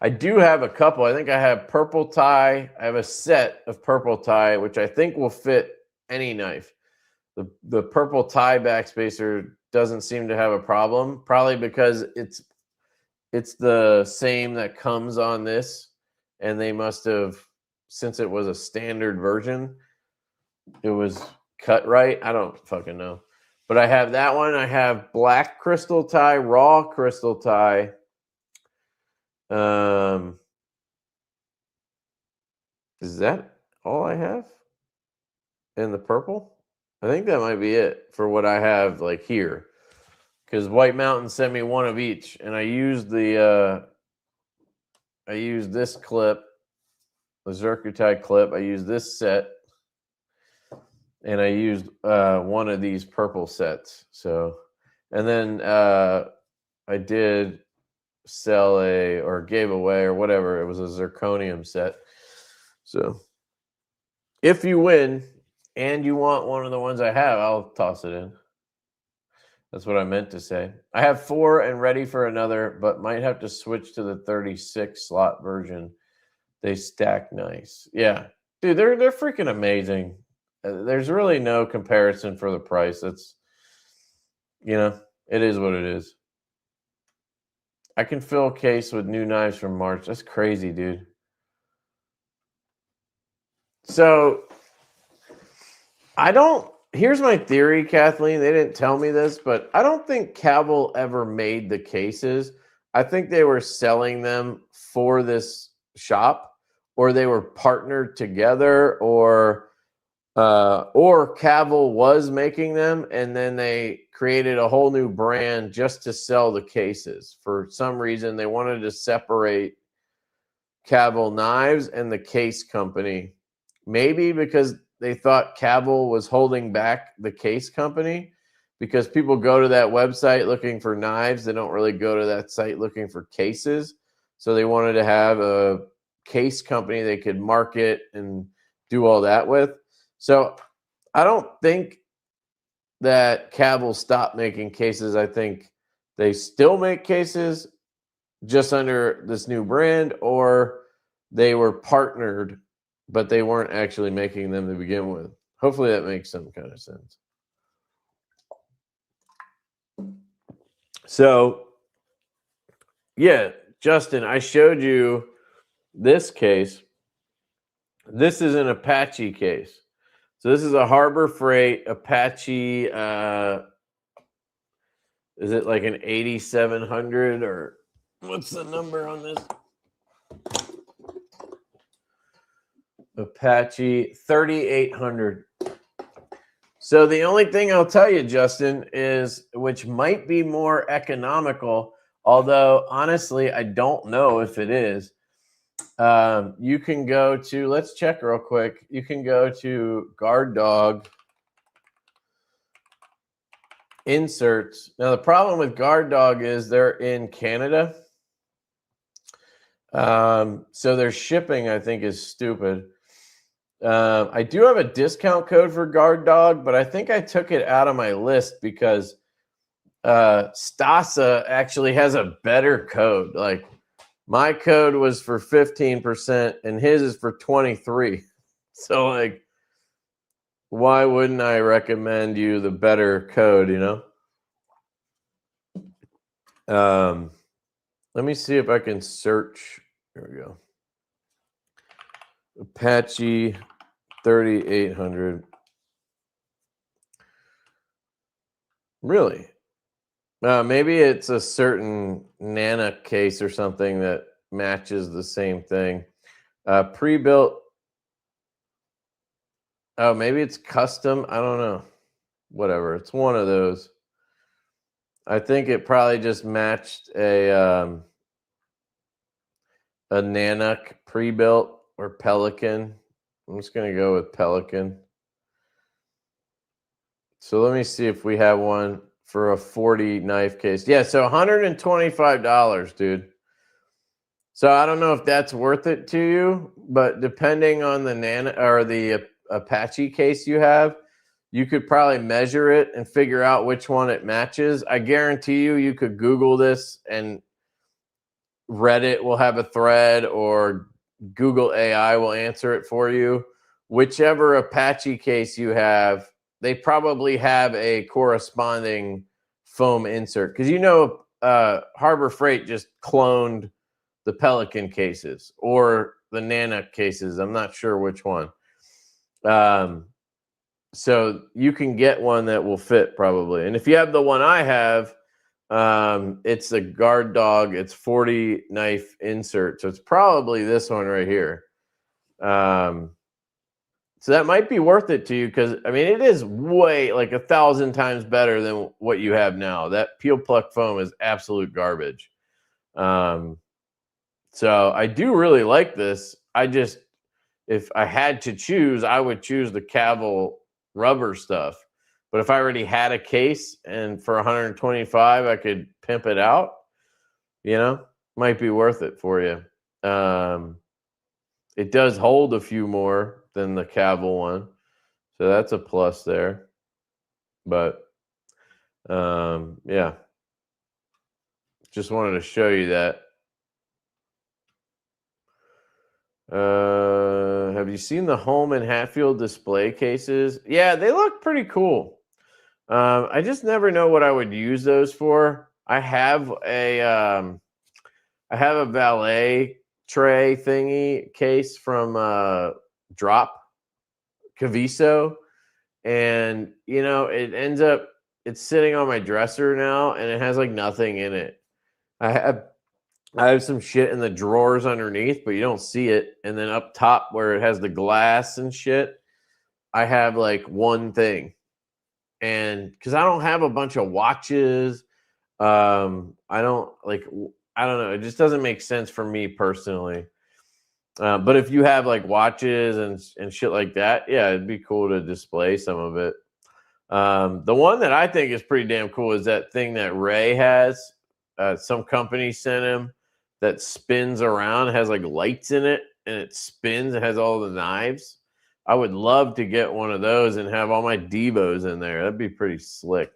I do have a couple. I think I have purple tie. I have a set of purple tie, which I think will fit any knife. The purple tie backspacer doesn't seem to have a problem, probably because it's the same that comes on this, and they must have, since it was a standard version, it was cut right. I don't fucking know. But I have that one. I have black crystal tie, raw crystal tie. Is that all I have in the purple? I think that might be it for what I have like here. Because White Mountain sent me one of each, and I used this clip, the Zircuti clip. I used this set, and I used one of these purple sets. So, and then I did sell or gave away or whatever. It was a zirconium set. So, if you win and you want one of the ones I have, I'll toss it in. That's what I meant to say. I have 4 and ready for another, but might have to switch to the 36 slot version. They stack nice. Yeah. Dude, they're freaking amazing. There's really no comparison for the price. It's, it is what it is. I can fill a case with new knives from March. That's crazy, dude. So, here's my theory, Kathleen. They didn't tell me this, but I don't think Cavil ever made the cases. I think they were selling them for this shop, or they were partnered together, or Cavil was making them, and then they created a whole new brand just to sell the cases. For some reason, they wanted to separate Cavil Knives and the case company. Maybe because they thought Cavil was holding back the case company, because people go to that website looking for knives. They don't really go to that site looking for cases. So they wanted to have a case company they could market and do all that with. So I don't think that Cab will stop making cases. I think they still make cases just under this new brand, or they were partnered, but they weren't actually making them to begin with. Hopefully that makes some kind of sense. So, yeah, Justin, I showed you this case. This is an Apache case. So this is a Harbor Freight Apache. Is it like an 8700 or what's the number on this? Apache 3800. So the only thing I'll tell you, Justin, is which might be more economical, although honestly, I don't know if it is. You can go to, let's check real quick. You can go to Guard Dog inserts. Now, the problem with Guard Dog is they're in Canada. So their shipping, I think, is stupid. I do have a discount code for Guard Dog, but I think I took it out of my list because Stasa actually has a better code. Like my code was for 15% and his is for 23%. So like, why wouldn't I recommend you the better code, you know? Let me see if I can search. Here we go. Apache 3800. Really? Maybe it's a certain Nana case or something that matches the same thing. Pre-built. Oh, maybe it's custom. I don't know. Whatever. It's one of those. I think it probably just matched a Nanook pre-built or Pelican. I'm just going to go with Pelican. So let me see if we have one for a 40 knife case. Yeah, so $125, dude. So I don't know if that's worth it to you, but depending on the Nano or the Apache case you have, you could probably measure it and figure out which one it matches. I guarantee you could Google this and Reddit will have a thread or Google AI will answer it for you. Whichever Apache case you have, they probably have a corresponding foam insert. Because Harbor Freight just cloned the Pelican cases or the Nana cases. I'm not sure which one. So you can get one that will fit probably. And if you have the one I have, it's a Guard Dog. It's 40 knife insert. So it's probably this one right here. So that might be worth it to you because, I mean, it is way like 1,000 times better than what you have now. That peel pluck foam is absolute garbage. So I do really like this. If I had to choose, I would choose the Cavill rubber stuff. But if I already had a case and for 125, I could pimp it out, might be worth it for you. It does hold a few more than the Cavill one. So that's a plus there. But yeah, just wanted to show you that. Have you seen the Home and Hatfield display cases? Yeah, they look pretty cool. I just never know what I would use those for. I have a valet tray thingy case from Drop Caviso, and it ends up it's sitting on my dresser now, and it has like nothing in it. I have some shit in the drawers underneath, but you don't see it. And then up top where it has the glass and shit, I have like one thing. And because I don't have a bunch of watches, I don't know. It just doesn't make sense for me personally. But if you have like watches and shit like that, yeah, it'd be cool to display some of it. The one that I think is pretty damn cool is that thing that Ray has. Some company sent him that spins around. It has like lights in it, and it spins. It has all the knives. I would love to get one of those and have all my Divos in there. That'd be pretty slick.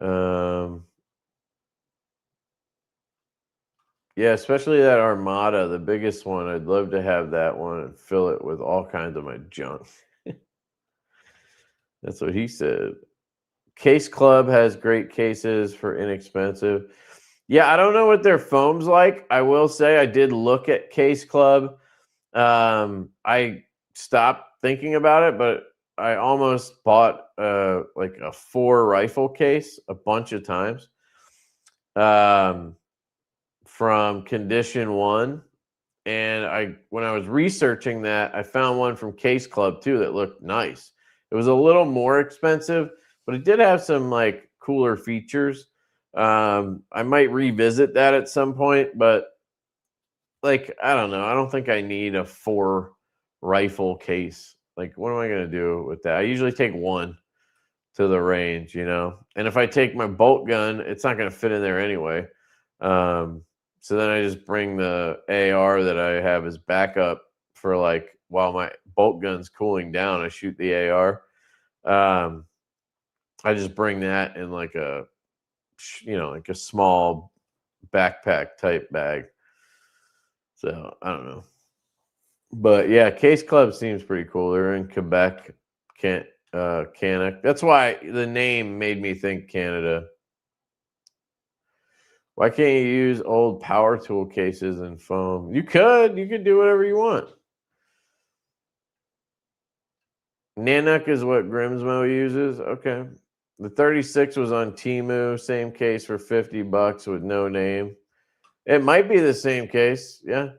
Yeah, especially that Armada, the biggest one. I'd love to have that one and fill it with all kinds of my junk. That's what he said. Case Club has great cases for inexpensive. Yeah, I don't know what their foam's like. I will say I did look at Case Club. I stopped thinking about it, but I almost bought like a 4 rifle case a bunch of times from Condition 1. And when I was researching that, I found one from Case Club too that looked nice. It was a little more expensive, but it did have some like cooler features. I might revisit that at some point, but like, I don't know. I don't think I need a 4 rifle case. Like, what am I going to do with that? I usually take one to the range, you know? And if I take my bolt gun, it's not going to fit in there anyway. So then I just bring the AR that I have as backup for like while my bolt gun's cooling down, I shoot the AR. I just bring that in like a, like a small backpack type bag. So I don't know. But yeah, Case Club seems pretty cool. They're in Quebec, Canada. That's why the name made me think Canada. Why can't you use old power tool cases and foam? You could do whatever you want. Nanook is what Grimsmo uses. Okay. The 36 was on Temu, same case for $50 with no name. It might be the same case. Yeah,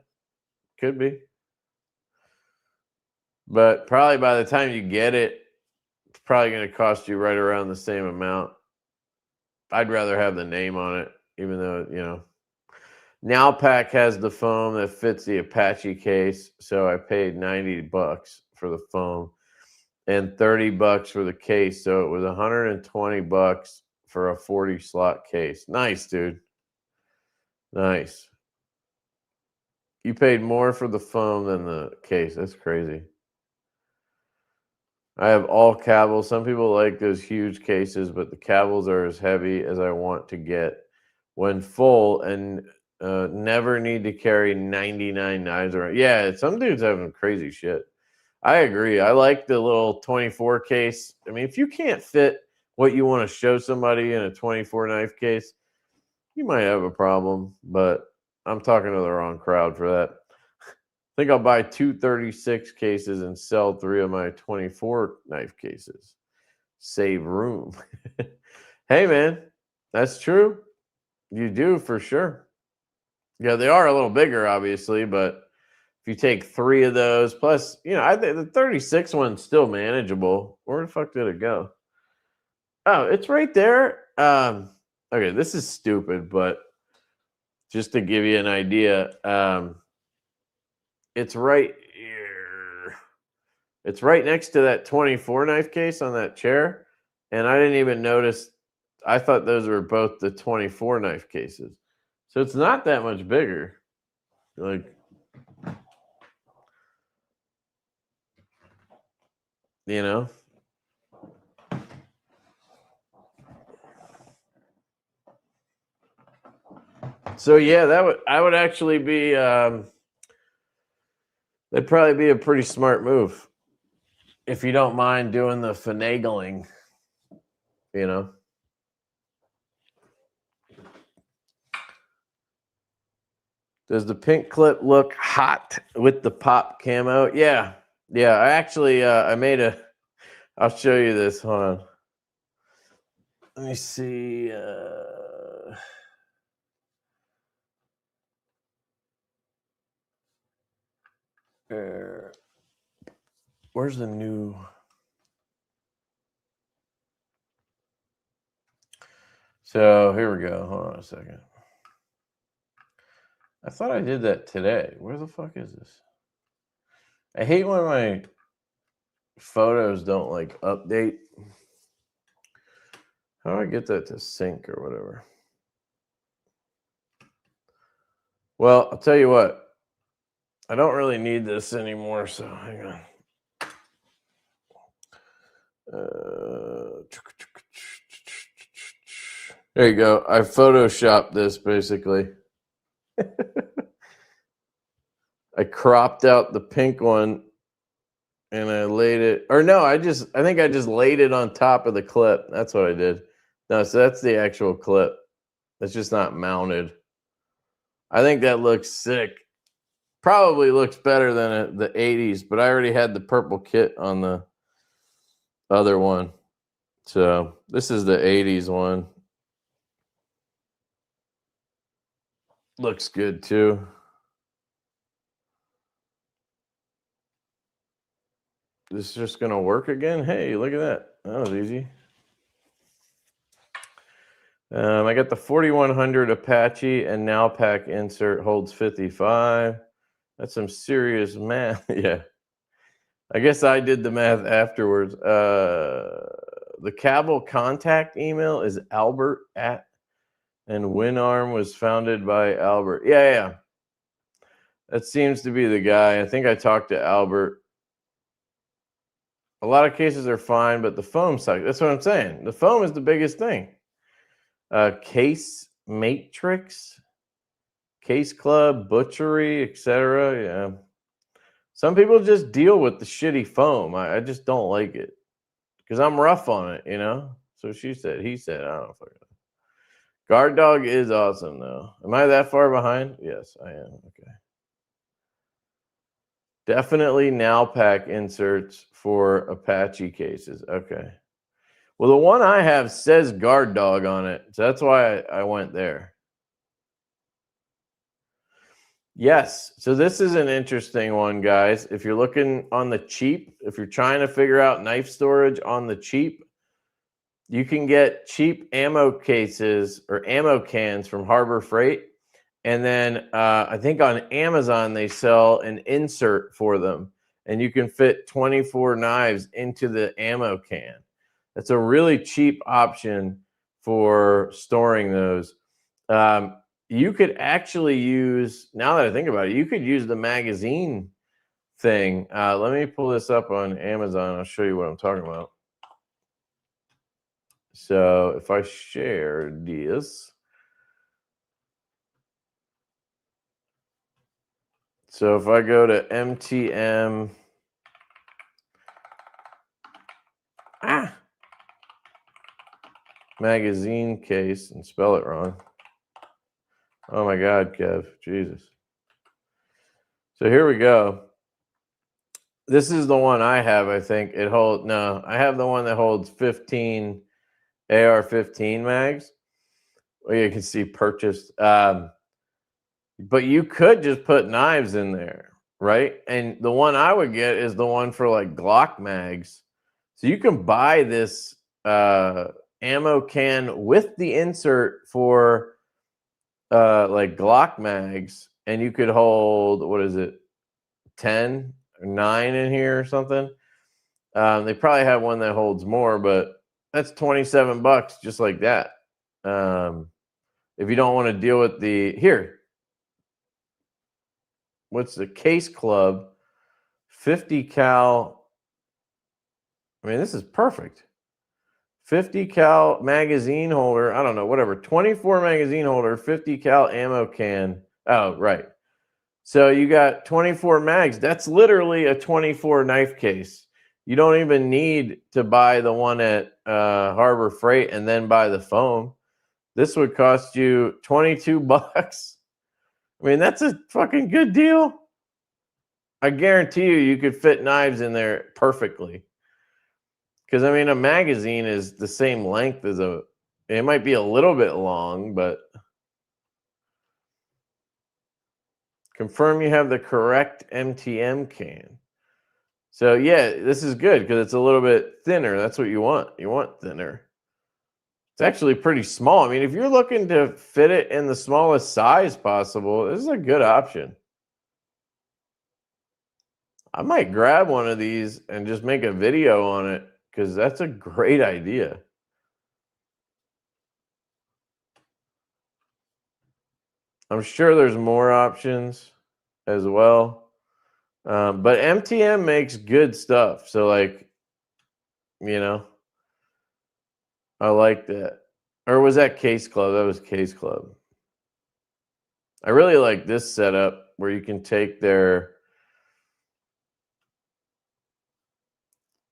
could be. But probably by the time you get it, it's probably going to cost you right around the same amount. I'd rather have the name on it, even though, Nowpack has the foam that fits the Apache case, so I paid $90 for the foam and $30 for the case, so it was $120 for a 40 slot case. Nice, dude. Nice. You paid more for the foam than the case. That's crazy. I have all cavils. Some people like those huge cases, but the cavils are as heavy as I want to get when full, and never need to carry 99 knives around. Yeah, some dudes have some crazy shit. I agree. I like the little 24 case. I mean, if you can't fit what you want to show somebody in a 24 knife case, you might have a problem, but I'm talking to the wrong crowd for that. I think I'll buy 2 36 cases and sell 3 of my 24 knife cases. Save room. Hey, man, that's true. You do for sure. Yeah, they are a little bigger, obviously, but if you take 3 of those, plus, I think the 36 one's still manageable. Where the fuck did it go? Oh, it's right there. Okay, this is stupid, but just to give you an idea, it's right here. It's right next to that 24 knife case on that chair, and I didn't even notice. I thought those were both the 24 knife cases. So it's not that much bigger. Like, So yeah, I would actually be that'd probably be a pretty smart move. If you don't mind doing the finagling, Does the pink clip look hot with the pop camo? Yeah. Yeah, I actually I made I'll show you this. Hold on. Let me see. Where's the new? So here we go. Hold on a second. I thought I did that today. Where the fuck is this? I hate when my photos don't like update. How do I get that to sync or whatever? Well, I'll tell you what. I don't really need this anymore, so hang on. There you go. I photoshopped this basically. I cropped out the pink one and I laid it, or no, I think I just laid it on top of the clip. That's what I did. No, so that's the actual clip. It's just not mounted. I think that looks sick. Probably looks better than the 80s, but I already had the purple kit on the other one. So this is the 80s one. Looks good too. This is just going to work again. Hey, look at that. That was easy. I got the 4100 Apache and now pack insert holds 55. That's some serious math. Yeah. I guess I did the math afterwards. The Cabell contact email is Albert at, and WinArm was founded by Albert. Yeah. That seems to be the guy. I think I talked to Albert. A lot of cases are fine, but the foam sucks. That's what I'm saying. The foam is the biggest thing. Case Matrix, Case Club, Butchery, etc. Yeah. Some people just deal with the shitty foam. I just don't like it because I'm rough on it, you know? So she said, he said, I don't know if I know. Guard Dog is awesome, though. Am I that far behind? Yes, I am. Okay. Definitely now pack inserts for Apache cases. Okay. Well, the one I have says Guard Dog on it, so that's why I went there. Yes. So this is an interesting one, guys. If you're looking on the cheap, if you're trying to figure out knife storage on the cheap, you can get cheap ammo cases or ammo cans from Harbor Freight. And then I think on Amazon, they sell an insert for them. And you can fit 24 knives into the ammo can. That's a really cheap option for storing those. You could actually use, now that I think about it, you could use the magazine thing. Let me pull this up on Amazon. I'll show you what I'm talking about. So if I share this, so if I go to MTM, magazine case and spell it wrong. Oh my God, Kev, Jesus. So here we go. This is the one I have, I think. I have the one that holds 15 AR-15 mags. Well, you can see purchased. But you could just put knives in there, right? And the one I would get is the one for like Glock mags. So you can buy this ammo can with the insert for like Glock mags, and you could hold, what is it, 10 or 9 in here or something. They probably have one that holds more, but that's $27 just like that. If you don't want to deal with what's the Case Club 50 cal? I mean, this is perfect. 50 cal magazine holder. I don't know, whatever. 24 magazine holder, 50 cal ammo can. Oh, right. So you got 24 mags. That's literally a 24 knife case. You don't even need to buy the one at Harbor Freight and then buy the foam. This would cost you $22. I mean, that's a fucking good deal. I guarantee you could fit knives in there perfectly. Because, I mean, a magazine is the same length as it might be a little bit long, but confirm you have the correct MTM can. So, yeah, this is good because it's a little bit thinner. That's what you want. You want thinner. It's actually pretty small. I mean, if you're looking to fit it in the smallest size possible, this is a good option. I might grab one of these and just make a video on it because that's a great idea. I'm sure there's more options as well. But MTM makes good stuff. So, like, you know, I like that. Or was that Case Club? That was Case Club. I really like this setup where you can take their...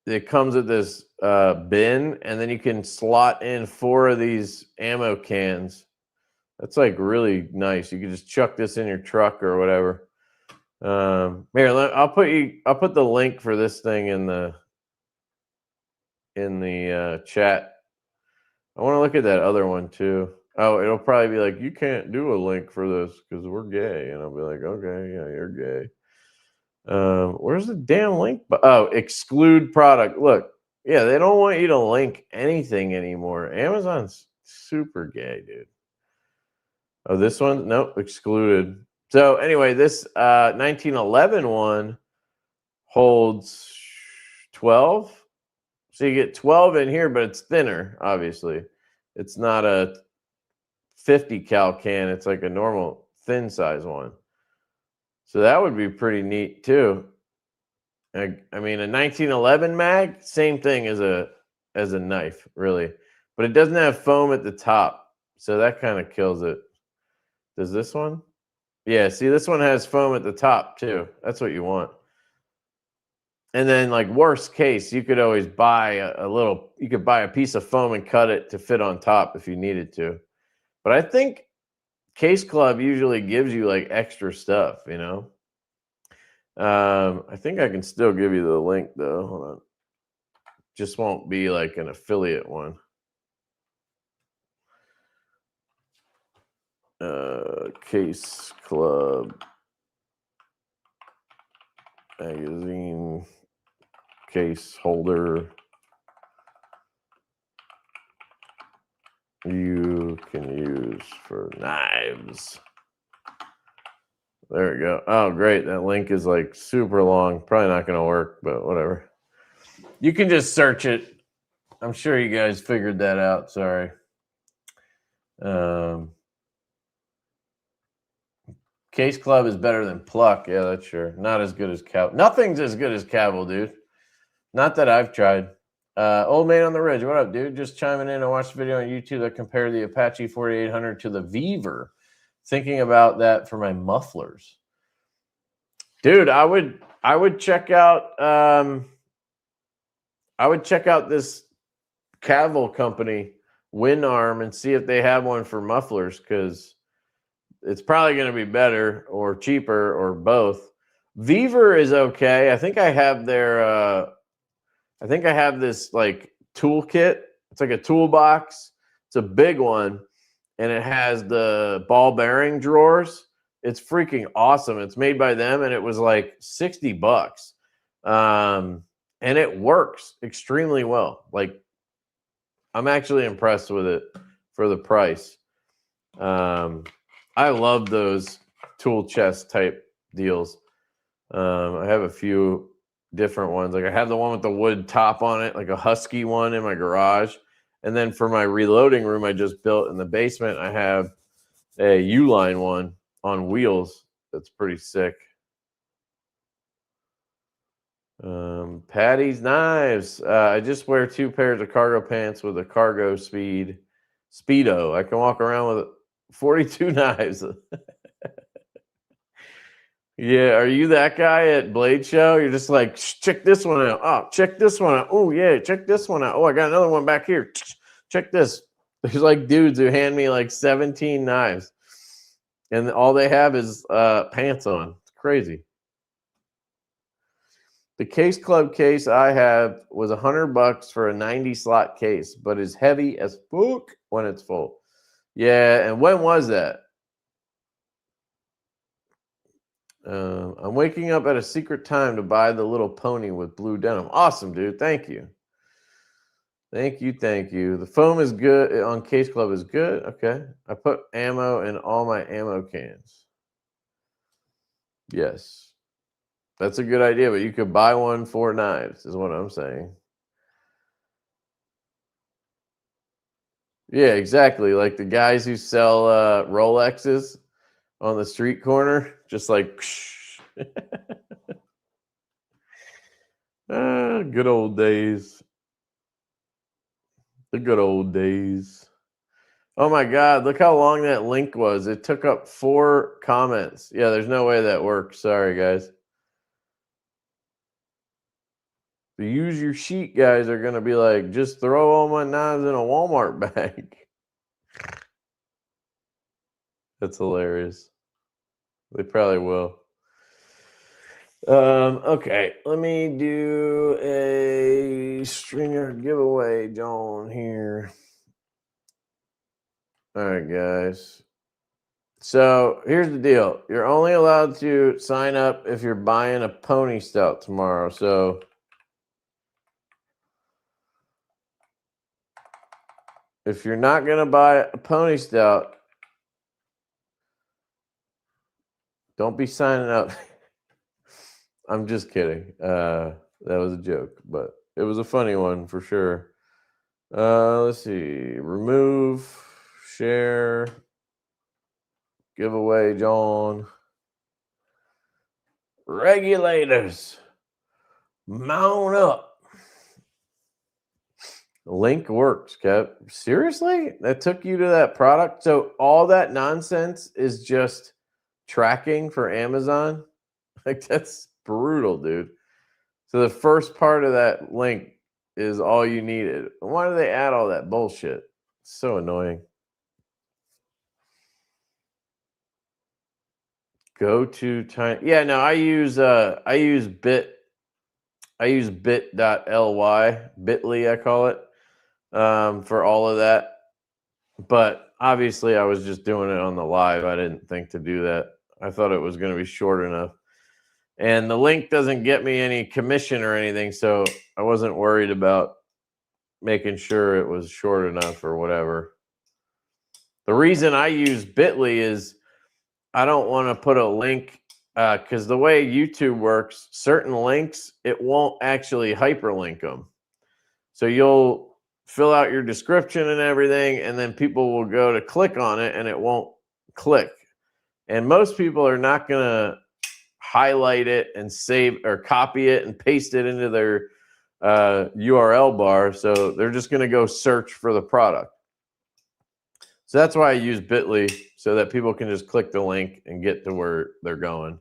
It comes with this bin, and then you can slot in 4 of these ammo cans. That's like really nice. You can just chuck this in your truck or whatever. Here, I'll put the link for this thing in the chat. I want to look at that other one too. Oh, it'll probably be like, you can't do a link for this because we're gay, and I'll be like, okay, yeah, you're gay. Where's the damn link? Oh, exclude product. Look, yeah, they don't want you to link anything anymore. Amazon's super gay, dude. Oh, this one? Nope, excluded. So anyway, this 1911 one holds 12. So you get 12 in here, but it's thinner, obviously. It's not a 50 cal can. It's like a normal thin size one. So that would be pretty neat too. I mean, a 1911 mag, same thing as a knife, really. But it doesn't have foam at the top. So that kind of kills it. Does this one? Yeah, see, this one has foam at the top too. That's what you want. And then, like, worst case, you could always buy you could buy a piece of foam and cut it to fit on top if you needed to. But I think Case Club usually gives you like extra stuff, you know? I think I can still give you the link though. Hold on. Just won't be like an affiliate one. Case Club magazine case holder. You can use for knives. There we go. Oh, great. That link is like super long. Probably not going to work, but whatever. You can just search it. I'm sure you guys figured that out. Sorry. Case Club is better than Pluck. Yeah, that's sure. Not as good as Cavil. Nothing's as good as Cavil, dude. Not that I've tried. Old Man on the Ridge. What up, dude? Just chiming in. I watched a video on YouTube that compared the Apache 4800 to the Weaver. Thinking about that for my mufflers. Dude, I would check out this Cavil company, WinArm, and see if they have one for mufflers, because it's probably going to be better or cheaper or both. Weaver is okay. I think I have their this like toolkit. It's like a toolbox. It's a big one, and it has the ball bearing drawers. It's freaking awesome. It's made by them, and it was like $60. And it works extremely well. Like, I'm actually impressed with it for the price. I love those tool chest type deals. I have a few different ones. Like, I have the one with the wood top on it, like a Husky one in my garage. And then for my reloading room I just built in the basement, I have a Uline one on wheels. That's pretty sick. Patty's Knives. I just wear 2 pairs of cargo pants with a cargo Speedo. I can walk around with 42 knives. Yeah, are you that guy at Blade Show? You're just like, check this one out. Oh, check this one out. Oh, yeah, check this one out. Oh, I got another one back here. Check this. There's like dudes who hand me like 17 knives, and all they have is pants on. It's crazy. The Case Club case I have was $100 for a 90 slot case, but is heavy as fuck when it's full. Yeah, and when was that? I'm waking up at a secret time to buy the little pony with blue denim. Awesome, dude. Thank you. Thank you. Thank you. The foam is good on Case Club is good. Okay. I put ammo in all my ammo cans. Yes. That's a good idea, but you could buy one for knives, is what I'm saying. Yeah, exactly. Like the guys who sell Rolexes on the street corner, just like Good old days. The good old days. Oh my God, look how long that link was. It took up 4 comments. Yeah, there's no way that works. Sorry, guys. The use your sheet guys are going to be like, just throw all my knives in a Walmart bag. That's hilarious. They probably will. Okay, let me do a stringer giveaway, John, here. All right, guys. So here's the deal. You're only allowed to sign up if you're buying a pony stout tomorrow. So if you're not going to buy a pony stout, don't be signing up. I'm just kidding. That was a joke, but it was a funny one for sure. Let's see. Remove, share, giveaway, John. Regulators, mount up. Link works, Kev. Seriously? That took you to that product? So all that nonsense is just tracking for Amazon? Like, that's brutal, dude. So the first part of that link is all you needed. Why do they add all that bullshit? It's so annoying. Go to time. Yeah, no, I use bit.ly, bit.ly, I call it, for all of that. But obviously I was just doing it on the live. I didn't think to do that. I thought it was going to be short enough. And the link doesn't get me any commission or anything, so I wasn't worried about making sure it was short enough or whatever. The reason I use Bitly is I don't want to put a link because the way YouTube works, certain links, it won't actually hyperlink them. So you'll fill out your description and everything, and then people will go to click on it and it won't click. And most people are not going to highlight it and save or copy it and paste it into their URL bar. So they're just going to go search for the product. So that's why I use Bitly, so that people can just click the link and get to where they're going.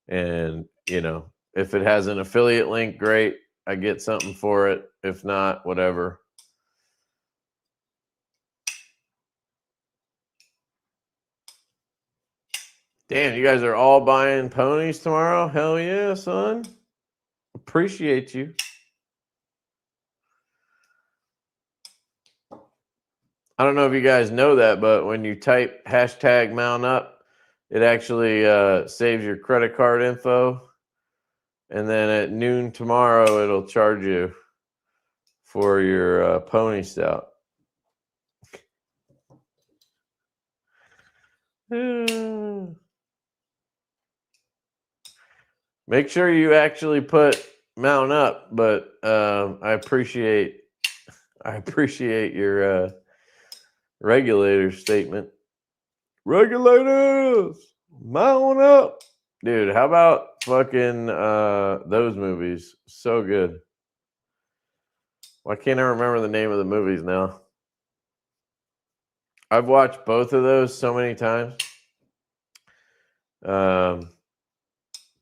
And, you know, if it has an affiliate link, great. I get something for it. If not, whatever. Damn, you guys are all buying ponies tomorrow? Hell yeah, son. Appreciate you. I don't know if you guys know that, but when you type hashtag mount up, it actually saves your credit card info. And then at noon tomorrow, it'll charge you for your pony stout. Make sure you actually put mount up, but I appreciate your regulator statement. Regulators, mount up. Dude, how about fucking those movies? So good. Why can't I remember the name of the movies now? I've watched both of those so many times.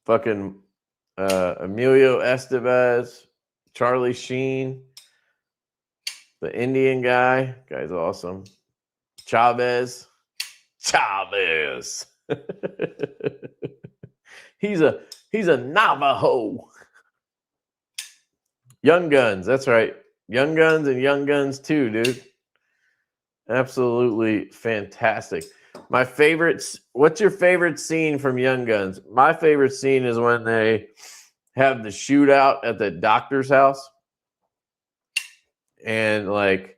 Fucking Emilio Estevez, Charlie Sheen, the Indian guy. Guy's awesome. Chavez. He's a Navajo. Young Guns, that's right. Young Guns and Young Guns 2, dude. Absolutely fantastic. My favorites. What's your favorite scene from Young Guns? My favorite scene is when they have the shootout at the doctor's house. And like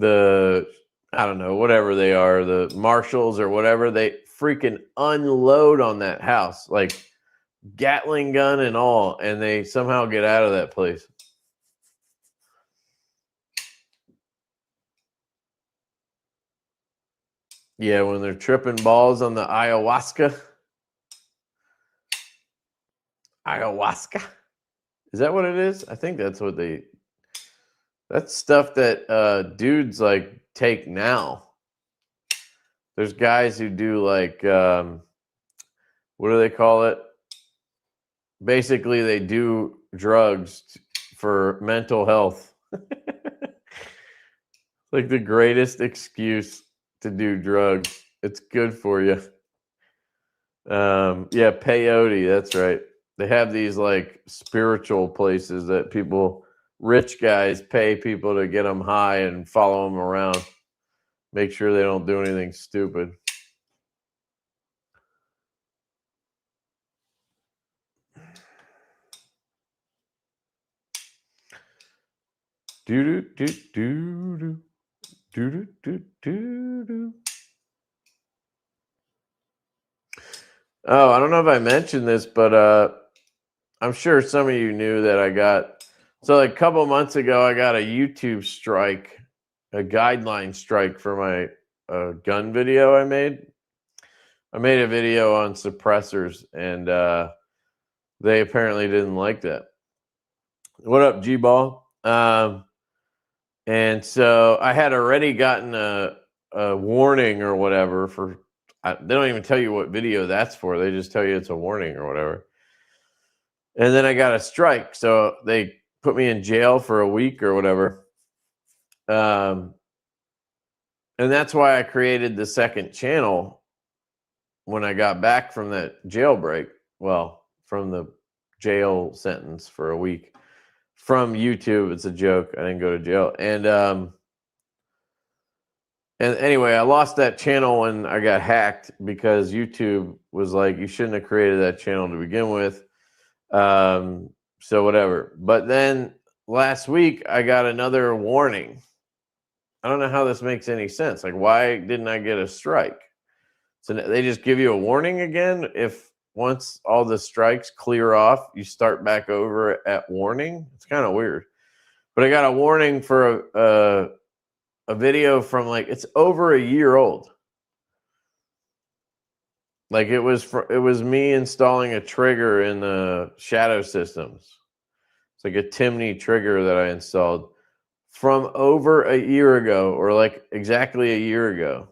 I don't know, whatever they are, the marshals or whatever, they freaking unload on that house, like Gatling gun and all, and they somehow get out of that place. Yeah, when they're tripping balls on the ayahuasca. Is that what it is? I think that's what that's stuff that dudes like take now. There's guys who do like what do they call it? Basically, they do drugs for mental health. Like the greatest excuse to do drugs. It's good for you. Yeah, peyote, that's right. They have these like spiritual places that rich guys pay people to get them high and follow them around. Make sure they don't do anything stupid. Do do do do do do do do do. Oh, I don't know if I mentioned this, but I'm sure some of you knew that I got. So like a couple months ago, I got a YouTube strike, a guideline strike for my gun video I made. I made a video on suppressors, and they apparently didn't like that. What up, G-Ball? And so I had already gotten a warning or whatever for. They don't even tell you what video that's for. They just tell you it's a warning or whatever. And then I got a strike, so they put me in jail for a week or whatever. And that's why I created the second channel when I got back from that jailbreak. Well, from the jail sentence for a week from YouTube. It's a joke. I didn't go to jail. And anyway, I lost that channel when I got hacked because YouTube was like, you shouldn't have created that channel to begin with. So whatever. But then last week I got another warning. I don't know how this makes any sense. Like, why didn't I get a strike? So they just give you a warning again. If once all the strikes clear off, you start back over at warning. It's kind of weird. But I got a warning for a video from like, it's over a year old. Like it was me installing a trigger in the shadow systems. It's like a Timney trigger that I installed from over a year ago, or like exactly a year ago.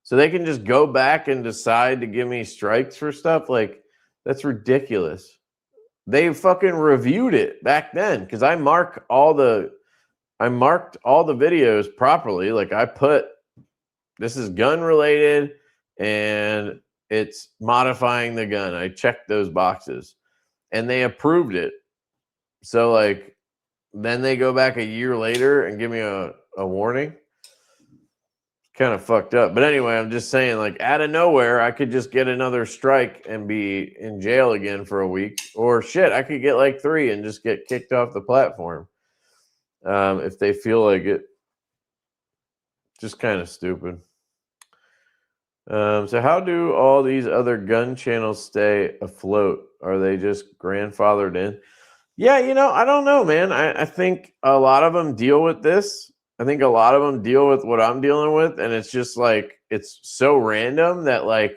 So they can just go back and decide to give me strikes for stuff. Like, that's ridiculous. They fucking reviewed it back then because I marked all the videos properly. Like I put, this is gun related and it's modifying the gun. I checked those boxes and they approved it. So like, then they go back a year later and give me a warning. Kind of fucked up. But anyway, I'm just saying, like, out of nowhere, I could just get another strike and be in jail again for a week. Or shit, I could get like 3 and just get kicked off the platform if they feel like it. Just kind of stupid. So how do all these other gun channels stay afloat? Are they just grandfathered in? Yeah, I don't know, man. I think a lot of them deal with this. I think a lot of them deal with what I'm dealing with, and it's just like, it's so random that like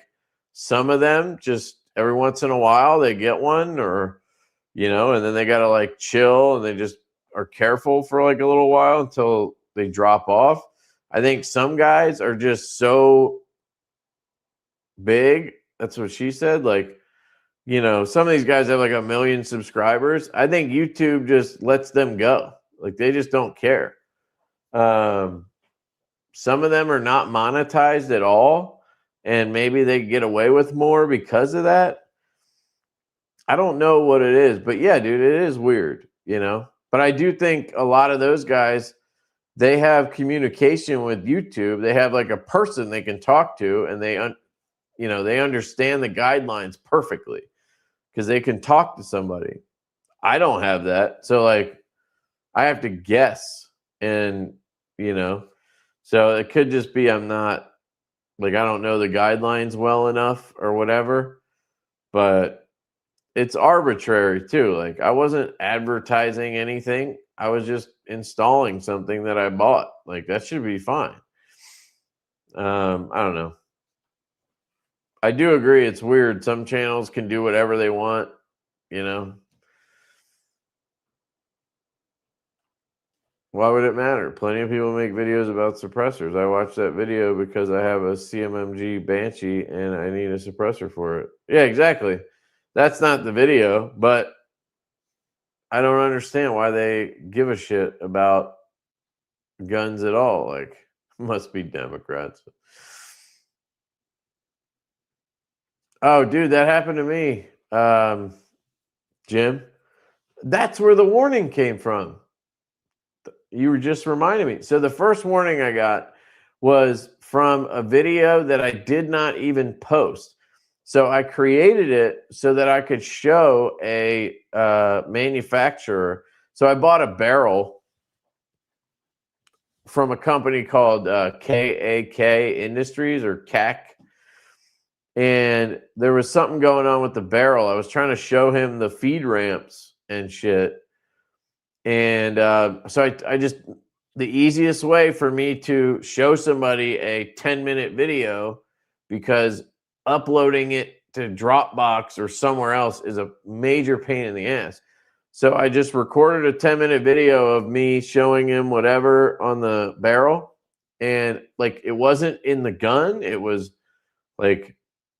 some of them just every once in a while they get one, or and then they got to like chill and they just are careful for like a little while until they drop off. I think some guys are just so big. That's what she said. Like, some of these guys have like 1 million subscribers. I think YouTube just lets them go. Like they just don't care. Some of them are not monetized at all, and maybe they get away with more because of that. I don't know what it is, but yeah, dude, it is weird, But I do think a lot of those guys, they have communication with YouTube. They have like a person they can talk to, and they understand the guidelines perfectly because they can talk to somebody. I don't have that. So like I have to guess, and so it could just be I'm not, like, I don't know the guidelines well enough or whatever, but it's arbitrary too. Like I wasn't advertising anything. I was just installing something that I bought. Like that should be fine. I don't know. I do agree it's weird. Some channels can do whatever they want, Why would it matter? Plenty of people make videos about suppressors. I watched that video because I have a CMMG Banshee and I need a suppressor for it. Yeah, exactly. That's not the video, but I don't understand why they give a shit about guns at all. Like, must be Democrats. Oh, dude, that happened to me, Jim. That's where the warning came from. You were just reminding me. So the first warning I got was from a video that I did not even post. So I created it so that I could show a manufacturer. So I bought a barrel from a company called KAK Industries or CAC. And there was something going on with the barrel. I was trying to show him the feed ramps and shit. And so I just, the easiest way for me to show somebody a 10-minute video, because uploading it to Dropbox or somewhere else is a major pain in the ass. So I just recorded a 10-minute video of me showing him whatever on the barrel. And like, it wasn't in the gun. It was like,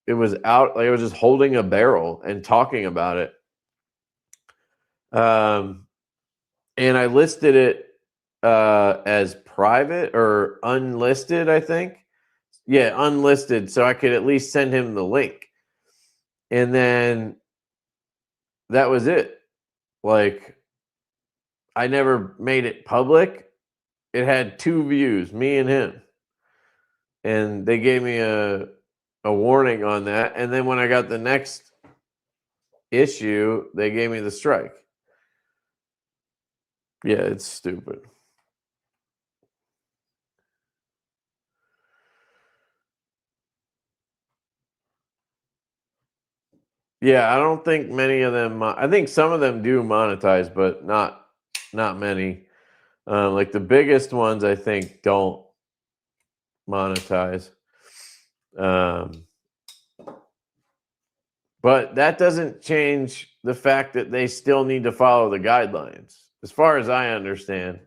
it was out. Like, I was just holding a barrel and talking about it. And I listed it as private or unlisted, I think. Yeah, unlisted. So I could at least send him the link. And then that was it. Like, I never made it public. It had 2 views, me and him. And they gave me a warning on that. And then when I got the next issue, they gave me the strike. Yeah, it's stupid. Yeah, I don't think many of them. I think some of them do monetize, but not many. Like the biggest ones, I think don't monetize. But that doesn't change the fact that they still need to follow the guidelines, as far as I understand.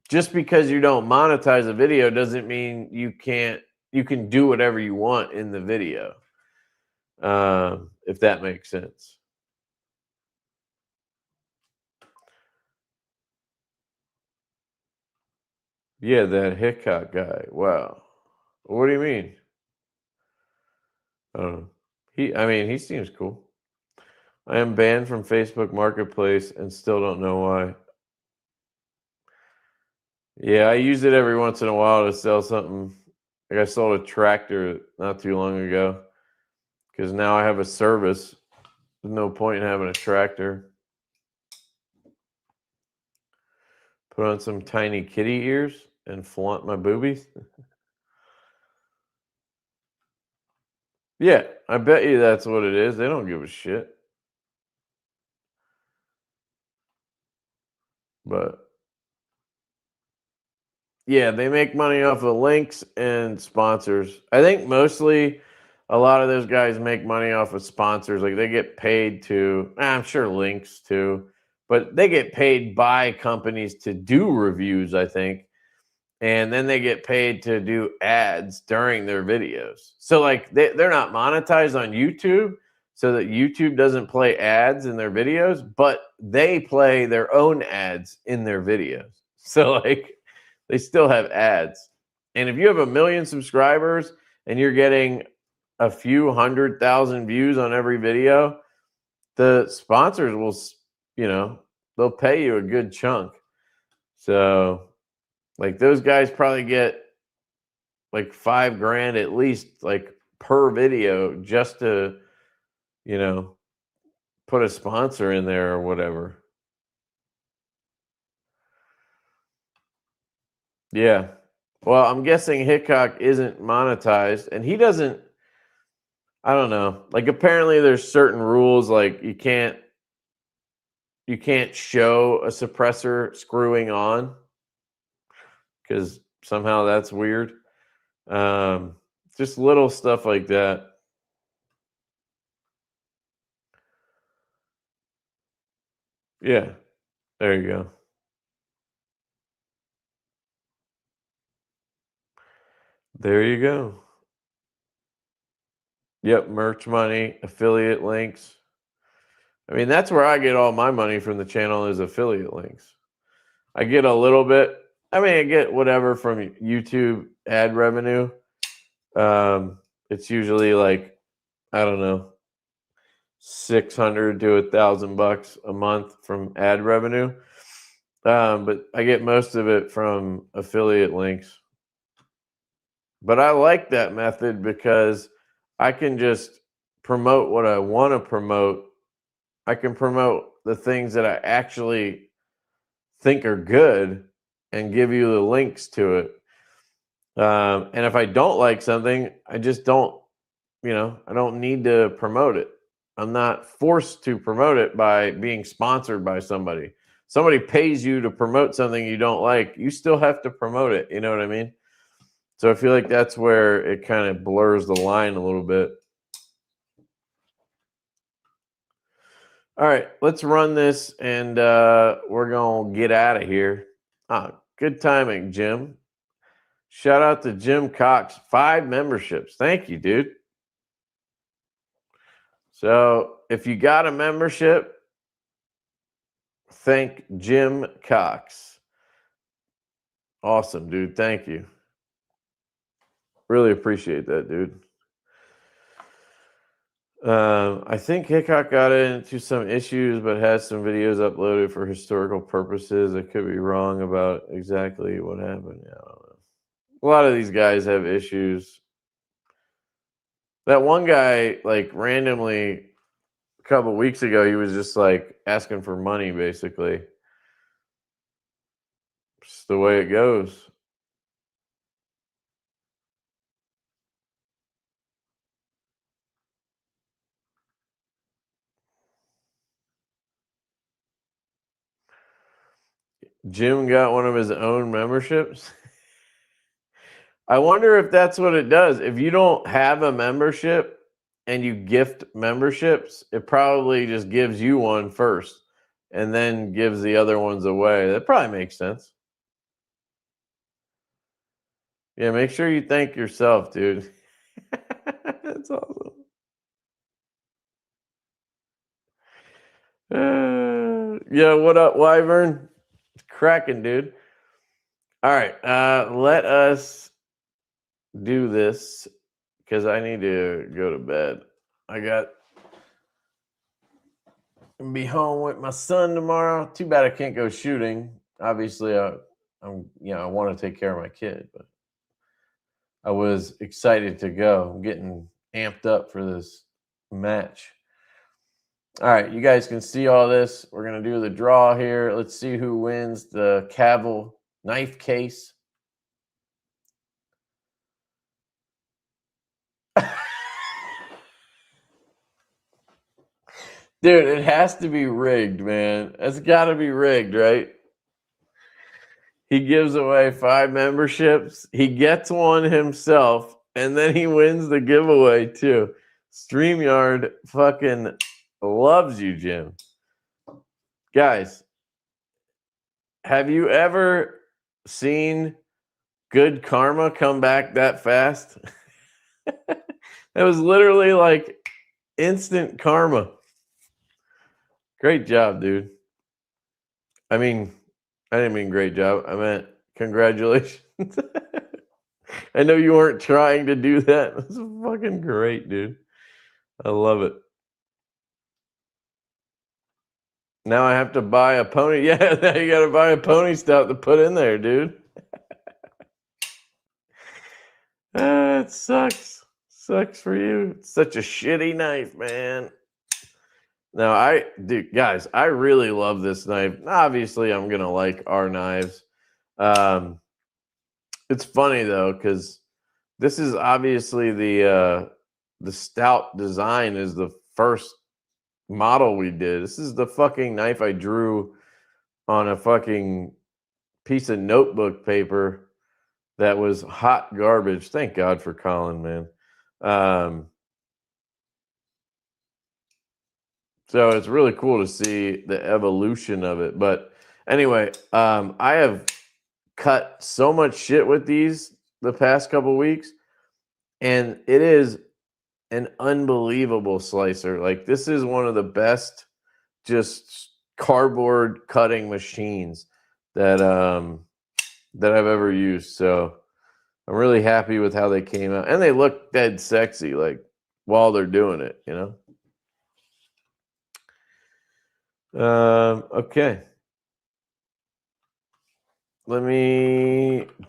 Just because you don't monetize a video doesn't mean you can do whatever you want in the video. If that makes sense. Yeah, that Hickok guy. Wow. What do you mean? I mean, he seems cool. I am banned from Facebook Marketplace and still don't know why. Yeah, I use it every once in a while to sell something. Like I sold a tractor not too long ago because now I have a service. There's no point in having a tractor. Put on some tiny kitty ears and flaunt my boobies. Yeah, I bet you that's what it is. They don't give a shit. But yeah, they make money off of links and sponsors. I think mostly a lot of those guys make money off of sponsors. Like they get paid to, I'm sure links too, but they get paid by companies to do reviews, I think. And then they get paid to do ads during their videos. So like they're not monetized on YouTube, so that YouTube doesn't play ads in their videos, but they play their own ads in their videos. So like they still have ads. And if you have 1 million subscribers and you're getting a few 100,000 views on every video, the sponsors will, they'll pay you a good chunk. So like those guys probably get like $5,000 at least, like per video, just to, put a sponsor in there or whatever. Yeah. Well, I'm guessing Hickok isn't monetized, and he doesn't. I don't know. Like apparently there's certain rules, like you can't show a suppressor screwing on because somehow that's weird. Just little stuff like that. Yeah. There you go. There you go. Yep, merch money, affiliate links. I mean, that's where I get all my money from the channel is affiliate links. I get a little bit. I mean, I get whatever from YouTube ad revenue. It's usually like, I don't know, 600 to $1,000 a month from ad revenue. But I get most of it from affiliate links. But I like that method because I can just promote what I want to promote. I can promote the things that I actually think are good and give you the links to it. And if I don't like something, I just don't, I don't need to promote it. I'm not forced to promote it by being sponsored by somebody. Somebody pays you to promote something you don't like, you still have to promote it. You know what I mean? So I feel like that's where it kind of blurs the line a little bit. All right, let's run this and we're going to get out of here. Good timing, Jim. Shout out to Jim Cox, 5 memberships. Thank you, dude. So if you got a membership, thank Jim Cox. Awesome, dude. Thank you. Really appreciate that, dude. I think Hickok got into some issues, but has some videos uploaded for historical purposes. I could be wrong about exactly what happened. Yeah, I don't know. A lot of these guys have issues. That one guy, like randomly, a couple of weeks ago, he was just like asking for money, basically. Just the way it goes. Jim got one of his own memberships. I wonder if that's what it does. If you don't have a membership and you gift memberships, it probably just gives you one first and then gives the other ones away. That probably makes sense. Yeah, make sure you thank yourself, dude. That's awesome. Yeah, what up, Wyvern? It's cracking, dude. All right, let us do this because I need to go to bed. I got be home with my son tomorrow. Too bad I can't go shooting. Obviously, I want to take care of my kid, but I was excited to go. I'm getting amped up for this match. All right, you guys can see all this. We're gonna do the draw here. Let's see who wins the Cavill knife case. Dude, it has to be rigged, man. It's got to be rigged, right? He gives away 5 memberships. He gets one himself, and then he wins the giveaway too. StreamYard fucking loves you, Jim. Guys, have you ever seen good karma come back that fast? That was literally like instant karma. Great job, dude. I mean, I didn't mean great job. I meant congratulations. I know you weren't trying to do that. That's fucking great, dude. I love it. Now I have to buy a pony. Yeah, now you got to buy a pony stout to put in there, dude. It sucks. Sucks for you. It's such a shitty knife, man. Now, dude, guys, I really love this knife. Obviously, I'm gonna like our knives. It's funny though, because this is obviously the stout design is the first model we did. This is the fucking knife I drew on a fucking piece of notebook paper that was hot garbage. Thank God for Colin, man. So it's really cool to see the evolution of it. But Anyway, I have cut so much shit with these the past couple weeks, and it is an unbelievable slicer. Like, this is one of the best just cardboard cutting machines that that I've ever used. So I'm really happy with how they came out, and they look dead sexy, like, while they're doing it, you know. Okay.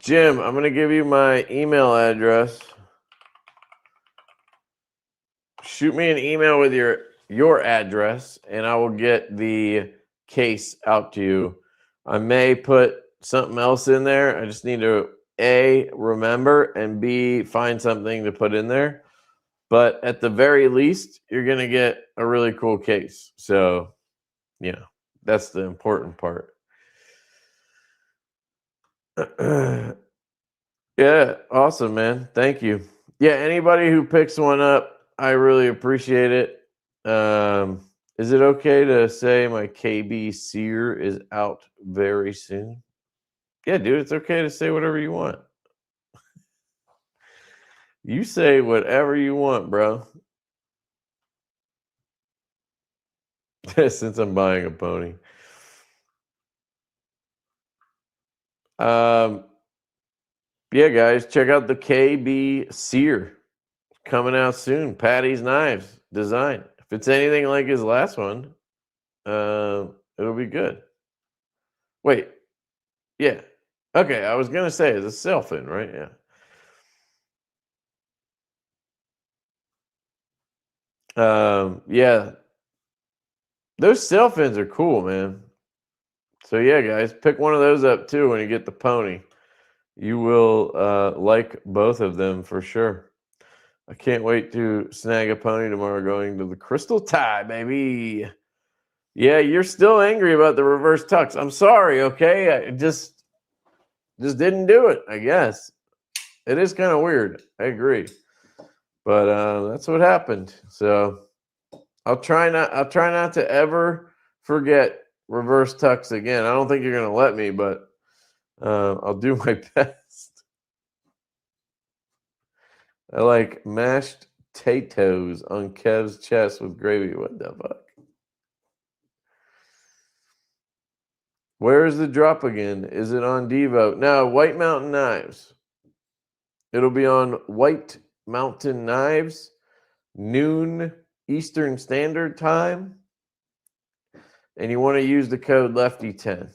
Jim, I'm gonna give you my email address. Shoot me an email with your address, and I will get the case out to you. I may put something else in there. I just need to A, remember, and B, find something to put in there. But at the very least, you're going to get a really cool case. So, you know, that's the important part. Yeah, awesome, man. Thank you. Yeah, anybody who picks one up, I really appreciate it. Is it okay to say my KB Sear is out very soon? Yeah, dude, it's okay to say whatever you want. You say whatever you want, bro. Since I'm buying a pony. Yeah, guys, check out the KB Sear. Coming out soon. Patty's Knives design. If it's anything like his last one, it'll be good. Wait. Yeah. Okay, I was gonna say it's a self-in, right? Yeah. Yeah. Those self-ins are cool, man. So yeah, guys, pick one of those up too when you get the pony. You will like both of them for sure. I can't wait to snag a pony tomorrow going to the Crystal Tie, baby. Yeah, you're still angry about the reverse tux. I'm sorry, okay? I just didn't do it, I guess. It is kind of weird. I agree. But that's what happened. So I'll try not to ever forget reverse tux again. I don't think you're gonna let me, but I'll do my best. I like mashed potatoes on Kev's chest with gravy. What the fuck? Where is the drop again? Is it on Divo? No, White Mountain Knives. It'll be on White Mountain Knives, noon Eastern Standard Time. And you want to use the code Lefty10.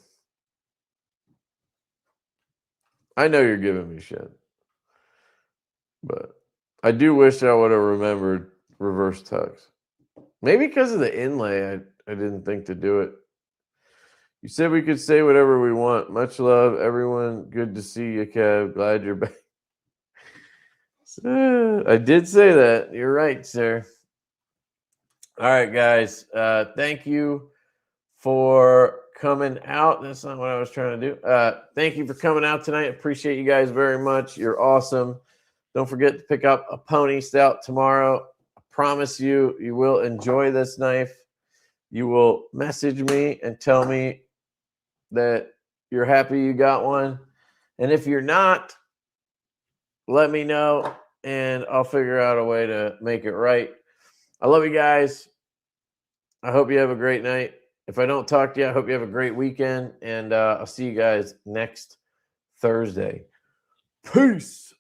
I know you're giving me shit. But I do wish I would have remembered reverse tux. Maybe because of the inlay, I didn't think to do it. You said we could say whatever we want. Much love, everyone. Good to see you, Kev. Glad you're back. I did say that. You're right, sir. All right, guys. Thank you for coming out. That's not what I was trying to do. Thank you for coming out tonight. Appreciate you guys very much. You're awesome. Don't forget to pick up a pony stout tomorrow. I promise you, you will enjoy this knife. You will message me and tell me that you're happy you got one. And if you're not, let me know and I'll figure out a way to make it right. I love you guys. I hope you have a great night. If I don't talk to you, I hope you have a great weekend. And I'll see you guys next Thursday. Peace.